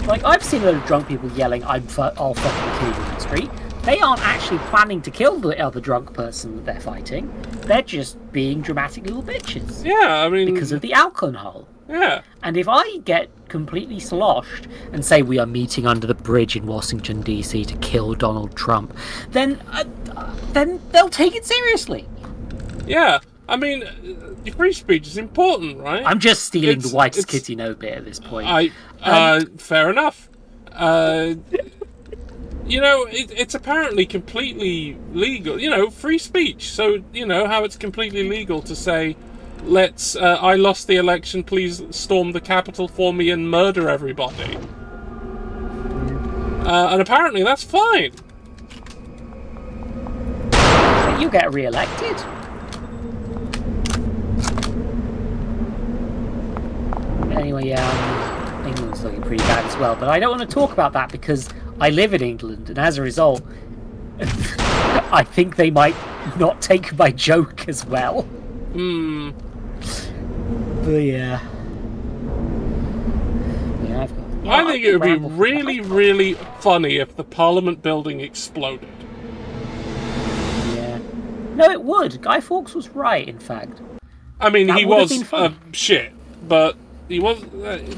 Like, I've seen a lot of drunk people yelling, I'll fucking kill you in the street. They aren't actually planning to kill the other drunk person that they're fighting. They're just being dramatic little bitches. Yeah, I mean... Because of the alcohol. Yeah. And if I get completely sloshed and say we are meeting under the bridge in Washington, D.C. to kill Donald Trump, then they'll take it seriously. Yeah. I mean, free speech is important, right? I'm just stealing the whitest kids you know bit at this point. Fair enough. You know, it's apparently completely legal. You know, free speech. So, you know, how it's completely legal to say, I lost the election, please storm the Capitol for me and murder everybody. And apparently that's fine. But you get re-elected. Anyway, yeah, England's looking pretty bad as well, but I don't want to talk about that because I live in England, and as a result, I think they might not take my joke as well. But yeah. I think it would be really, really funny if the Parliament building exploded. Yeah. No, it would. Guy Fawkes was right, in fact. I mean, he was shit, but... He was,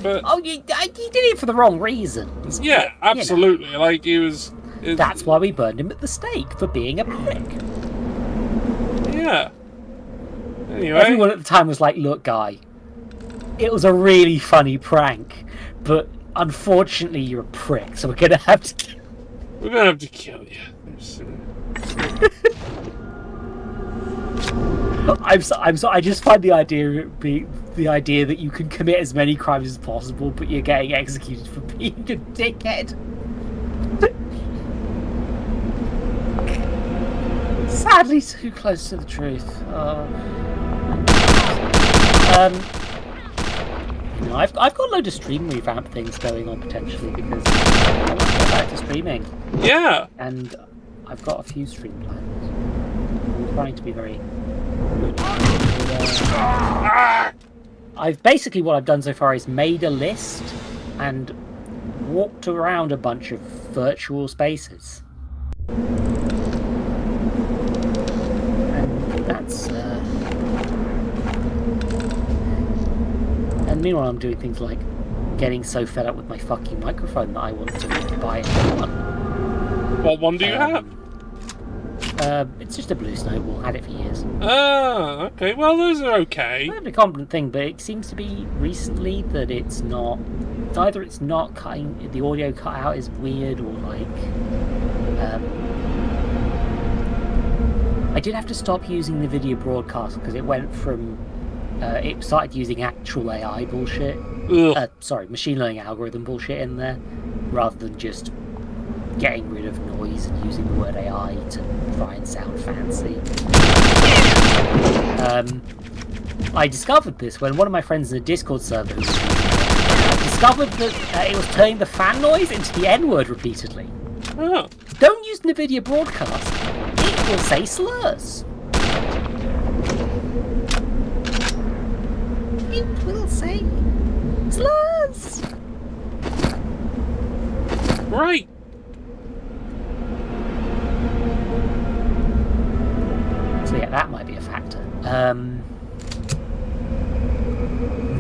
but... Oh, he did it for the wrong reasons. Yeah, absolutely. You know. Like, he was... That's why we burned him at the stake, for being a prick. Yeah. Anyway... Everyone at the time was like, look, Guy, it was a really funny prank, but unfortunately you're a prick, so we're gonna have to... We're gonna have to kill you. I just find the idea that you can commit as many crimes as possible, but you're getting executed for being a dickhead. Sadly, too close to the truth. You know, I've got a load of stream revamp things going on potentially because I want to get back to streaming. Yeah. And I've got a few stream plans. I'm trying to be very. What I've done so far is made a list and walked around a bunch of virtual spaces. And that's and meanwhile I'm doing things like getting so fed up with my fucking microphone that I want to buy a new one. What one do you have? It's just a blue snowball. Had it for years. Oh, okay. Well, those are okay. It's a competent thing, but it seems to be recently that it's not. Either it's not cutting, the audio cutout is weird, or like. I did have to stop using the video broadcast because it went from. It started using actual AI bullshit. Sorry, machine learning algorithm bullshit in there, rather than just getting rid of noise and using the word AI to try and sound fancy. I discovered this when one of my friends in a Discord server discovered that it was turning the fan noise into the N-word repeatedly. Oh. Don't use NVIDIA Broadcast. It will say slurs. It will say slurs. Right. So yeah, that might be a factor.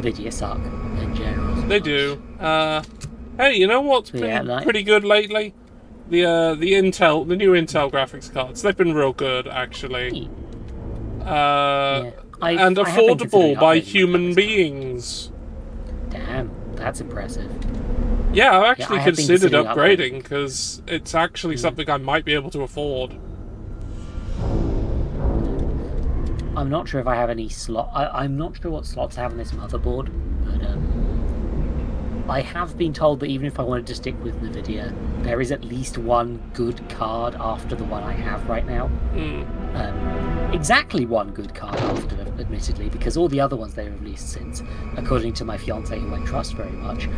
NVIDIA suck in general. They do. Hey, you know what's been pretty good lately? The new Intel graphics cards. They've been real good, actually. And affordable by human beings. Damn, that's impressive. Yeah, I've actually considered upgrading, upgrading because it's actually something I might be able to afford. I'm not sure if I have any slot. I'm not sure what slots I have on this motherboard, but I have been told that even if I wanted to stick with NVIDIA, there is at least one good card after the one I have right now. Exactly one good card after, admittedly, because all the other ones they've released since, according to my fiance, who I trust very much,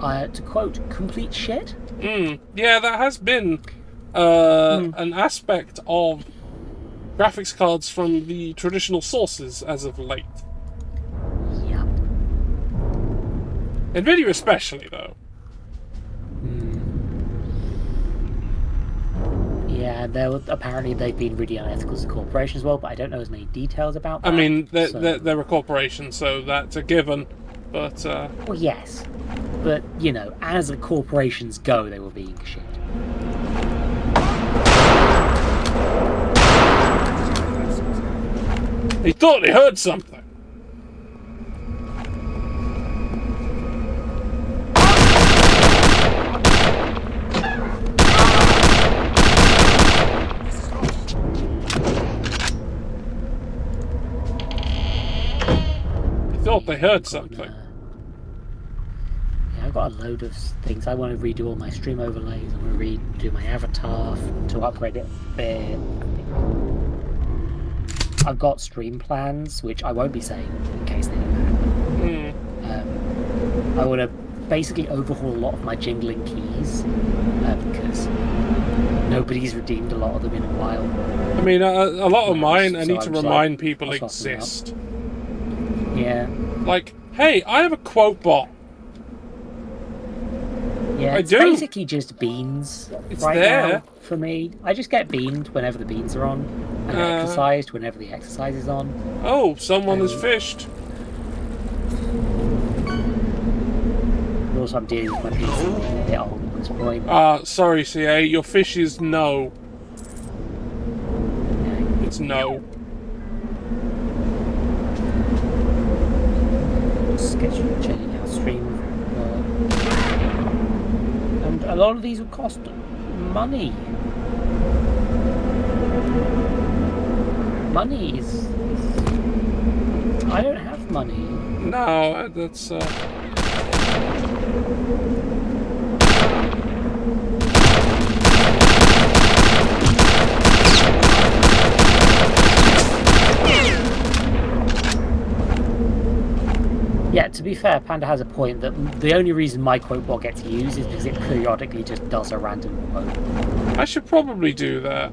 are, to quote, complete shit. Yeah, that has been an aspect of graphics cards from the traditional sources as of late. Yep. NVIDIA especially, though. Yeah, apparently they've been really unethical as a corporation as well, but I don't know as many details about that. I mean, they're a corporation, so that's a given, but... Well, yes. But, you know, as the corporations go, they were being shit. He thought he heard something. Thought they heard something. Yeah, I've got a load of things. I want to redo all my stream overlays. I want to redo my avatar to upgrade it a bit. I've got stream plans, which I won't be saying in case they don't happen. I want to basically overhaul a lot of my jingling keys because nobody's redeemed a lot of them in a while. I mean, a lot of mine, I need to remind people exist. Yeah. Like, hey, I have a quote bot. Yeah, it's basically just beans now for me. I just get beamed whenever the beans are on, and exercised whenever the exercise is on. Oh, someone has fished. Also, I'm dealing with my PC a bit old at this point. Sorry, CA, your fish is no. It's no. Schedule changing our stream, and a lot of these will cost money. Money is I don't have money. No, that's Yeah, to be fair, Panda has a point that the only reason my quote bot gets used is because it periodically just does a random quote. I should probably do that.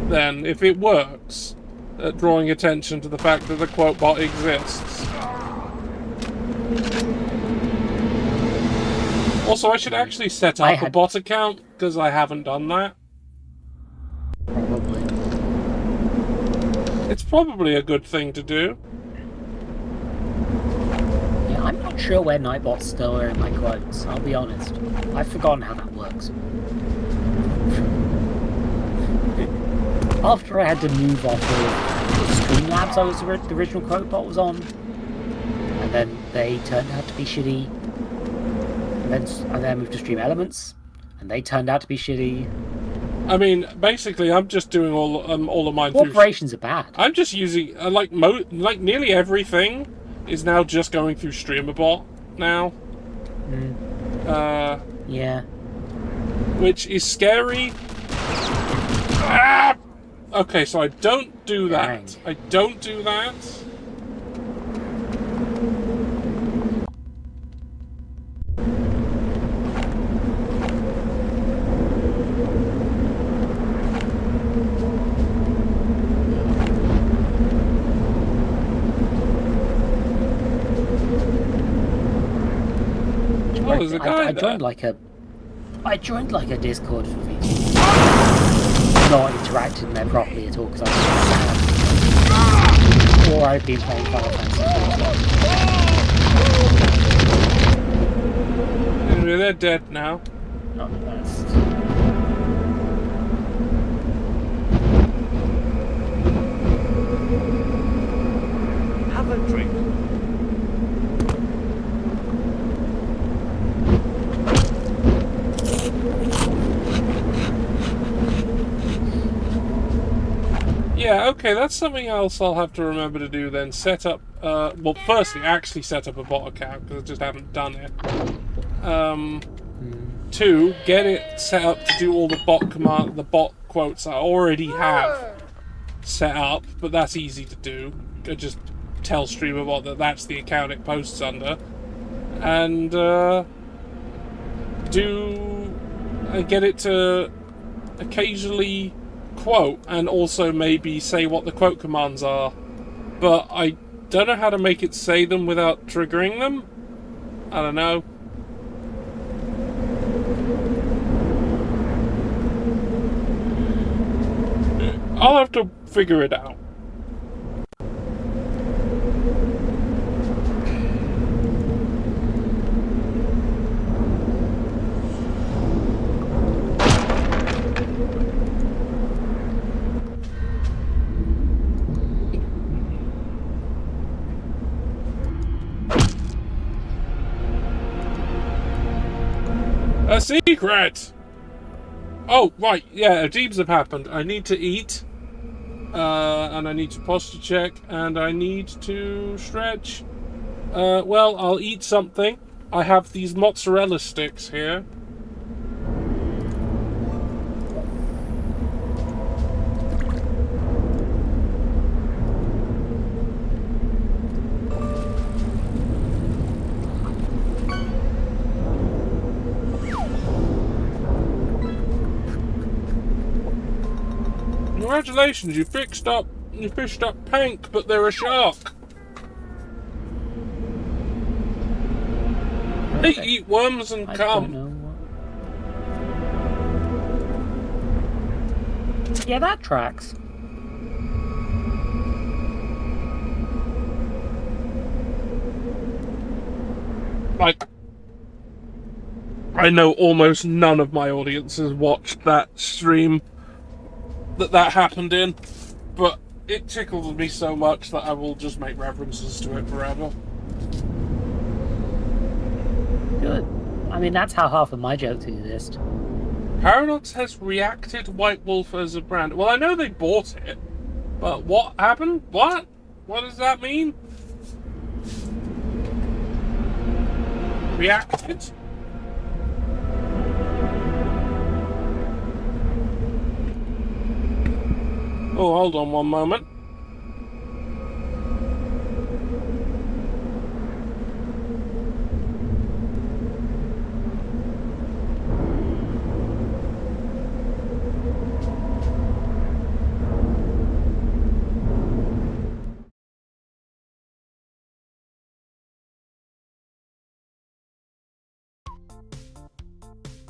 Then, if it works, at drawing attention to the fact that the quote bot exists. Also, I should actually set up a bot account, because I haven't done that. Probably. It's probably a good thing to do. I'm not sure where Nightbot's still in my quotes, I'll be honest. I've forgotten how that works. After I had to move off of Streamlabs the original quote bot was on, and then they turned out to be shitty, and then I moved to Stream Elements, and they turned out to be shitty. I mean, basically, I'm just doing all of mine through... Corporations are bad. I'm just using, like nearly everything is now just going through StreamerBot now. Yeah. which is scary. Ah! Okay, so I don't do that. I don't do that. Oh, there's a guy there. I joined like a Discord for people not interacting there properly at all because I was sad. Or I've been playing Final Fantasy. Anyway, they're dead now. Not the best. Have a drink. Yeah, okay, that's something else I'll have to remember to do then. Set up, well, firstly, actually set up a bot account, because I just haven't done it. 2, get it set up to do all the bot quotes I already have set up, but that's easy to do. I just tell StreamerBot that that's the account it posts under. And, get it to occasionally quote and also maybe say what the quote commands are, but I don't know how to make it say them without triggering them. I don't know. I'll have to figure it out. A secret! Oh, right, yeah, dreams have happened. I need to eat, and I need to posture check, and I need to stretch. Well, I'll eat something. I have these mozzarella sticks here. Congratulations, you fished up Pank, but they're a shark. They eat worms and cum. Yeah, that tracks. Like, I know almost none of my audience has watched that stream that happened in, but it tickled me so much that I will just make references to it forever. Good. I mean, that's how half of my jokes exist. Paradox has reacted White Wolf as a brand. Well, I know they bought it, but what happened? What? What does that mean? Reacted? Oh, hold on one moment.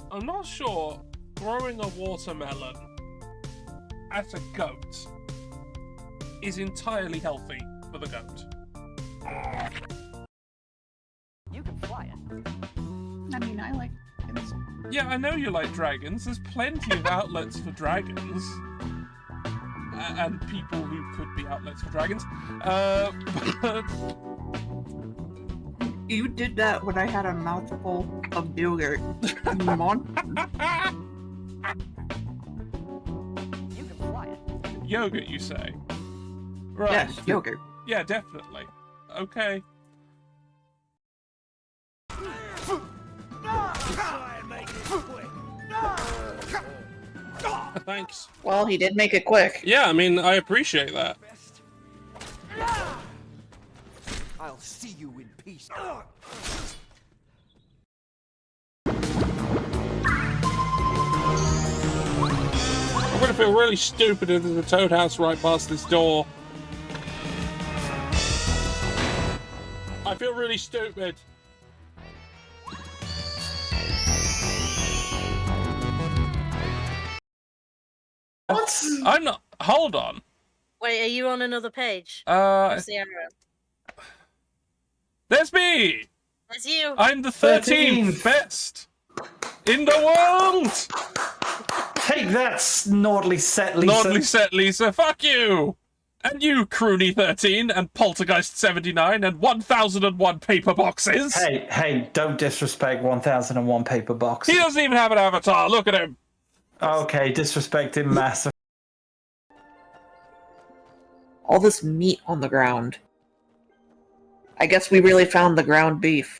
I'm not sure growing a watermelon as a goat is entirely healthy for the goat. You can fly it. I mean, I like dragons. Yeah, I know you like dragons. There's plenty of outlets for dragons. And people who could be outlets for dragons. But... You did that when I had a mouthful of yogurt. Come on. You can fly it. Yogurt, you say? Right. Yes, yogurt. Yeah, definitely. Okay. Try and make this quick. Thanks. Well, he did make it quick. Yeah, I mean, I appreciate that. I'll see you in peace. I'm gonna feel really stupid if there's a toad house right past this door. I feel really stupid. What? I'm not. Hold on. Wait, are you on another page? There's me! That's you! I'm the 13th best in the world! Take that, Nordly Set Lisa. Nordly Set Lisa, fuck you! And you, Croony 13, and Poltergeist 79, and 1001 paper boxes! Hey, don't disrespect 1001 paper boxes. He doesn't even have an avatar, look at him! Okay, disrespect him massive. All this meat on the ground. I guess we really found the ground beef.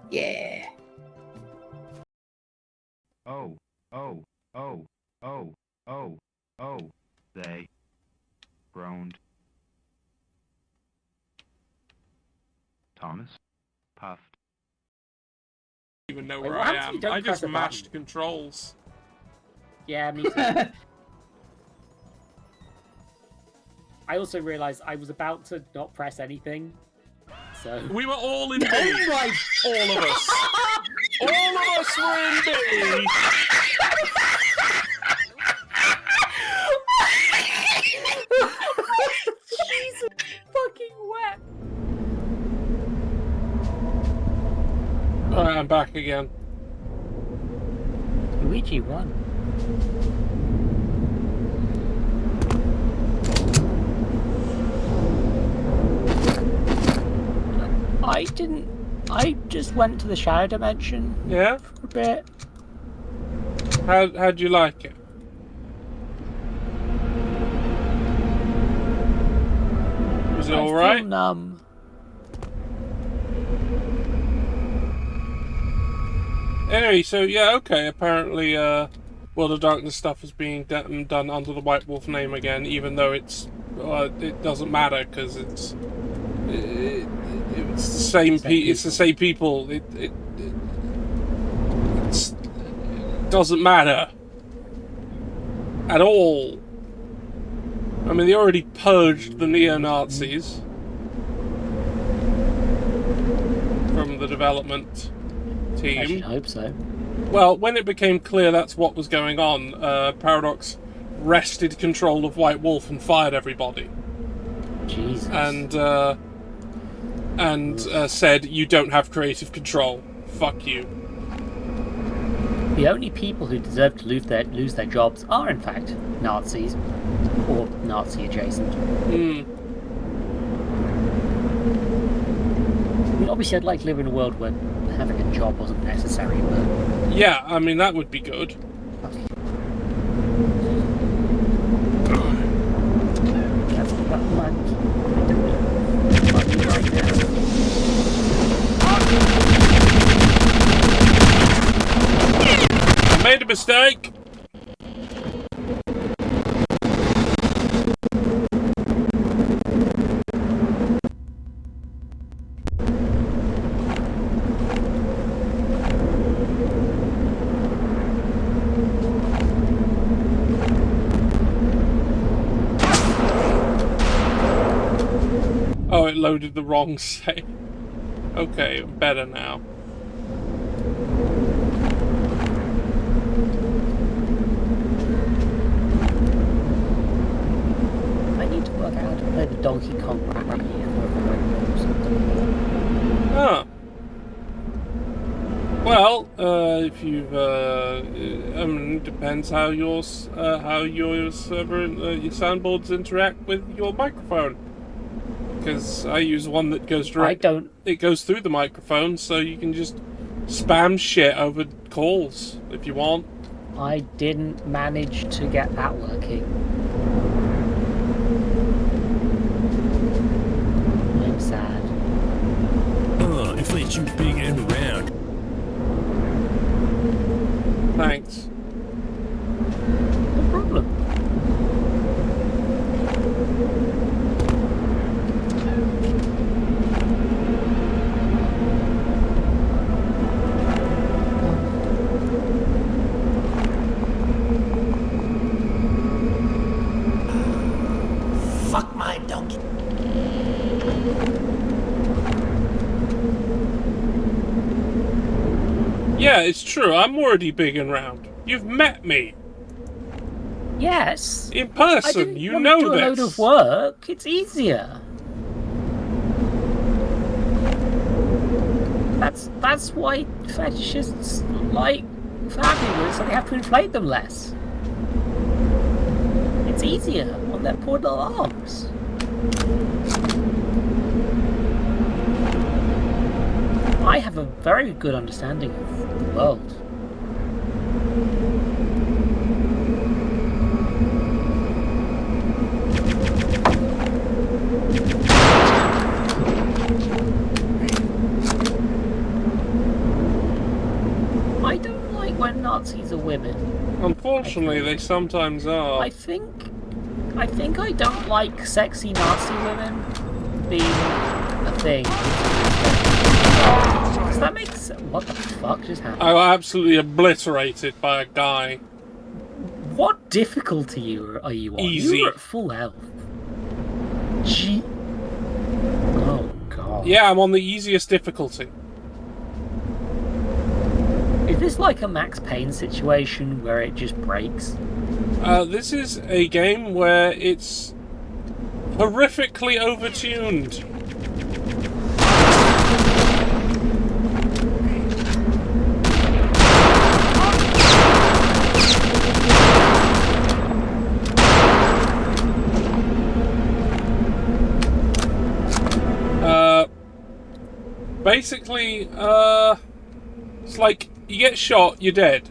Yeah. Oh, they groaned. Thomas puffed. Even know where Wait, I what happens if am. you don't I press just a mashed button? controls. Yeah, me too. I also realised I was about to not press anything. So We were all in B. Oh my... All of us. All of us were in B. Jesus fucking wet. Alright, I'm back again. Luigi won. I didn't. I just went to the shadow dimension. Yeah? For a bit. How'd you like it? Was it alright? Feel numb. Anyway, so yeah, okay, apparently World of Darkness stuff is being done under the White Wolf name again, even though it doesn't matter because it's the same people. It doesn't matter at all. I mean, they already purged the neo-Nazis from the development team. I should hope so. Well, when it became clear that's what was going on, Paradox wrested control of White Wolf and fired everybody. Jesus. And said, you don't have creative control. Fuck you. The only people who deserve to lose their jobs are, in fact, Nazis. Or Nazi adjacent. Mm. I mean, obviously, I'd like to live in a world where having a job wasn't necessary, but... Yeah, I mean, that would be good. I made a mistake! Oh, it loaded the wrong save. Okay, better now. I need to work out how to play the Donkey Kong Rally or something. Huh. Well, if you've, depends how your server, your soundboards interact with your microphone. Because I use one that goes direct. It goes through the microphone, so you can just spam shit over calls if you want. I didn't manage to get that working. I'm sad. If let you fuck my donkey. Yeah, it's true. I'm already big and round. You've met me. Yes. In person, you know do this. a load of work. It's easier. That's why fetishists like fabulous, so they have to inflate them less. It's easier on their poor little arms. I have a very good understanding of the world. I don't like when Nazis are women. Unfortunately, they sometimes are. I think I don't like sexy Nazi women being a thing. Does that make sense? What the fuck just happened? I got absolutely obliterated by a guy. What difficulty are you on? Easy. You're at full health. Gee. Oh god. Yeah, I'm on the easiest difficulty. Is this like a Max Payne situation where it just breaks? This is a game where it's horrifically overtuned. Basically, it's like you get shot, you're dead.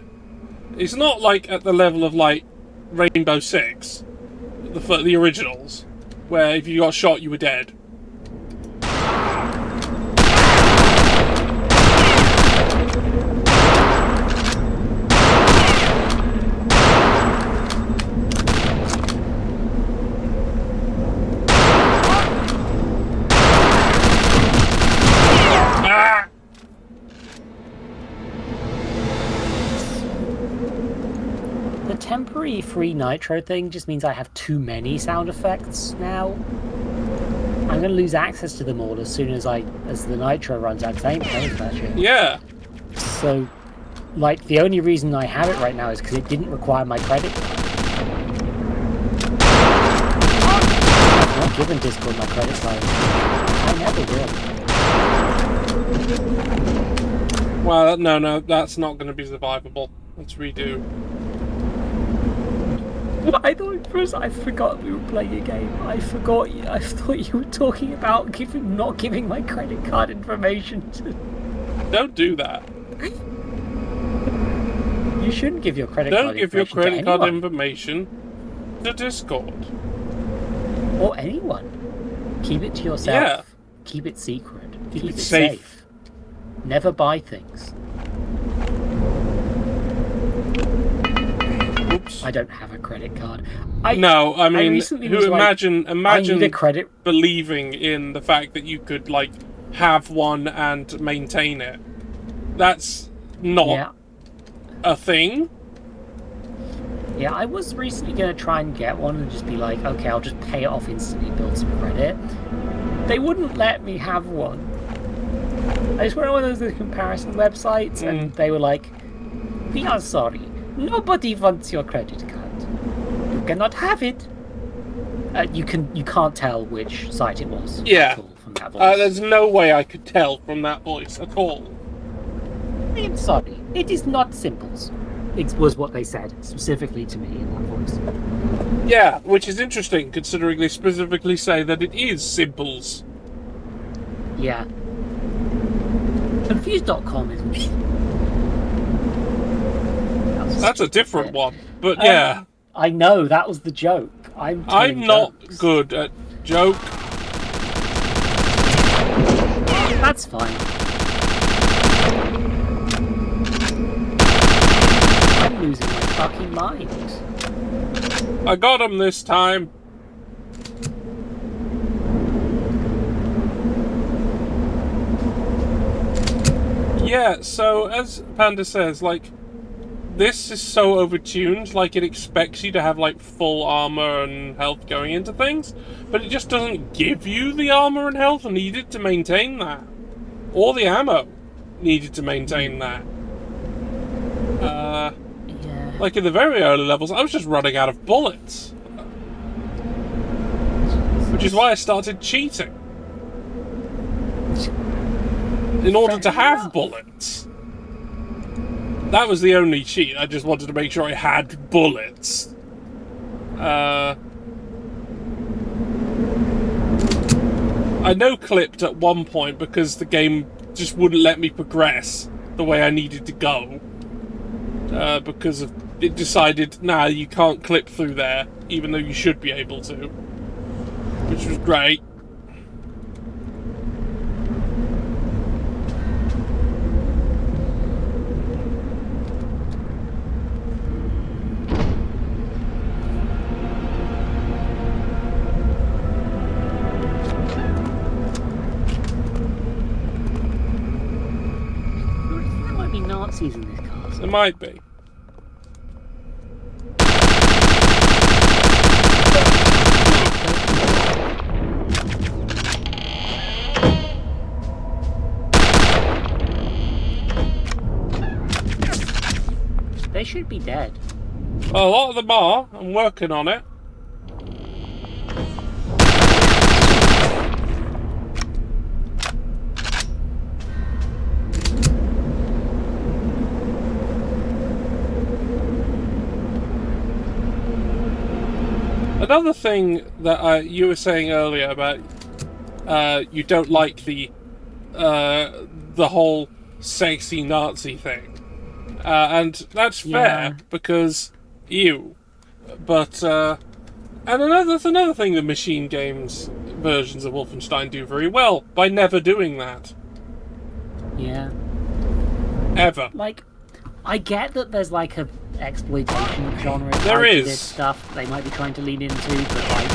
It's not like at the level of like Rainbow Six, the originals, where if you got shot, you were dead. The temporary free nitro thing just means I have too many sound effects now. I'm gonna lose access to them all as soon as the nitro runs out, because I ain't paying for that shit. Yeah. So, like, the only reason I have it right now is because it didn't require my credit card. I've not given Discord my credit card. I never will. Well, no, that's not going to be survivable. Let's redo. I thought first I forgot we were playing a game. I thought you were talking about not giving my credit card information to... Don't do that. You shouldn't give your credit Don't card give your information credit to card anyone. information to Discord. Or anyone. Keep it to yourself. Yeah. Keep it secret. Keep it safe. Never buy things. Oops. I don't have a credit card. No, I mean, recently who was like, imagine I need a credit. believing in the fact that you could like have one and maintain it. That's not a thing. Yeah, I was recently going to try and get one and just be like, okay, I'll just pay it off instantly, build some credit. They wouldn't let me have one. I just went on one of those comparison websites and they were like, we are sorry, nobody wants your credit card. You cannot have it. You can't tell which site it was. Yeah. At all from that voice. There's no way I could tell from that voice at all. I am sorry, it is not Simples. It was what they said, specifically to me in that voice. Yeah, which is interesting, considering they specifically say that it is Simples. Yeah. Confused.com is... That's a different one, but yeah. I know, that was the joke. I'm not good at joke. That's fine. I'm losing my fucking mind. I got him this time. Yeah, so as Panda says, like, this is so overtuned, like it expects you to have like full armor and health going into things, but it just doesn't give you the armor and health needed to maintain that. Or the ammo needed to maintain that. Like in the very early levels, I was just running out of bullets. Which is why I started cheating. In order to have bullets. That was the only cheat. I just wanted to make sure I had bullets. I no-clipped at one point because the game just wouldn't let me progress the way I needed to go. Because it decided, nah, you can't clip through there, even though you should be able to. Which was great. There might be Nazis in this castle. There might be. They should be dead. A lot of them are. I'm working on it. Another thing that you were saying earlier about you don't like the whole sexy Nazi thing. And that's fair, because ew. But, and that's another thing the Machine Games versions of Wolfenstein do very well, by never doing that. Yeah. Ever. Like, I get that there's like a exploitation genre. There is. This stuff they might be trying to lean into, but like...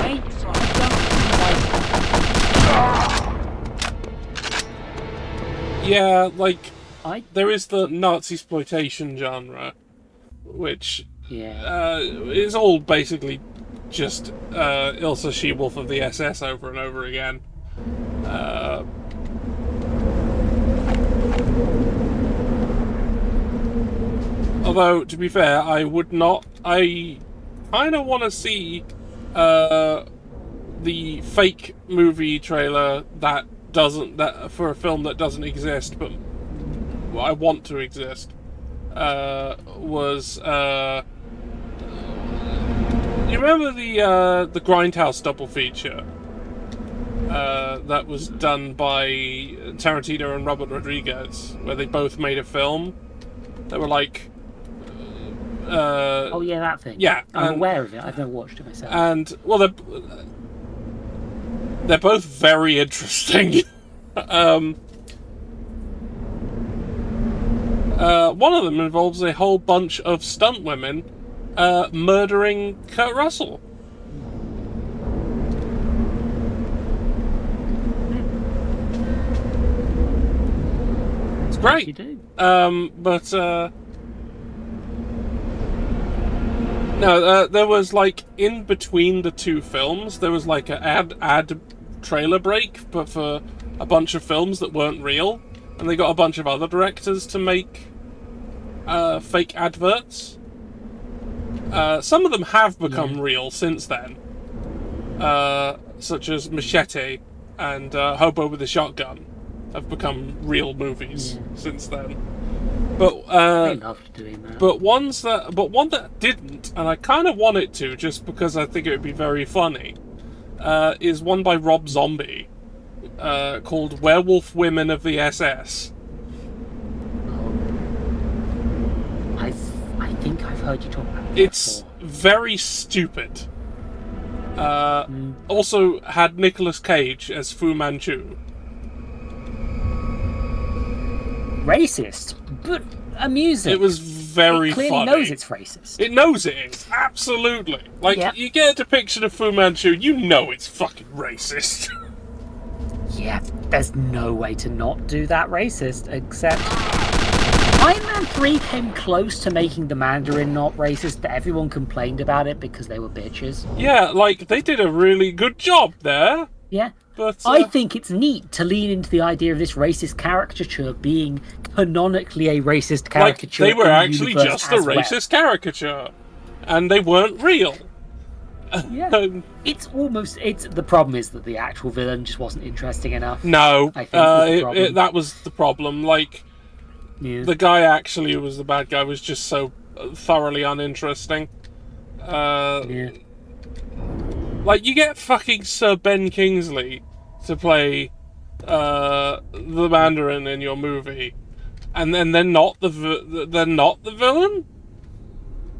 I don't like... Yeah, like... There is the Nazi exploitation genre, which is all basically just Ilsa She-Wolf of the SS over and over again. Although, to be fair, I would not... I kind of want to see the fake movie trailer for a film that doesn't exist, but I want to exist, was you remember the Grindhouse double feature that was done by Tarantino and Robert Rodriguez, where they both made a film? They were like oh yeah, that thing. Yeah, I'm aware of it. I've never watched it myself. And well, they're both very interesting. One of them involves a whole bunch of stunt women murdering Kurt Russell. It's great. You do. But no, there was like in between the two films, there was like an ad trailer break, but for a bunch of films that weren't real. And they got a bunch of other directors to make fake adverts. Some of them have become real since then. Such as Machete and Hobo with a Shotgun have become real movies since then. But I loved doing that. But one that didn't, and I kind of want it to, just because I think it would be very funny, is one by Rob Zombie. Called Werewolf Women of the SS. I think I've heard you talk about it. It's very stupid. Also had Nicolas Cage as Fu Manchu. Racist, but amusing. It was very funny. It clearly knows it's racist. It knows it is, absolutely. Like, you get a depiction of Fu Manchu, you know it's fucking racist. Yeah, there's no way to not do that racist, except... Iron Man 3 came close to making the Mandarin not racist, but everyone complained about it because they were bitches. Yeah, like, they did a really good job there. Yeah. But I think it's neat to lean into the idea of this racist caricature being canonically a racist caricature. Like, they were in actually the universe just a as well. racist caricature. And they weren't real. Yeah. It's the problem is that the actual villain just wasn't interesting enough. No, I think that was the problem. Like, the guy actually who was the bad guy was just so thoroughly uninteresting. Like, you get fucking Sir Ben Kingsley to play the Mandarin in your movie, and then they're not the villain.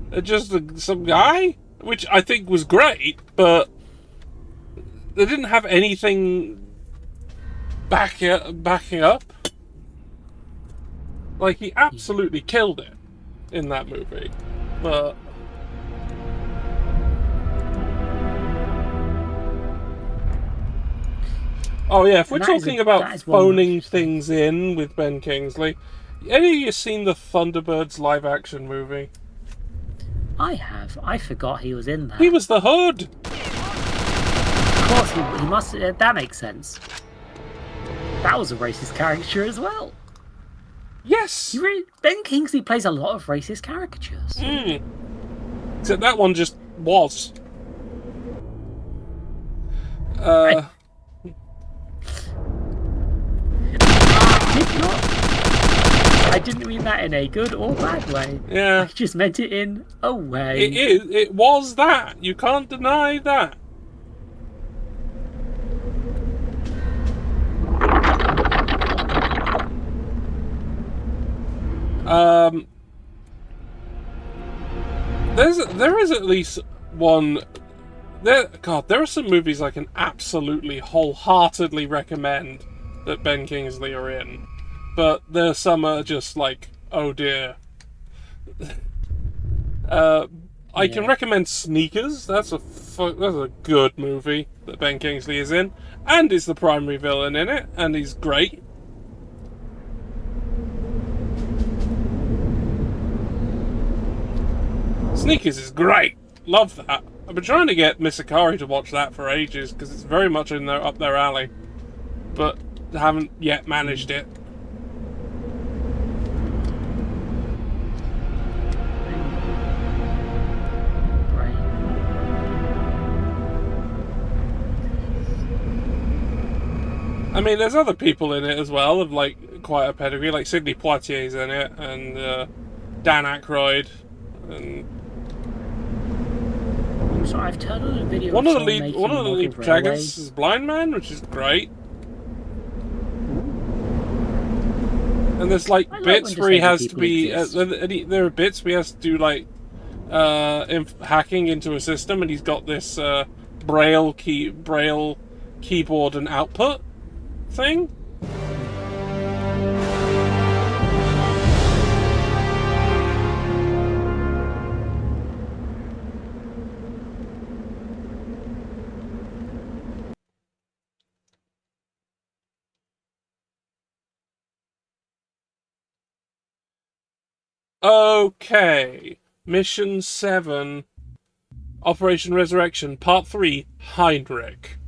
They're just some guy, which I think was great, but they didn't have anything backing up. Like, he absolutely killed it in that movie, but oh yeah, if we're talking about phoning things in with Ben Kingsley, any of you seen the Thunderbirds live-action movie? I have. I forgot he was in that. He was the Hood! Of course, he must... that makes sense. That was a racist caricature as well. Yes! Ben Kingsley plays a lot of racist caricatures. Except that one just was. I didn't mean that in a good or bad way. Yeah. I just meant it in a way. It was that. You can't deny that. There is at least one. There are some movies I can absolutely wholeheartedly recommend that Ben Kingsley are in, but there's some are just like, oh dear. I can recommend Sneakers. That's a good movie that Ben Kingsley is in, and is the primary villain in it, and he's great. Sneakers is great. Love that. I've been trying to get Misakari to watch that for ages because it's very much up their alley, but haven't yet managed it. I mean, there's other people in it as well of like quite a pedigree, like Sidney Poitier's in it, and Dan Aykroyd, and so I've turned on a video. One of the lead protagonists is Blind Man, which is great. And there's like bits where he has to be. There are bits where he has to do like hacking into a system, and he's got this braille keyboard and output thing. Okay, Mission 7, Operation Resurrection, Part 3, Heinrich.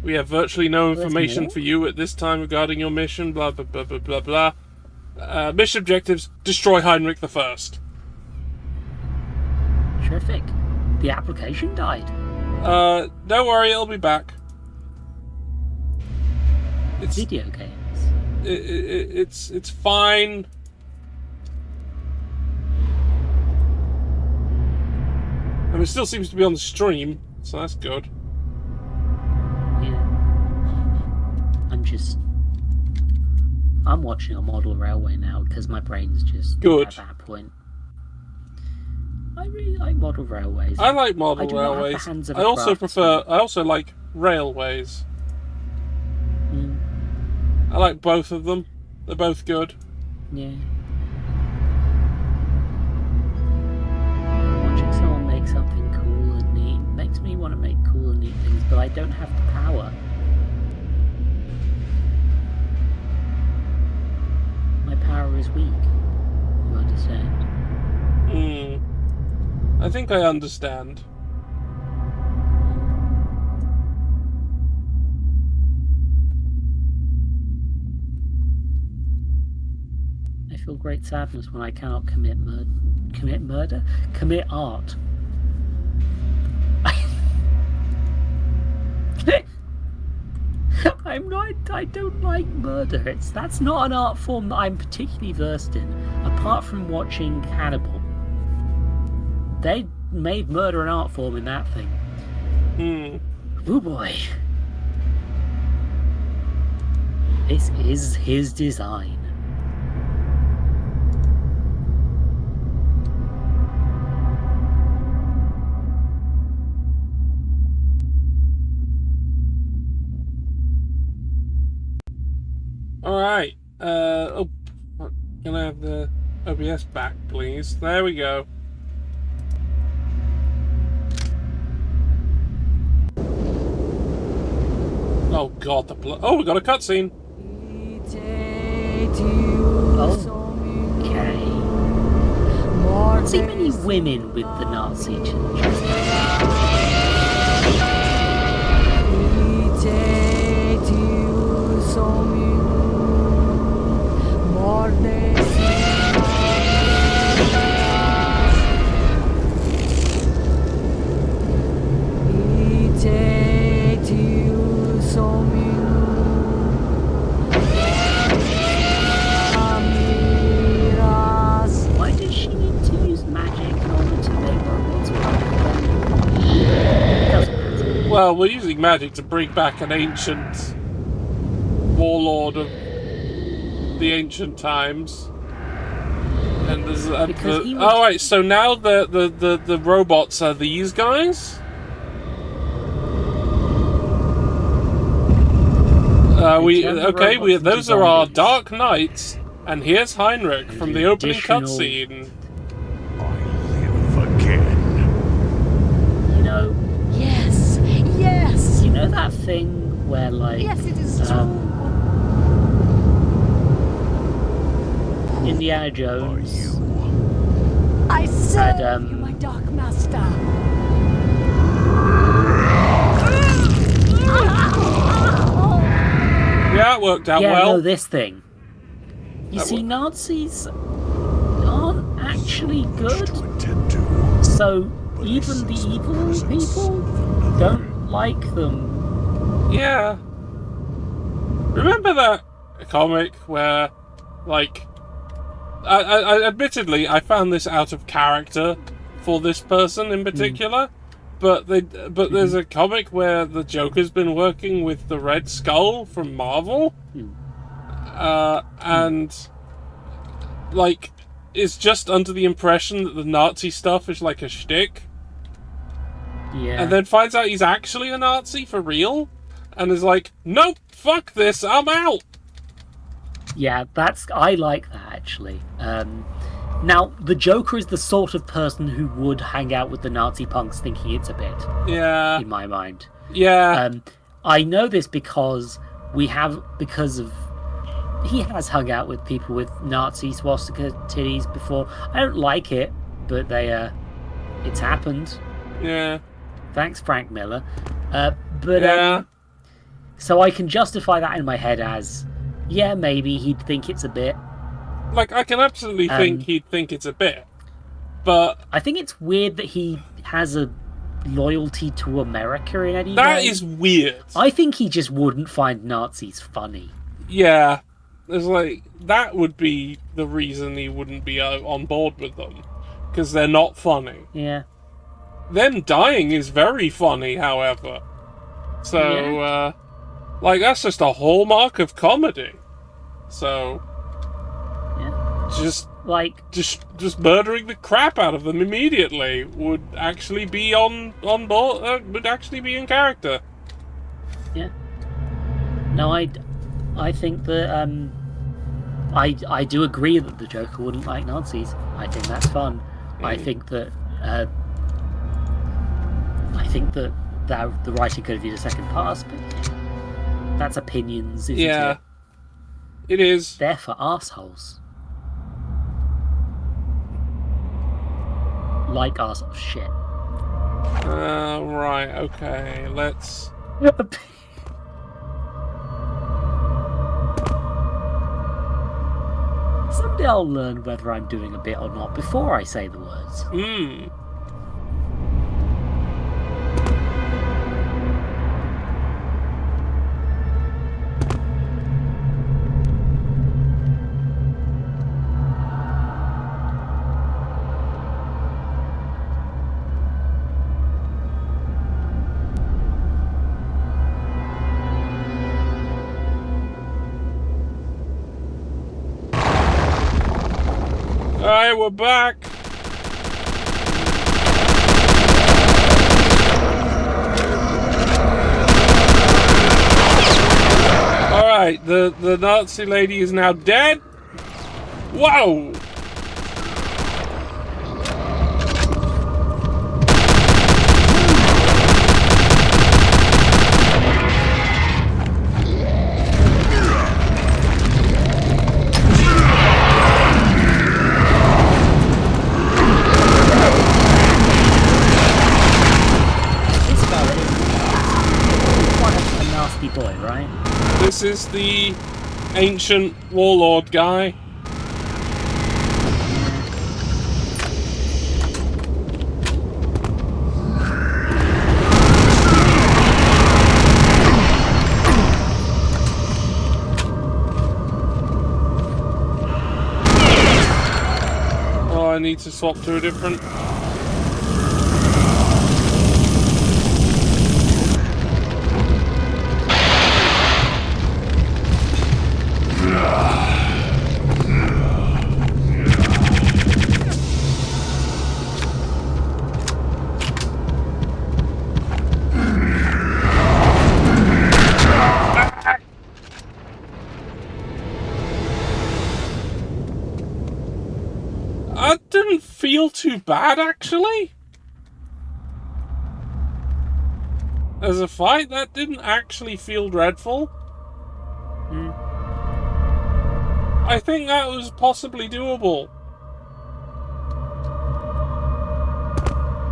We have virtually no information for you at this time regarding your mission, blah blah blah blah blah blah. Mission objectives, destroy Heinrich the First. Terrific. The application died. Don't worry, it'll be back. It's video games. It's fine. I mean, it still seems to be on the stream, so that's good. Yeah. I'm watching a model railway now because my brain's just good at that point. I really like model railways. I like model railways. I also like railways. I like both of them. They're both good. Yeah. Watching someone make something cool and neat makes me want to make cool and neat things, but I don't have the power. My power is weak. understand. I think I understand. I feel great sadness when I cannot commit art. I don't like murder. That's not an art form that I'm particularly versed in, apart from watching Hannibal. They made murder an art form in that thing. Oh boy. This is his design. Alright. Can I have the OBS back, please? There we go. Oh god, oh, we got a cutscene. Okay. Not see many women with the Nazi Why does she need to use magic in order to make robots work? Well, we're using magic to bring back an ancient warlord of the ancient times. And there's oh wait, so now the robots are these guys? Those are our Dark Knights, and here's Heinrich from the opening cutscene. You know. Yes. Yes. You know that thing where like. Yes, it is true. Indiana Jones. I serve you, my Dark Master. Yeah, it worked out well. No, this thing. You see, Nazis aren't actually good. So even the evil people don't like them. Yeah. Remember that comic where, like, I admittedly I found this out of character for this person in particular, but there's a comic where the Joker's been working with the Red Skull from Marvel, and like is just under the impression that the Nazi stuff is like a shtick. Yeah. And then finds out he's actually a Nazi for real, and is like, nope, fuck this, I'm out. Yeah, I like that actually. Now, the Joker is the sort of person who would hang out with the Nazi punks thinking it's a bit. Yeah. In my mind. Yeah. I know this because he has hung out with people with Nazi swastika titties before. I don't like it, but it's happened. Yeah. Thanks, Frank Miller. So I can justify that in my head as, yeah, maybe he'd think it's a bit. Like, I can absolutely think he'd think it's a bit, but I think it's weird that he has a loyalty to America in any way. That is weird. I think he just wouldn't find Nazis funny. Yeah. There's like, that would be the reason he wouldn't be on board with them. Because they're not funny. Yeah. Them dying is very funny, however. So, like, that's just a hallmark of comedy. So, just murdering the crap out of them immediately would actually be on board. Would actually be in character. Yeah. No, I think that I do agree that the Joker wouldn't like Nazis. I think that's fun. I think that the writing could have used a second pass, but that's opinions, isn't it? It is. They're for arseholes. like our sort of shit. Right, okay, let's... Someday I'll learn whether I'm doing a bit or not before I say the words. Hmm. Alright, we're back. Alright, the Nazi lady is now dead. Whoa! Boy, right? This is the ancient warlord guy. Oh, I need to swap to a different... That didn't feel too bad, actually. As a fight, that didn't actually feel dreadful. I think that was possibly doable.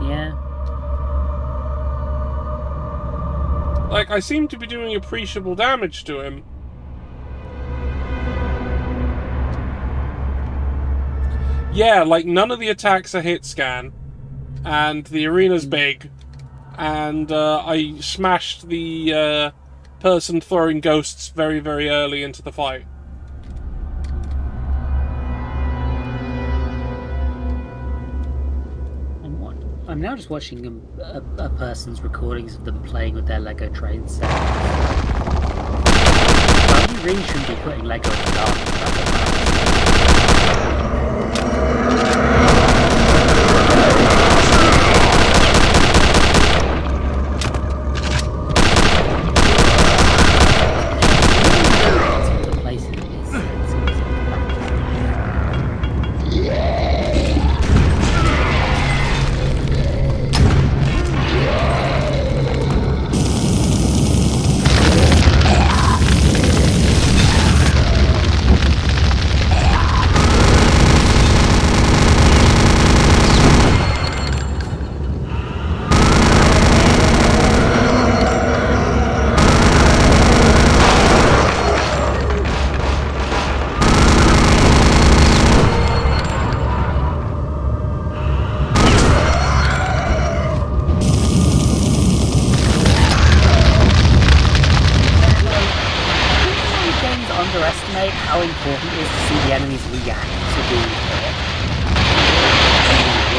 Yeah. Like, I seem to be doing appreciable damage to him. Yeah, like, none of the attacks are hit scan. And the arena's big. And I smashed the person throwing ghosts very, very early into the fight. I'm now just watching a person's recordings of them playing with their Lego train set. Well, you really shouldn't be putting Lego in the garden. How important it is to see the enemies react to being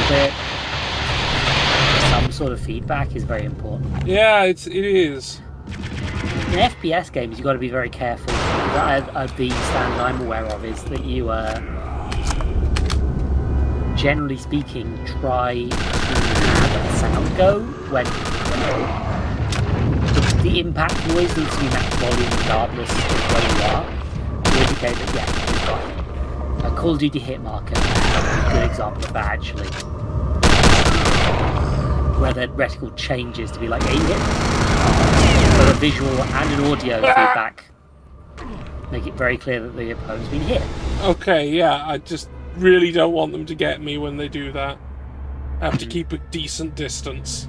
hit. Some sort of feedback is very important. Yeah, it is. In FPS games, you've got to be very careful. The standard I'm aware of is that you, generally speaking, try to have the sound go when the impact noise needs to be max volume regardless of where you are. To indicate that, yeah, you've got it. A Call of Duty hit marker, a good example of that actually. Where the reticle changes to be like, yeah, you hit. So a visual and an audio feedback make it very clear that the opponent's been hit. Okay, yeah, I just really don't want them to get me when they do that. have to keep a decent distance.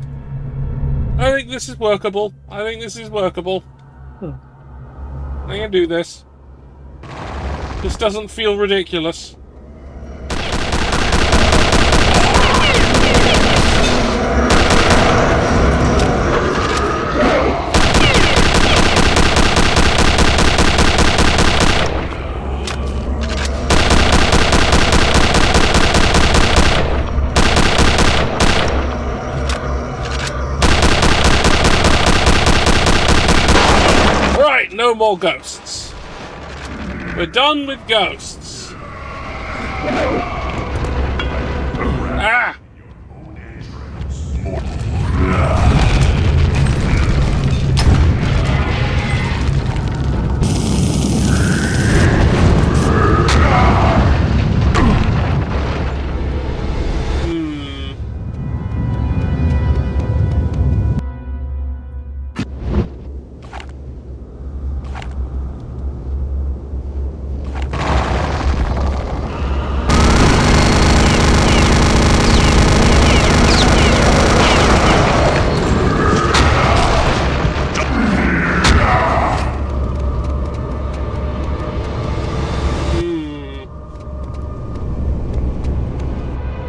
I think this is workable. I think this is workable. I can do this. This doesn't feel ridiculous. Right, no more ghosts. We're done with ghosts. Ah!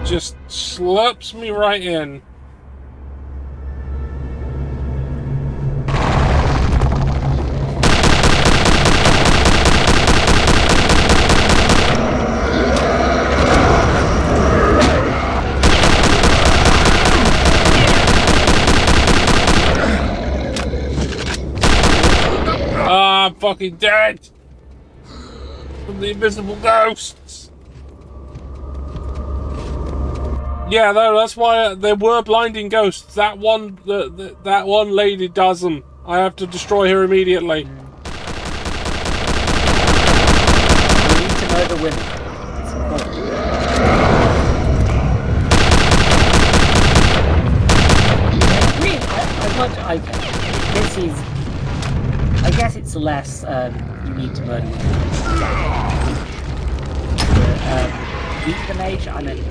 Just slurps me right in. Ah, I'm fucking dead from the invisible ghosts. Yeah, no, that's why there were blinding ghosts. That one, that one lady does them. I have to destroy her immediately. We need to murder women. It's important. Really, this is. I guess it's less. You need to murder women. Beat the mage. I meant.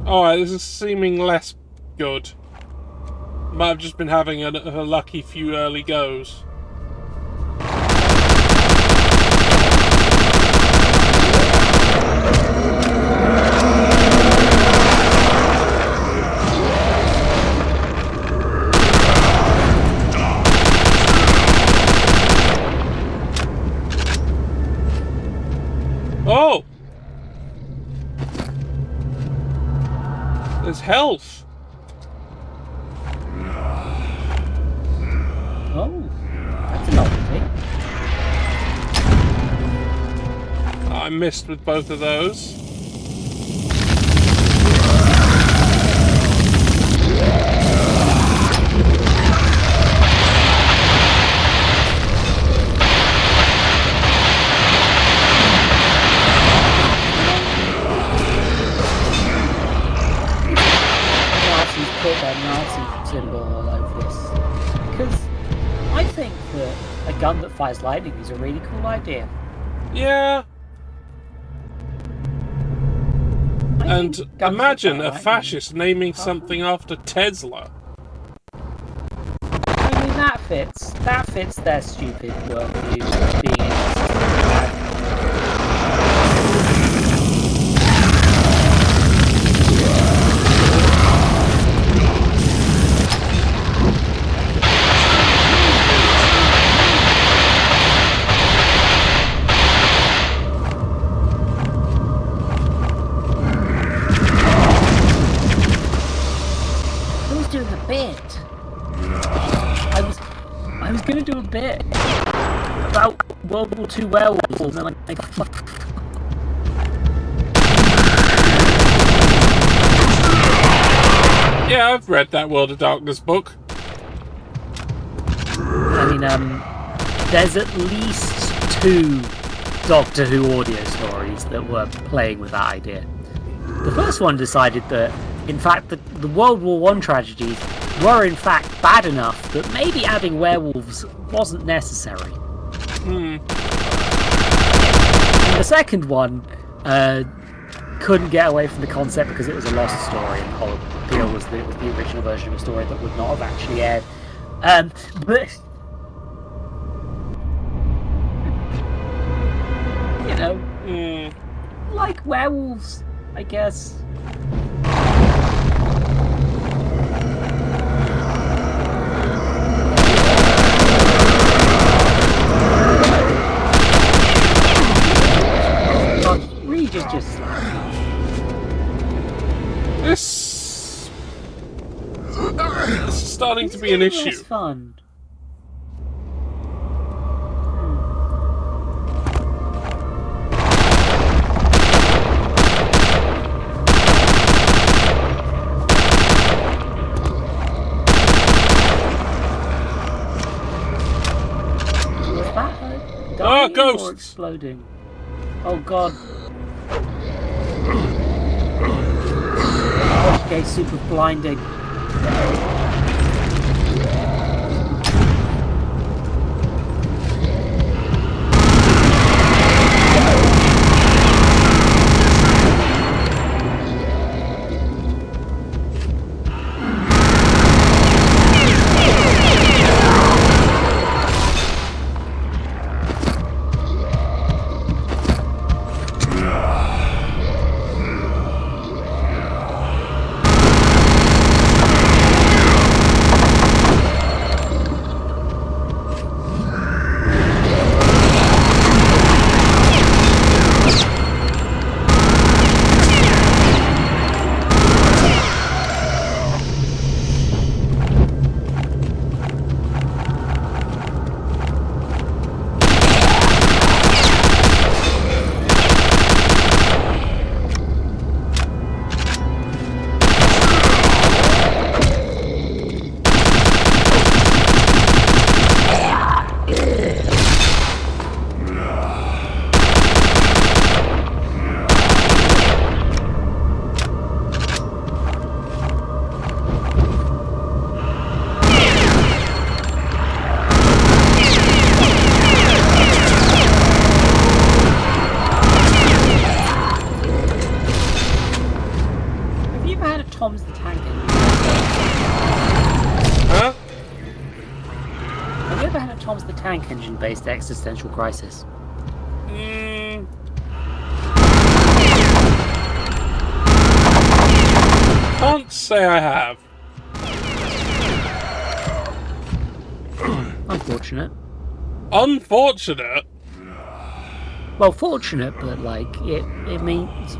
Alright, this is seeming less good. Might have just been having a lucky few early goes. Oh! There's health. Oh, that's a novelty. I missed with both of those. Put that Nazi symbol all over this, because I think that a gun that fires lightning is a really cool idea. Yeah. And imagine a fascist naming something after Tesla. I mean, that fits their stupid worldview being interested. about World War II werewolves. And like, Yeah, I've read that World of Darkness book. I mean, there's at least 2 Doctor Who audio stories that were playing with that idea. The first one decided that, in fact, the World War I tragedies were in fact bad enough that maybe adding werewolves wasn't necessary. And the second one couldn't get away from the concept because it was a lost story, and the whole appeal was that it was the original version of a story that would not have actually aired. But you know, like werewolves, I guess. God, Reed is just This is starting to be an issue. It's fun. Was that her dying or ghosts! exploding? Oh god. Okay, super blinding. Tom's the Tank Engine. Huh? Have you ever had a Tom's the Tank Engine based existential crisis? Can't say I have. Unfortunate. Unfortunate? Well, fortunate, but like, it means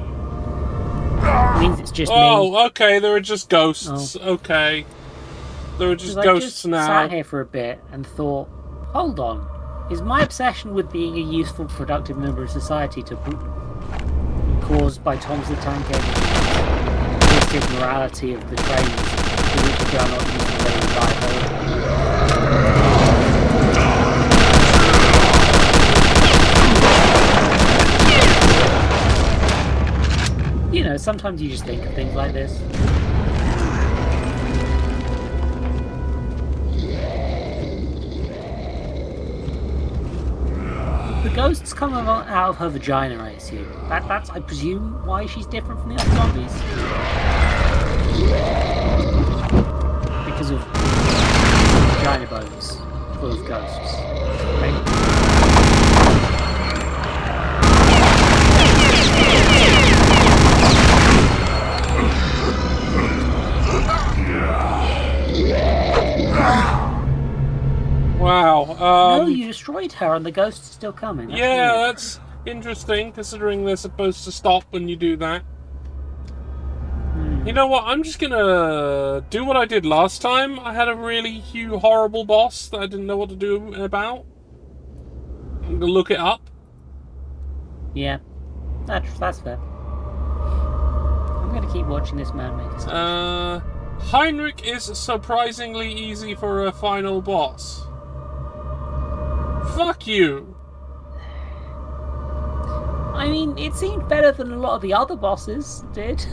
it's just me. Oh, okay, there are just ghosts. Oh. Okay. There are just 'Cause ghosts I just now. sat here for a bit and thought, hold on, is my obsession with being a useful, productive member of society caused by Tom's the Tank Engine, the twisted morality of the trains to which we are not used to letting drive over? You know, sometimes you just think of things like this. The ghosts come out of her vagina, I assume. That's, I presume, why she's different from the other zombies. Because of vagina bones full of ghosts. Right? Wow. No, you destroyed her and the ghosts are still coming. That's yeah, weird. that's interesting, considering they're supposed to stop when you do that. You know what, I'm just gonna do what I did last time. I had a really horrible boss that I didn't know what to do about. I'm gonna look it up. Yeah, that's fair. I'm gonna keep watching this man make a station. Heinrich is surprisingly easy for a final boss. Fuck you! I mean, it seemed better than a lot of the other bosses did. It's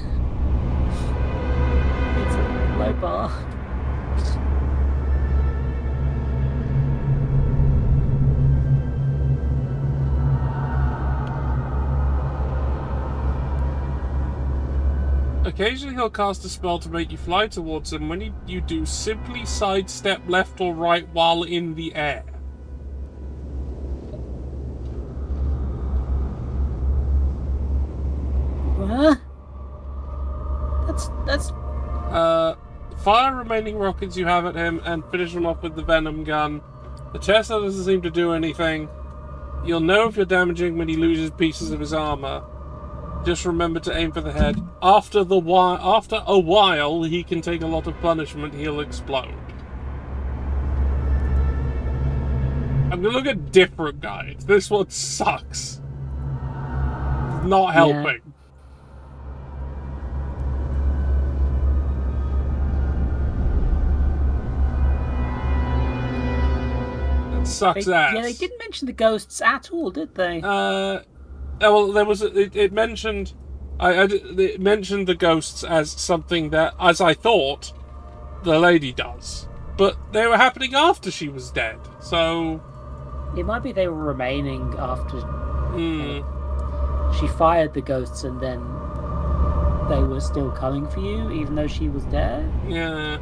a low bar. Occasionally he'll cast a spell to make you fly towards him. When you do, simply sidestep left or right while in the air. Huh? That's fire remaining rockets you have at him and finish them off with the venom gun. The Chester doesn't seem to do anything. You'll know if you're damaging when he loses pieces of his armor. Just remember to aim for the head. After a while, he can take a lot of punishment. He'll explode. I'm gonna look at different guides. This one sucks. Not helping. Sucks ass. Yeah, they didn't mention the ghosts at all, did they? Well, there was it mentioned. It mentioned the ghosts as something that, as I thought, the lady does, but they were happening after she was dead. So it might be they were remaining after she fired the ghosts, and then they were still coming for you, even though she was dead. Yeah.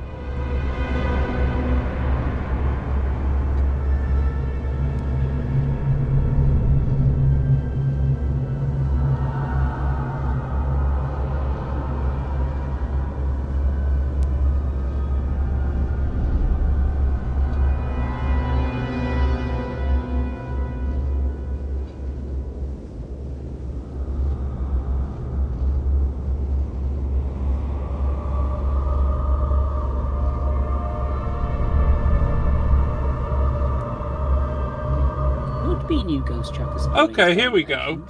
New ghost trackers. Okay, here we go.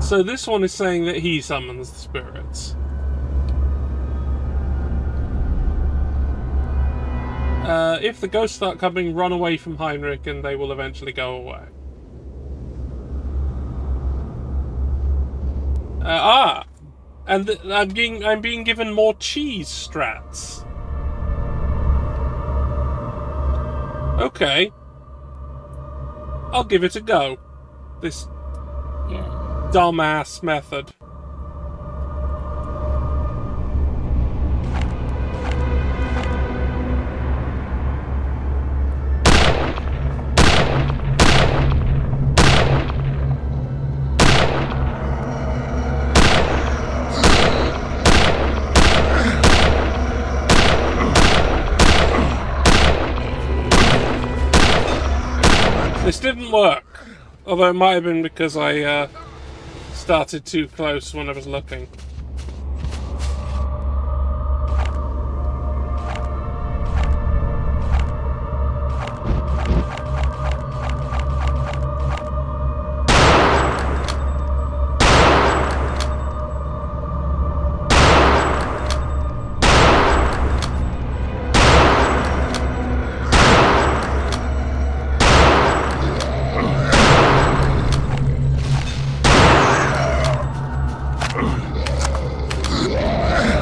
So this one is saying that he summons the spirits. If the ghosts start coming, run away from Heinrich and they will eventually go away. And I'm being given more cheese strats. Okay. I'll give it a go. This dumbass method. This didn't work, although it might have been because I started too close when I was looking.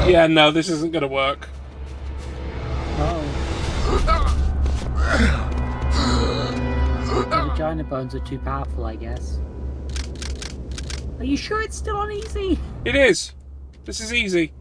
Yeah, no, this isn't gonna work. The vagina bones are too powerful, I guess. Are you sure it's still on easy? It is. This is easy.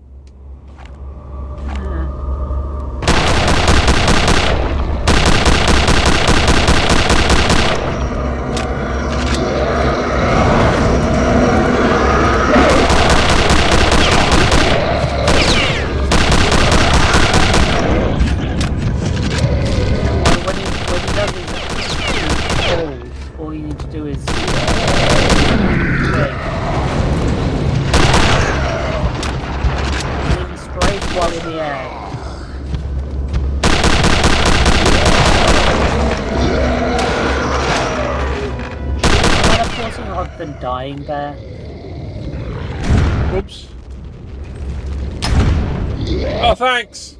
someone dying there. Oops. Oh, thanks!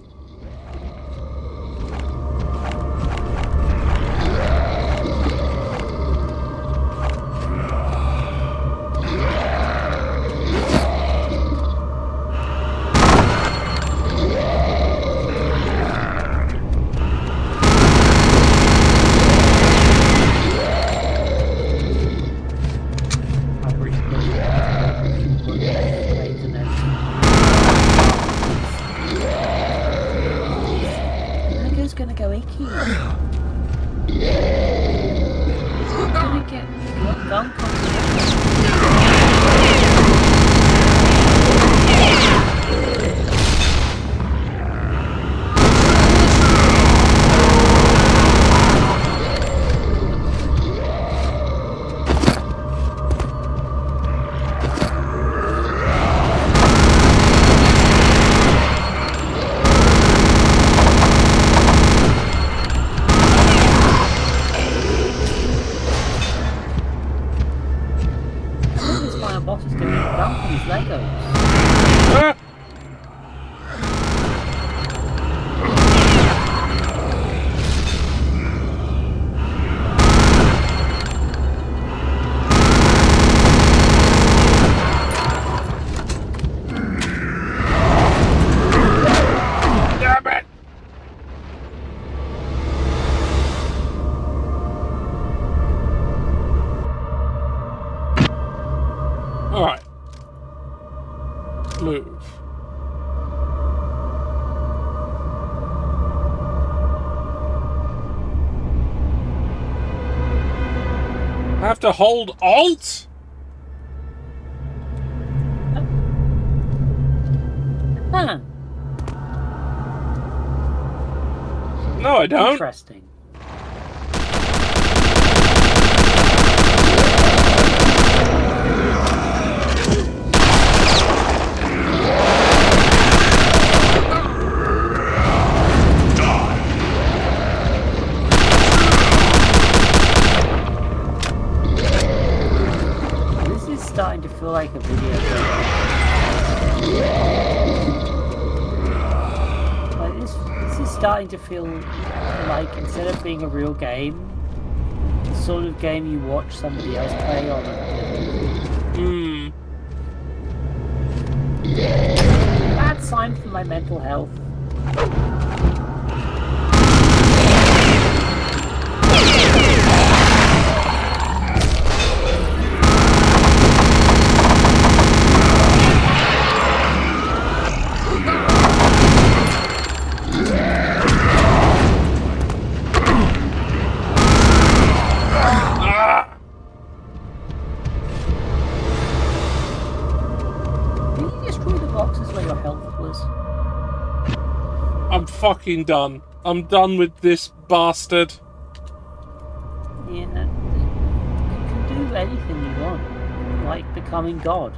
Lego's gonna go icky. It's gonna get gun boss is gonna get dumped on his Legos. Damn it! Alright. Move. I have to hold Alt? Huh. No, I don't. Interesting. This is starting to feel like a video game. Like this is starting to feel like, instead of being a real game, the sort of game you watch somebody else play on a movie. Bad sign for my mental health. I'm fucking done. I'm done with this bastard. Yeah, you can do anything you want, like becoming God.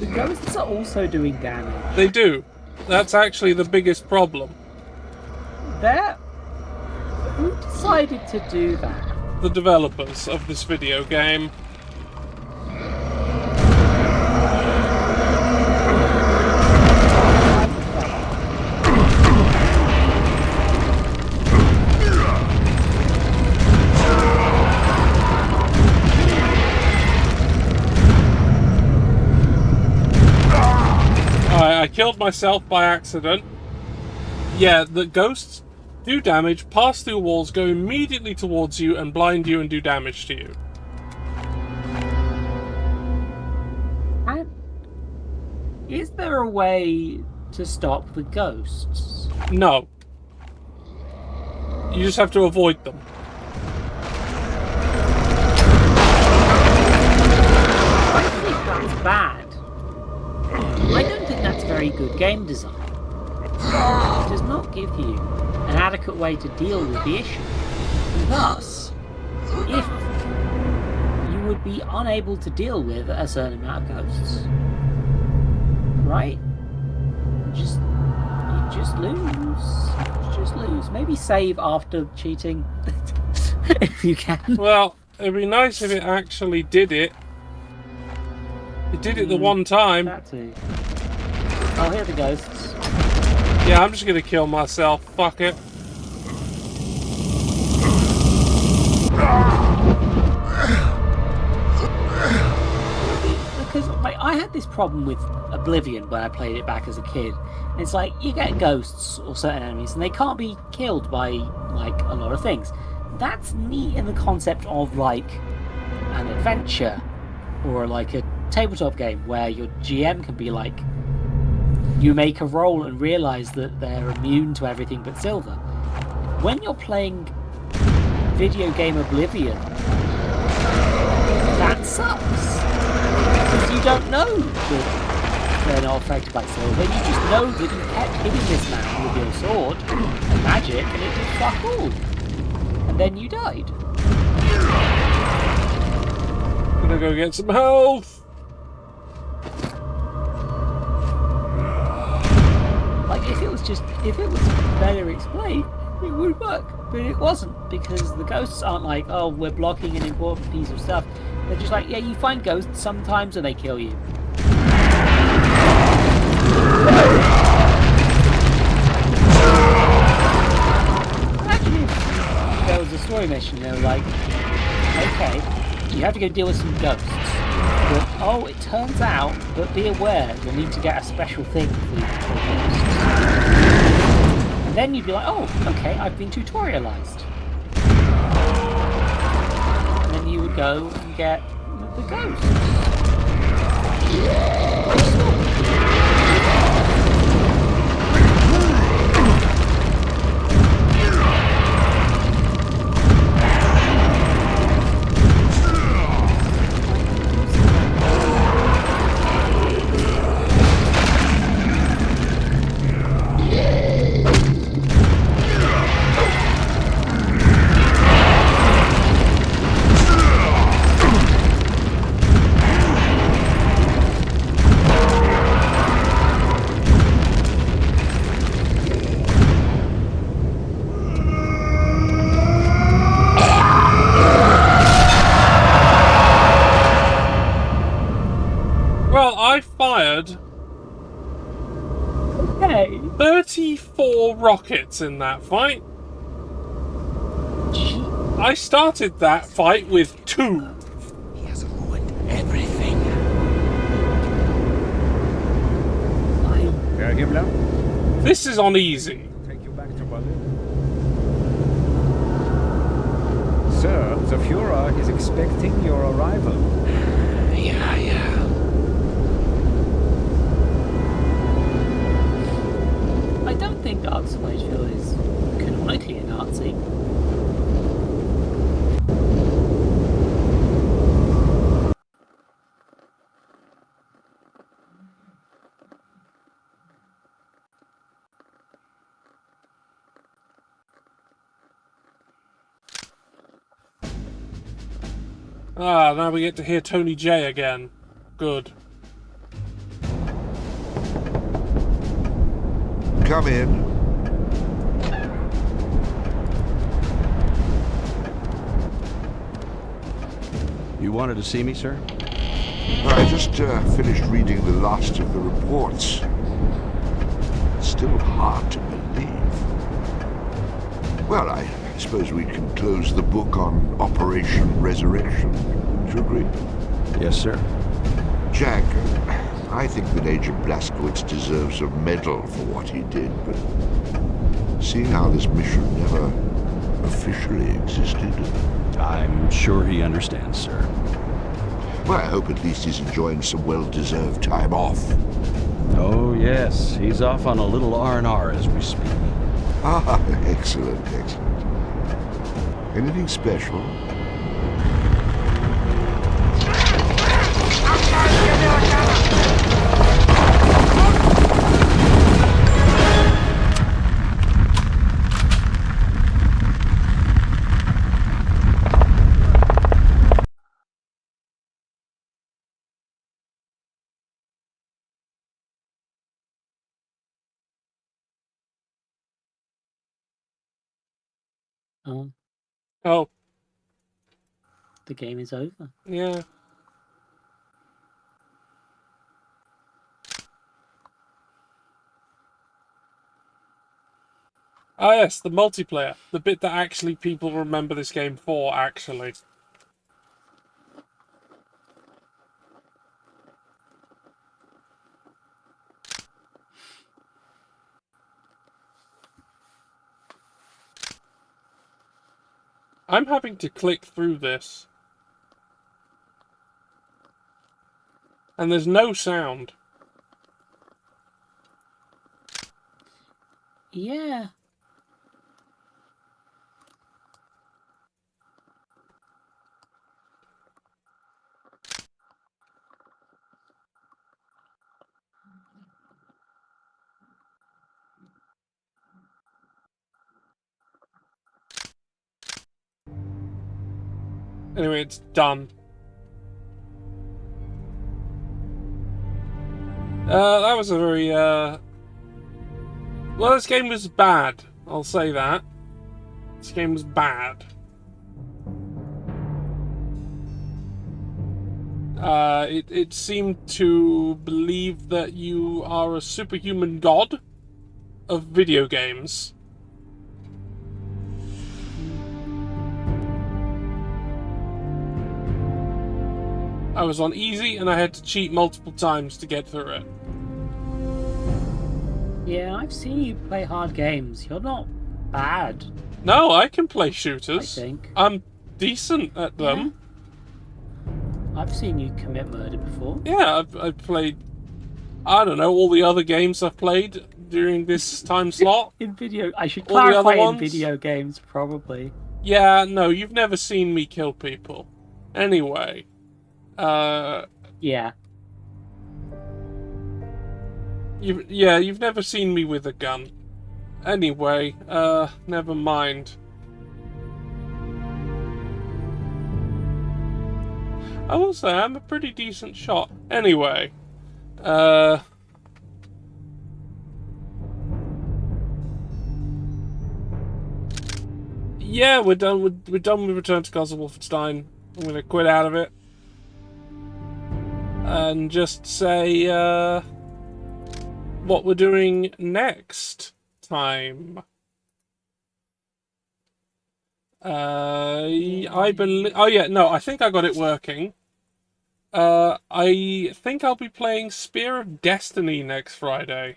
The ghosts are also doing damage. They do. That's actually the biggest problem. Who decided to do that? The developers of this video game. I killed myself by accident. Yeah, the ghosts do damage, pass through walls, go immediately towards you, and blind you and do damage to you. Is there a way to stop the ghosts? No. You just have to avoid them. I think that's bad. I don't think that's very good game design. It does not give you an adequate way to deal with the issue. Thus, if you would be unable to deal with a certain amount of ghosts, right? You just lose. Maybe save after cheating if you can. Well, it'd be nice if it actually did it. It did it the one time. That too. Oh, here are the ghosts. Yeah, I'm just gonna kill myself. Fuck it. Because like, I had this problem with Oblivion when I played it back as a kid. And it's like you get ghosts or certain enemies, and they can't be killed by like a lot of things. That's neat in the concept of like an adventure or like a tabletop game where your GM can be like, you make a roll and realize that they're immune to everything but silver. When you're playing video game Oblivion, that sucks. Because you don't know that they're not affected by silver. You just know that you kept hitting this man with your sword and magic and it did fuck all. And then you died. Gonna go get some health. Like if it was better explained, it would work. But it wasn't, because the ghosts aren't like, oh, we're blocking an important piece of stuff. They're just like, yeah, you find ghosts sometimes and they kill you. Imagine if there was a story mission and they were like, okay, you have to go deal with some ghosts. But, oh, it turns out, but be aware, you'll need to get a special thing for the ghosts. And then you'd be like, oh, okay, I've been tutorialized. And then you would go and get the ghosts. I fired 34 rockets in that fight. I started that fight with 2. He has ruined everything. Herr Himmler? This is on easy. Take you back to Berlin. Sir, the Führer is expecting your arrival. Yeah. I don't think Dark Slashville is canonically a Nazi. Ah, now we get to hear Tony J again. Good. Come in. You wanted to see me, sir? I just finished reading the last of the reports. It's still hard to believe. Well, I suppose we can close the book on Operation Resurrection. Would you agree? Yes, sir. Jack, I think that Agent Blazkowicz deserves a medal for what he did, but seeing how this mission never officially existed... I'm sure he understands, sir. Well, I hope at least he's enjoying some well-deserved time off. Oh, yes. He's off on a little R&R as we speak. Ah, excellent. Anything special? Oh. The game is over. Yeah. Ah, yes, the multiplayer. The bit that actually people remember this game for, actually. I'm having to click through this. And there's no sound. Yeah. Anyway, it's done. That was a very, well, this game was bad. I'll say that. This game was bad. It seemed to believe that you are a superhuman god of video games. I was on easy and I had to cheat multiple times to get through it. Yeah, I've seen you play hard games. You're not bad. No, I can play shooters. I think. I'm decent at them. Yeah. I've seen you commit murder before. Yeah, I've played, I don't know, all the other games I've played during this time slot. I should all the other clarify in ones. video games, probably. Yeah, no, you've never seen me kill people. Anyway. Yeah. You've never seen me with a gun. Anyway, never mind. I will say I'm a pretty decent shot. Anyway, yeah, we're done with Return to Castle Wolfenstein. I'm gonna quit out of it and just say what we're doing next time. I believe. Oh yeah, no, I think I got it working. I think I'll be playing Spear of Destiny next Friday.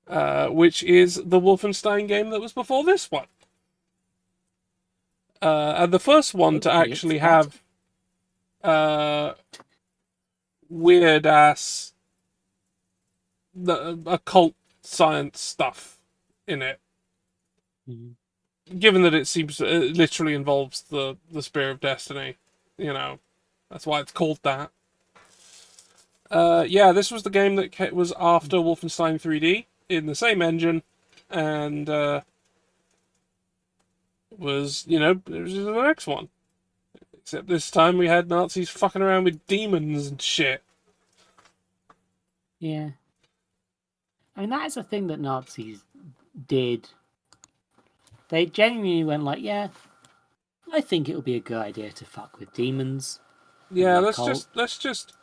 Which is the Wolfenstein game that was before this one. And the first one to actually have weird ass occult science stuff in it. Given that it seems it literally involves the Spear of Destiny, you know, that's why it's called that. Yeah, this was the game that was after Wolfenstein 3D in the same engine, and was, you know, it was the next one. Except this time we had Nazis fucking around with demons and shit. Yeah. I mean, that is a thing that Nazis did. They genuinely went like, yeah, I think it would be a good idea to fuck with demons. Yeah, let's just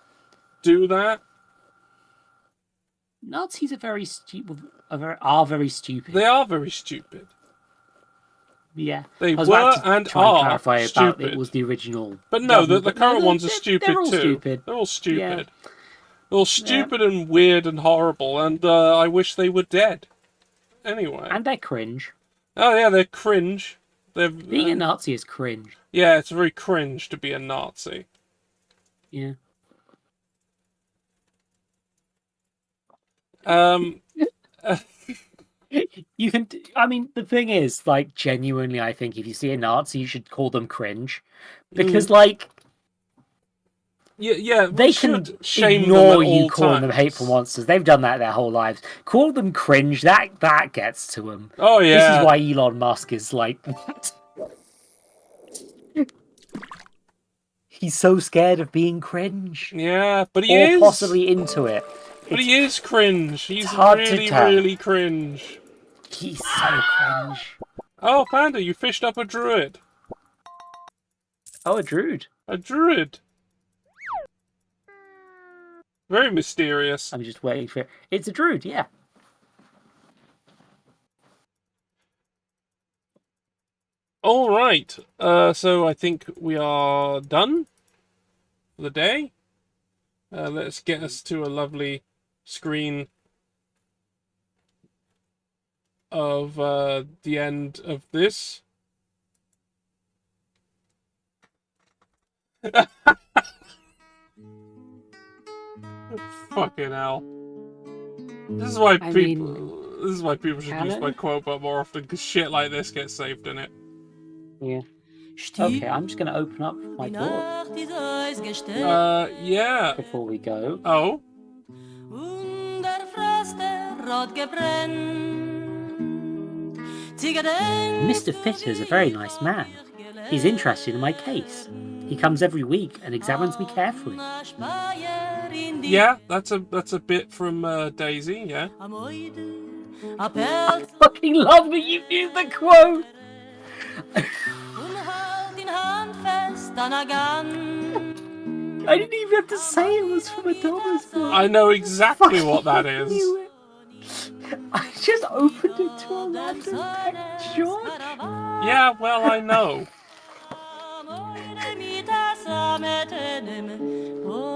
do that. Nazis are very stupid. Are very stupid. They are very stupid. Yeah, they were and are clarify stupid. About it was the original. But no, the current ones are stupid they're all too. Stupid. They're all stupid. Yeah. They're all stupid and weird and horrible, and I wish they were dead. Anyway. And they're cringe. Oh yeah, they're cringe. Being a Nazi is cringe. Yeah, it's very cringe to be a Nazi. Yeah. You can. I mean, the thing is, like, genuinely, I think if you see a Nazi, you should call them cringe, because, like, yeah, they can shame ignore you calling them hateful monsters. They've done that their whole lives. Call them cringe. That gets to them. Oh yeah. This is why Elon Musk is like. He's so scared of being cringe. Yeah, but he is. Or possibly into it. But he is cringe. He's really, really cringe. He's so cringe. Oh, Panda, you fished up a druid. Oh, a druid. A druid. Very mysterious. I'm just waiting for it. It's a druid, yeah. All right. So I think we are done for the day. Let's get us to a lovely screen of the end of this. Fucking hell. This is why people should use my quote but more often, because shit like this gets saved in it. Yeah. Okay, I'm just gonna open up my book. Yeah. Before we go. Oh. Mr. Fitter's a very nice man. He's interested in my case. He comes every week and examines me carefully. Yeah, that's a bit from Daisy, yeah. I fucking love that you used the quote! I didn't even have to say it was from a Thomas book. I know exactly what that is. I just opened it to a random text, George. Yeah, well, I know.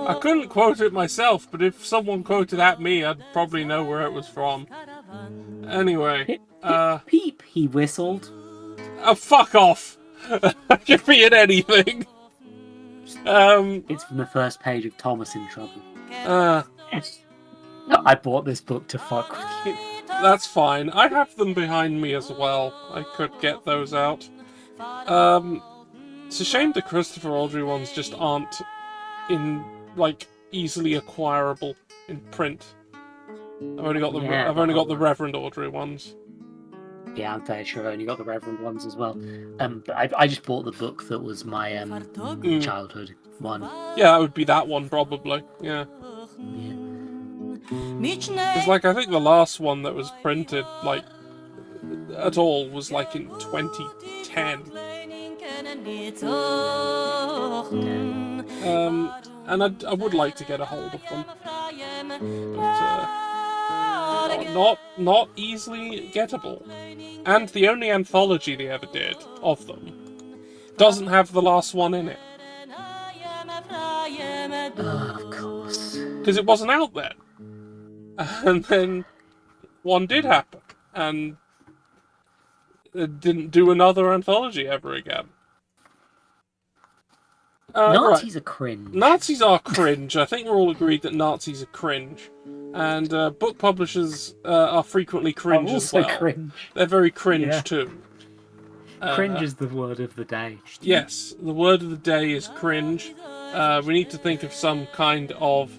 I couldn't quote it myself, but if someone quoted at me, I'd probably know where it was from. Anyway, Peep, he whistled. Oh, fuck off! Give me an anything. It's from the first page of Thomas in Trouble. I bought this book to fuck with you. That's fine. I have them behind me as well. I could get those out. It's a shame the Christopher Audrey ones just aren't in easily acquirable in print. I've only got the Reverend Audrey ones. Yeah, I'm fairly sure I only got the Reverend ones as well. But I just bought the book that was my childhood one. Yeah, that would be that one probably. Yeah. It's I think the last one that was printed at all was in 2010. And I would like to get a hold of them, but not easily gettable. And the only anthology they ever did of them doesn't have the last one in it. Of course. Because it wasn't out then. And then one did happen, and it didn't do another anthology ever again. Nazis are cringe. Nazis are cringe. I think we're all agreed that Nazis are cringe. And book publishers are frequently cringe as well. Cringe. They're very cringe too. Cringe is the word of the day. Yes, the word of the day is cringe. We need to think of some kind of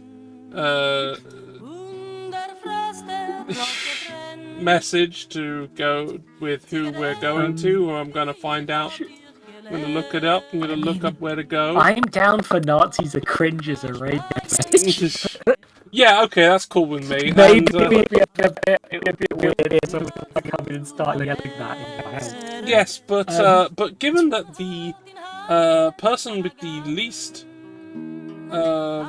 message to go with who we're going to, or I'm going to find out. I'm going to look it up. I'm going to look up where to go. I'm down for Nazis are cringe as a radio message. Yeah, okay, that's cool with me. Maybe it'd be a bit weird if someone come in and start yelling that in your head. Yes, but given that the person with the least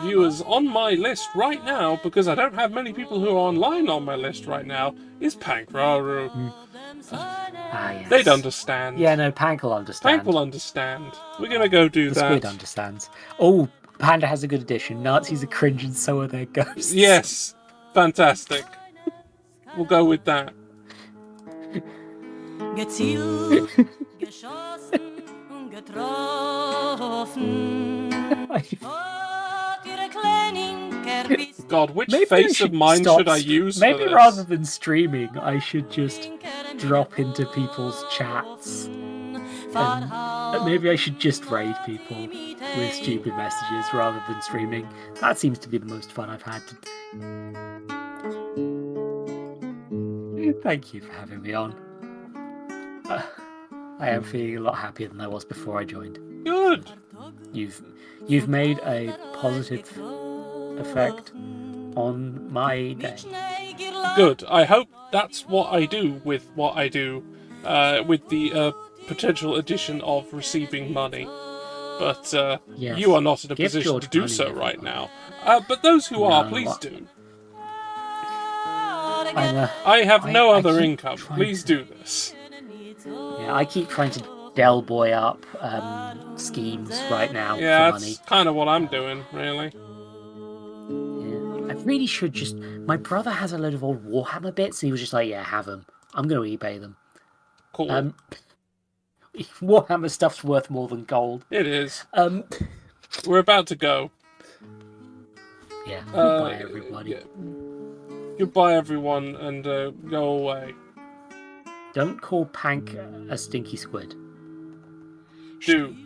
viewers on my list right now, because I don't have many people who are online on my list right now, is Pankraru. Yes. They'd understand. Yeah, no, Pank will understand. Pank will understand. We're gonna go do the that. Squid understands. Oh, Panda has a good addition. Nazis are cringe and so are their ghosts. Yes, fantastic. We'll go with that. God, which face of mine should I use for Maybe this? rather than streaming, I should just drop into people's chats. And maybe I should just raid people with stupid messages rather than streaming. That seems to be the most fun I've had today. Thank you for having me on. I am feeling a lot happier than I was before I joined. Good. You've made a positive effect on my day. Good. I hope that's what I do with what I do, with the potential addition of receiving money. But Yes. you are not in a Give position George to do money, so everyone. right now. But those who are, No, please do. I have no other keep income. trying Please to- do this. Yeah, I keep trying to Del Boy up schemes right now Yeah, for money. that's kind of what I'm doing, really. Yeah. I really should just. My brother has a load of old Warhammer bits, and he was just like, "Yeah, have them. I'm going to eBay them." Cool. Warhammer stuff's worth more than gold. It is. Um, We're about to go. Yeah. Goodbye, everybody. Yeah. Goodbye, everyone, and go away. Don't call Pank a stinky squid. Do.